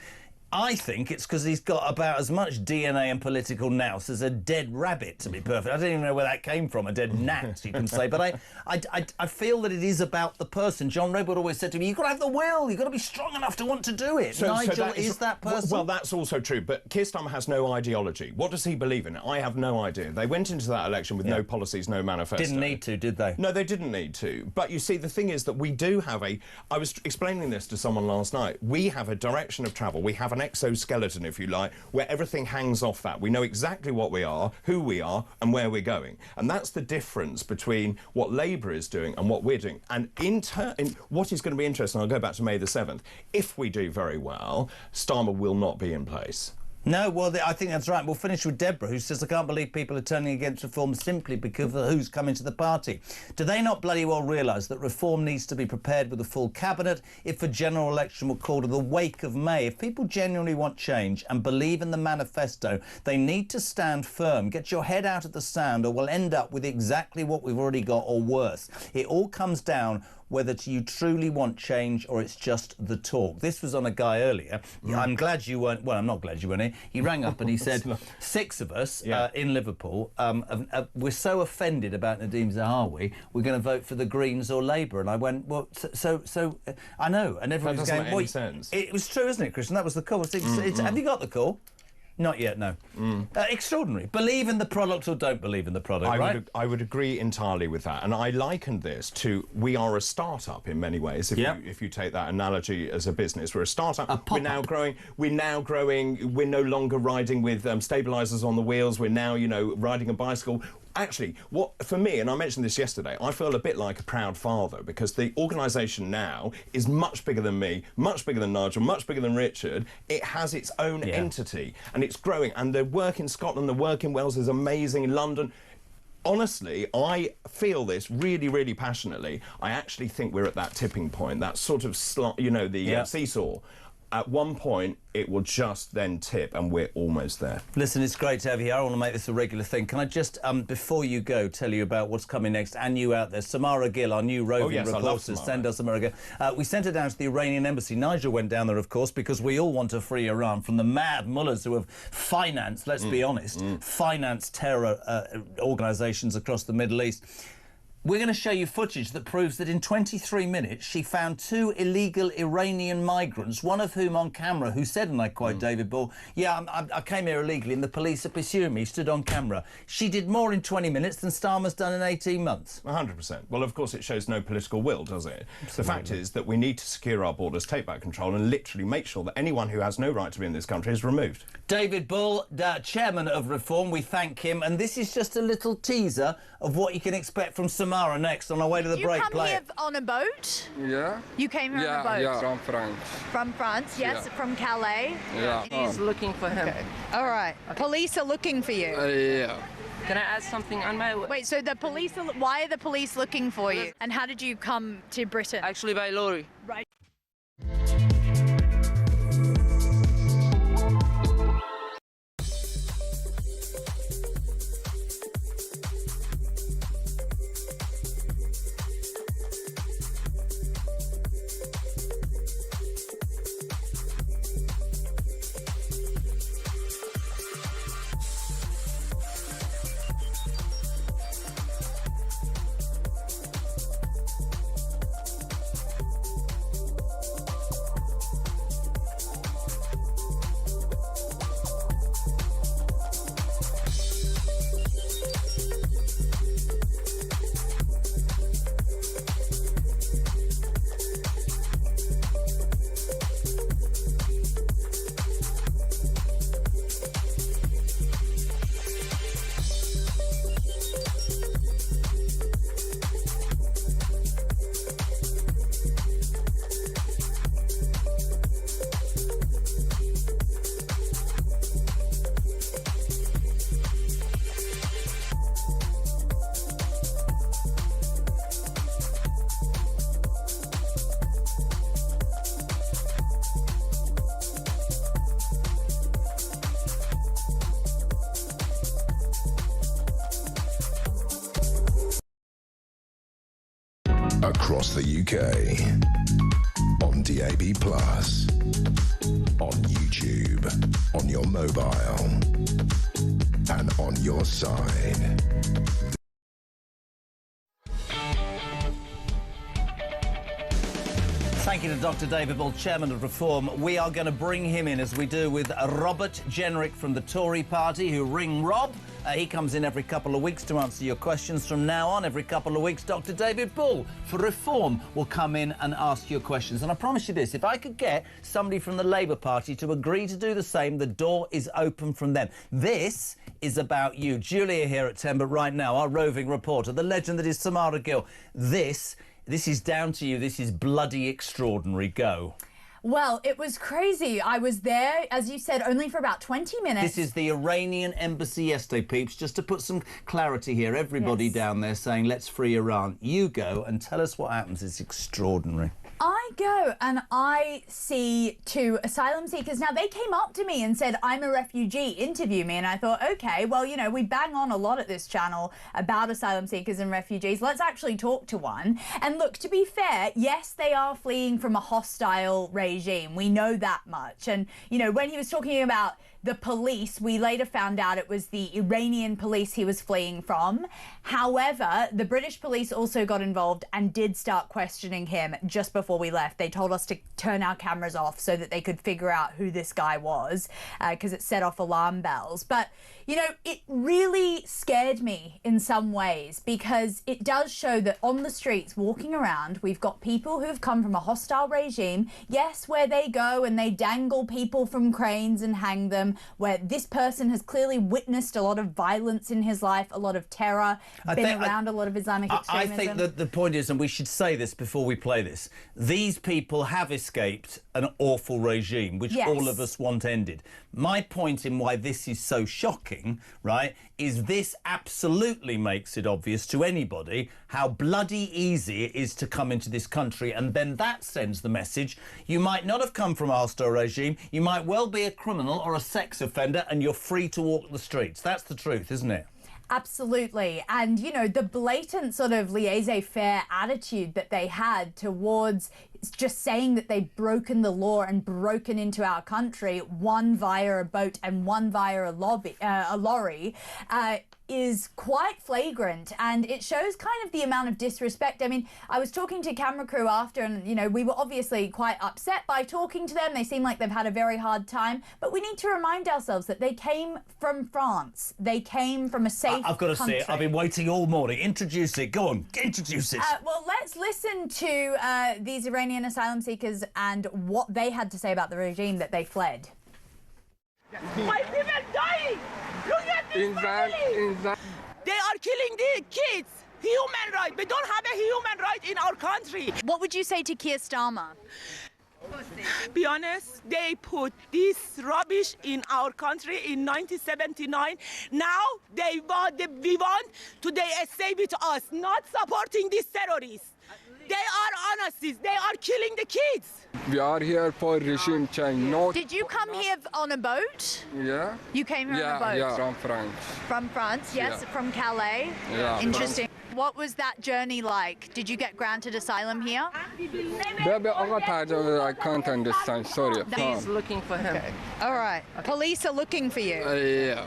Speaker 3: I think it's because he's got about as much DNA and political nous as a dead rabbit, to be perfect. I don't even know where that came from, a dead gnat, you can say. But I feel that it is about the person. John Redwood always said to me, you've got to have the will, you've got to be strong enough to want to do it. Nigel is that person.
Speaker 1: Well, that's also true, but Keir Starmer has no ideology. What does he believe in? I have no idea. They went into that election with no policies, no manifesto.
Speaker 3: Didn't need to, did they?
Speaker 1: No, they didn't need to. But you see, the thing is that we do have I was explaining this to someone last night. We have a direction of travel. We have an exoskeleton, if you like, where everything hangs off that. We know exactly what we are, who we are, and where we're going. And that's the difference between what Labour is doing and what we're doing. And in what is going to be interesting, I'll go back to May the 7th, if we do very well, Starmer will not be in place.
Speaker 3: No, well, I think that's right. We'll finish with Deborah, who says, I can't believe people are turning against reform simply because of who's coming to the party. Do they not bloody well realise that reform needs to be prepared with a full cabinet if a general election were called in the wake of May? If people genuinely want change and believe in the manifesto, they need to stand firm. Get your head out of the sand or we'll end up with exactly what we've already got or worse. It all comes down whether you truly want change or it's just the talk. This was on a guy earlier. I'm glad you weren't... Well, I'm not glad you weren't here. He rang up and he said, 6 of us in Liverpool, we're so offended about Nadeem Zahawi, we're going to vote for the Greens or Labour. And I went, well, I know. And everyone was going,
Speaker 1: make any sense.
Speaker 3: It was true, isn't it, Chris? And that was the call. Have you got the call? Not yet, no. Extraordinary. Believe in the product or don't believe in the product, right?
Speaker 1: I would agree entirely with that. And I likened this to, we are a start-up in many ways. If you take that analogy as a business, we're a start-up. We're now growing. We're no longer riding with stabilisers on the wheels. We're now, riding a bicycle. Actually, for me, and I mentioned this yesterday, I feel a bit like a proud father because the organisation now is much bigger than me, much bigger than Nigel, much bigger than Richard. It has its own entity and it's growing. And the work in Scotland, the work in Wales is amazing. In London, honestly, I feel this really, really passionately. I actually think we're at that tipping point, that sort of, seesaw. At one point, it will just then tip, and we're almost there.
Speaker 3: Listen, it's great to have you here. I want to make this a regular thing. Can I just, before you go, tell you about what's coming next, and you out there, Samara Gill, our new roving reporter, send us Samara. We sent her down to the Iranian embassy. Nigel went down there, of course, because we all want to free Iran from the mad mullahs who have financed, let's be honest, financed terror organisations across the Middle East. We're going to show you footage that proves that in 23 minutes she found 2 illegal Iranian migrants, one of whom on camera, who said, and I quote David Bull, I came here illegally and the police are pursuing me, stood on camera. She did more in 20 minutes than Starmer's done in 18 months.
Speaker 1: 100%. Well, of course, it shows no political will, does it? Absolutely. The fact is that we need to secure our borders, take back control and literally make sure that anyone who has no right to be in this country is removed.
Speaker 3: David Bull, chairman of Reform, we thank him. And this is just a little teaser of what you can expect from Samara next on our way to the break.
Speaker 16: You come here on a boat?
Speaker 18: Yeah.
Speaker 16: You came here on a boat?
Speaker 18: Yeah, from France.
Speaker 16: From France, yes, from Calais?
Speaker 18: Yeah.
Speaker 16: He's
Speaker 18: looking for him.
Speaker 16: Okay. All right. Okay. Police are looking for you?
Speaker 18: Yeah.
Speaker 16: Can I ask something on my... Wait, so the police why are the police looking for you? And how did you come to Britain?
Speaker 18: Actually by lorry.
Speaker 16: Right.
Speaker 21: Across the UK, on DAB+, on YouTube, on your mobile, and on your side.
Speaker 3: Thank you to Dr. David Bull, Chairman of Reform. We are going to bring him in, as we do with Robert Jenrick from the Tory party, who ring Rob. He comes in every couple of weeks to answer your questions. From now on, every couple of weeks, Dr. David Bull for Reform will come in and ask your questions. And I promise you this, if I could get somebody from the Labour Party to agree to do the same, the door is open from them. This is about you. Julia here at 10, but right now, our roving reporter, the legend that is Samara Gill. This is down to you. This is bloody extraordinary. Go.
Speaker 8: Well, it was crazy. I was there, as you said, only for about 20 minutes.
Speaker 3: This is the Iranian embassy yesterday, peeps. Just to put some clarity here, everybody down there saying, let's free Iran. You go and tell us what happens. It's extraordinary.
Speaker 8: I go and I see two asylum seekers. Now, they came up to me and said, I'm a refugee, interview me. And I thought, OK, well, you know, we bang on a lot at this channel about asylum seekers and refugees. Let's actually talk to one. And look, to be fair, yes, they are fleeing from a hostile regime. We know that much. And, you know, when he was talking about the police, we later found out it was the Iranian police he was fleeing from. However, the British police also got involved and did start questioning him just before we left. They told us to turn our cameras off so that they could figure out who this guy was, because it set off alarm bells. But, you know, it really scared me in some ways, because it does show that on the streets, walking around, we've got people who have come from a hostile regime, yes, where they go and they dangle people from cranes and hang them, where this person has clearly witnessed a lot of violence in his life, a lot of terror, been around a lot of Islamic extremism.
Speaker 3: I think that the point is, and we should say this before we play this, these people have escaped an awful regime, which all of us want ended. My point in why this is so shocking, right, is this absolutely makes it obvious to anybody how bloody easy it is to come into this country, and then that sends the message, you might not have come from a hostile regime, you might well be a criminal or a sex offender, and you're free to walk the streets. That's the truth, isn't it?
Speaker 8: Absolutely. And, you know, the blatant sort of laissez-faire attitude that they had towards just saying that they'd broken the law and broken into our country, one via a boat and one via a lorry, is quite flagrant, and it shows kind of the amount of disrespect. I mean, I was talking to camera crew after, and, you know, we were obviously quite upset by talking to them. They seem like they've had a very hard time, but we need to remind ourselves that they came from France. They came from a safe
Speaker 3: I've got to
Speaker 8: country.
Speaker 3: see it. I've been waiting all morning. Introduce it. Go on, introduce it.
Speaker 8: Well, let's listen to these Iranian asylum seekers and what they had to say about the regime that they fled.
Speaker 18: My people dying! Look at this family! They are killing the kids! Human right! We don't have a human right in our country!
Speaker 8: What would you say to Keir Starmer?
Speaker 18: Be honest, they put this rubbish in our country in 1979. Now we want to they stay with us, not supporting these terrorists. They are honest. They are killing the kids.
Speaker 23: We are here for regime change. Not
Speaker 8: Did you come here on a boat?
Speaker 23: Yeah.
Speaker 8: You came here on a boat?
Speaker 23: Yeah, from France.
Speaker 8: From France, yes, from Calais.
Speaker 23: Yeah.
Speaker 8: Interesting. What was that journey like? Did you get granted asylum here?
Speaker 23: I can't understand, sorry.
Speaker 24: He's looking for him.
Speaker 8: Okay. All right. Police are looking for you.
Speaker 23: Yeah.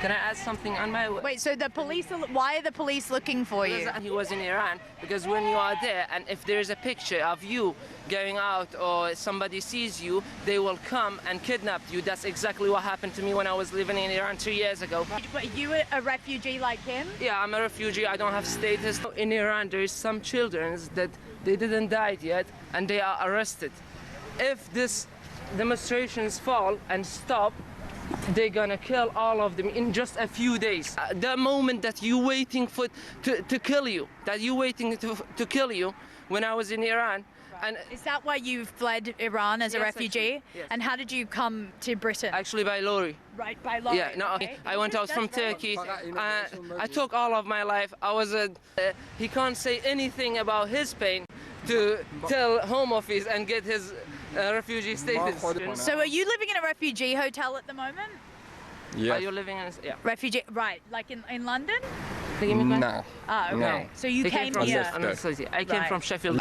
Speaker 24: Can I add something on my way?
Speaker 8: Wait, so the police why are the police looking for you?
Speaker 24: He was in Iran, because when you are there and if there's a picture of you going out or somebody sees you, they will come and kidnap you. That's exactly what happened to me when I was living in Iran 2 years ago.
Speaker 8: But you were a refugee like him?
Speaker 24: Yeah, I'm a refugee. I don't have status. In Iran, there is some children that they didn't die yet and they are arrested. If this demonstrations fall and stop, they're gonna kill all of them in just a few days. The moment that you're waiting to kill you, to kill you, when I was in Iran. And
Speaker 8: is that why you fled Iran as a refugee?
Speaker 24: Actually, yes.
Speaker 8: And how did you come to Britain?
Speaker 24: Actually, by lorry.
Speaker 8: Right, by lorry.
Speaker 24: Yeah, no,
Speaker 8: okay.
Speaker 24: I went out from Turkey. I took all of my life. I was he can't say anything about his pain to tell Home Office and get his refugee status.
Speaker 8: So are you living in a refugee hotel at the moment?
Speaker 24: Yeah. Are you living in
Speaker 8: refugee? Right, like in London?
Speaker 23: No.
Speaker 8: Ah, okay.
Speaker 23: No.
Speaker 8: So you came here.
Speaker 24: I came from Sheffield.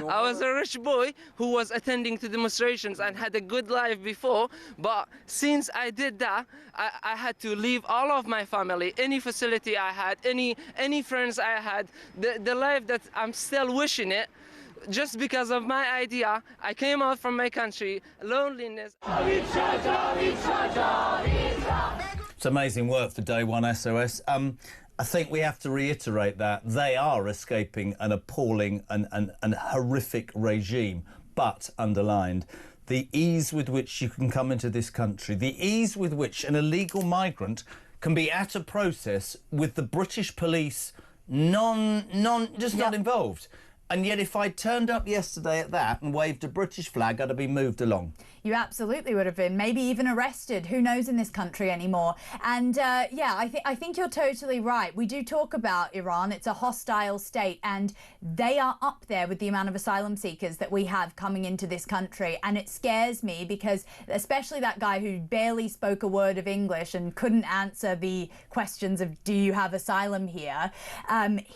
Speaker 24: I was a rich boy who was attending to demonstrations and had a good life before, but since I did that, I had to leave all of my family, any facility I had, any friends I had, the life that I'm still wishing it. Just because of my idea, I came out from my country, loneliness.
Speaker 3: It's amazing work for Day One SOS. I think we have to reiterate that they are escaping an appalling and horrific regime, but underlined, the ease with which you can come into this country, the ease with which an illegal migrant can be at a process with the British police not involved. And yet if I turned up yesterday at that and waved a British flag, I'd have been moved along.
Speaker 8: You absolutely would have been, maybe even arrested. Who knows in this country anymore? And yeah, I think you're totally right. We do talk about Iran. It's a hostile state, and they are up there with the amount of asylum seekers that we have coming into this country. And it scares me because, especially that guy who barely spoke a word of English and couldn't answer the questions of, do you have asylum here?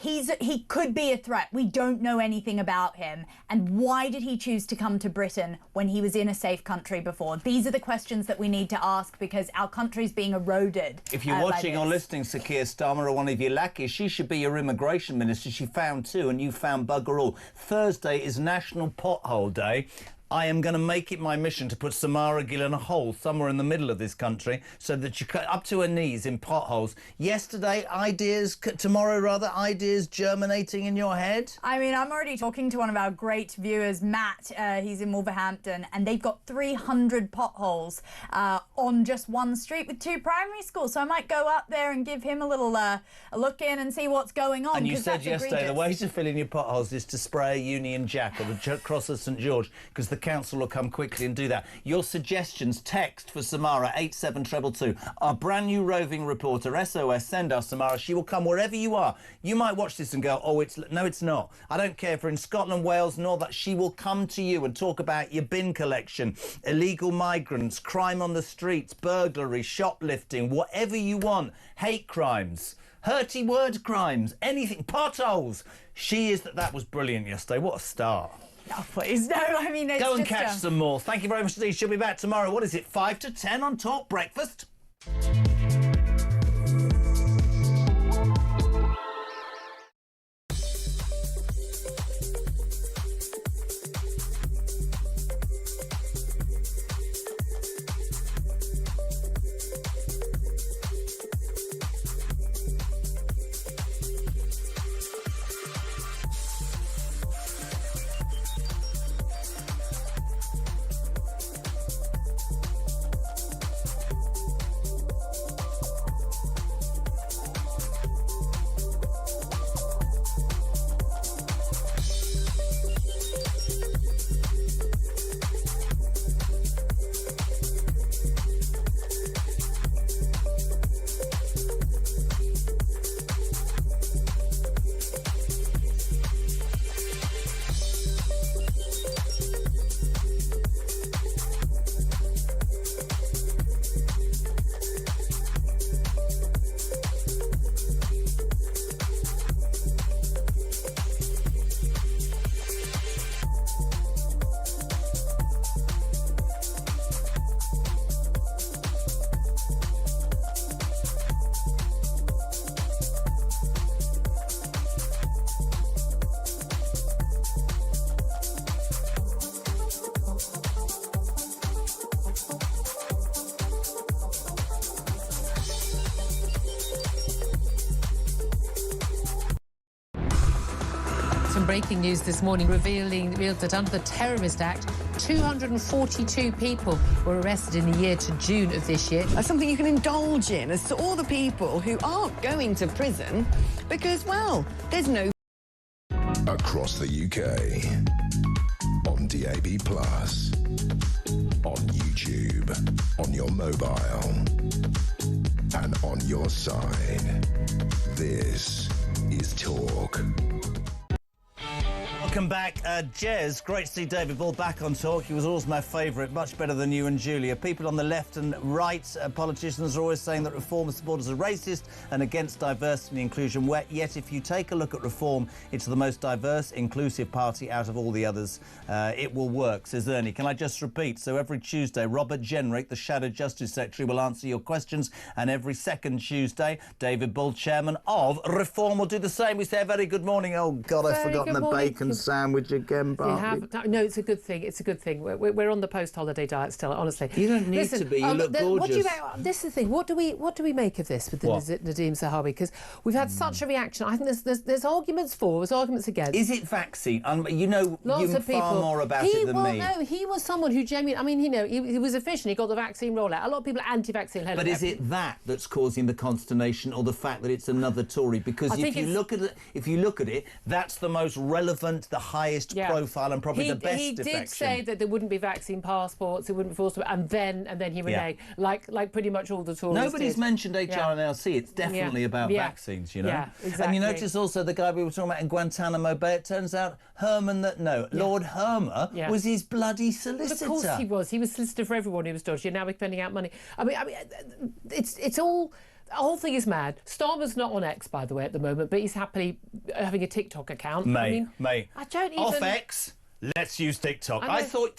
Speaker 8: He could be a threat. We don't know anything about him. And why did he choose to come to Britain when he was in a safe country before? These are the questions that we need to ask, because our country's being eroded.
Speaker 3: If you're watching or listening to Keir Starmer or one of your lackeys, she should be your immigration minister. She found two and you found bugger all. Thursday is National Pothole Day. I am going to make it my mission to put Samara Gill in a hole somewhere in the middle of this country so that you cut up to her knees in potholes. Yesterday, tomorrow rather, ideas germinating in your head?
Speaker 8: I mean, I'm already talking to one of our great viewers, Matt. He's in Wolverhampton, and they've got 300 potholes on just one street with 2 primary schools. So I might go up there and give him a little a look in and see what's going on.
Speaker 3: And you said yesterday
Speaker 8: egregious.
Speaker 3: The way to fill in your potholes is to spray a Union Jack or the Cross of St George, because the council will come quickly and do that. Your suggestions, text for Samara 87222. Our brand new roving reporter, SOS, send us Samara. She will come wherever you are. You might watch this and go, oh, no, it's not. I don't care if we're in Scotland, Wales and all that. She will come to you and talk about your bin collection, illegal migrants, crime on the streets, burglary, shoplifting, whatever you want, hate crimes, hurty word crimes, anything, potholes. That was brilliant yesterday. What a start.
Speaker 8: Oh, please, no, I mean, it's
Speaker 3: Go and
Speaker 8: just,
Speaker 3: catch some more. Thank you very much indeed. She'll be back tomorrow. What is it, 5 to 10 on Talk Breakfast?
Speaker 22: Some breaking news this morning revealed that under the Terrorist Act, 242 people were arrested in the year to June of this year.
Speaker 6: That's something you can indulge in as to all the people who aren't going to prison because, well, there's no...
Speaker 21: Across the UK, on DAB+, on YouTube, on your mobile, and on your side. This is Talk.
Speaker 3: Welcome back, Jez. Great to see David Bull back on Talk. He was always my favourite, much better than you and Julia. People on the left and right, politicians are always saying that Reform supporters are racist and against diversity and inclusion. Yet, if you take a look at Reform, it's the most diverse, inclusive party out of all the others. It will work, says Ernie. Can I just repeat? So every Tuesday, Robert Jenrick, the Shadow Justice Secretary, will answer your questions, and every second Tuesday, David Bull, chairman of Reform, will do the same. We say a very good morning. Oh, God, I've forgotten the bacon sandwich again, Barbie.
Speaker 22: No, it's a good thing. It's a good thing. We're on the post-holiday diet still, honestly.
Speaker 3: You don't need to be. You look gorgeous.
Speaker 22: This is the thing. What do we make of this with the Nadeem Zahawi? Because we've had such a reaction. I think there's arguments for, there's arguments against.
Speaker 3: Is it vaccine? You know
Speaker 22: Lots of people.
Speaker 3: far more about it than me.
Speaker 22: No, he was someone who genuinely. I mean, he was efficient. He got the vaccine rollout. A lot of people are anti-vaccine.
Speaker 3: But is it that that's causing the consternation, or the fact that it's another Tory? Because if you look at it, that's the most relevant. the highest profile and probably the best
Speaker 22: He
Speaker 3: defection.
Speaker 22: did say that there wouldn't be vaccine passports, it wouldn't be forced, and then he reneged, like pretty much all the Tories
Speaker 3: Nobody's
Speaker 22: did.
Speaker 3: mentioned HRNLC. It's definitely about vaccines, you know.
Speaker 22: Yeah, exactly.
Speaker 3: And you notice also the guy we were talking about in Guantanamo Bay. It turns out Lord Hermer was his bloody solicitor.
Speaker 22: Well, of course he was. He was solicitor for everyone who was dodgy. And now we're spending out money. I mean, it's all. The whole thing is mad. Starmer's not on X, by the way, at the moment, but he's happily having a TikTok account.
Speaker 3: Mate,
Speaker 22: I don't even...
Speaker 3: Off X, let's use TikTok.
Speaker 22: I
Speaker 3: I thought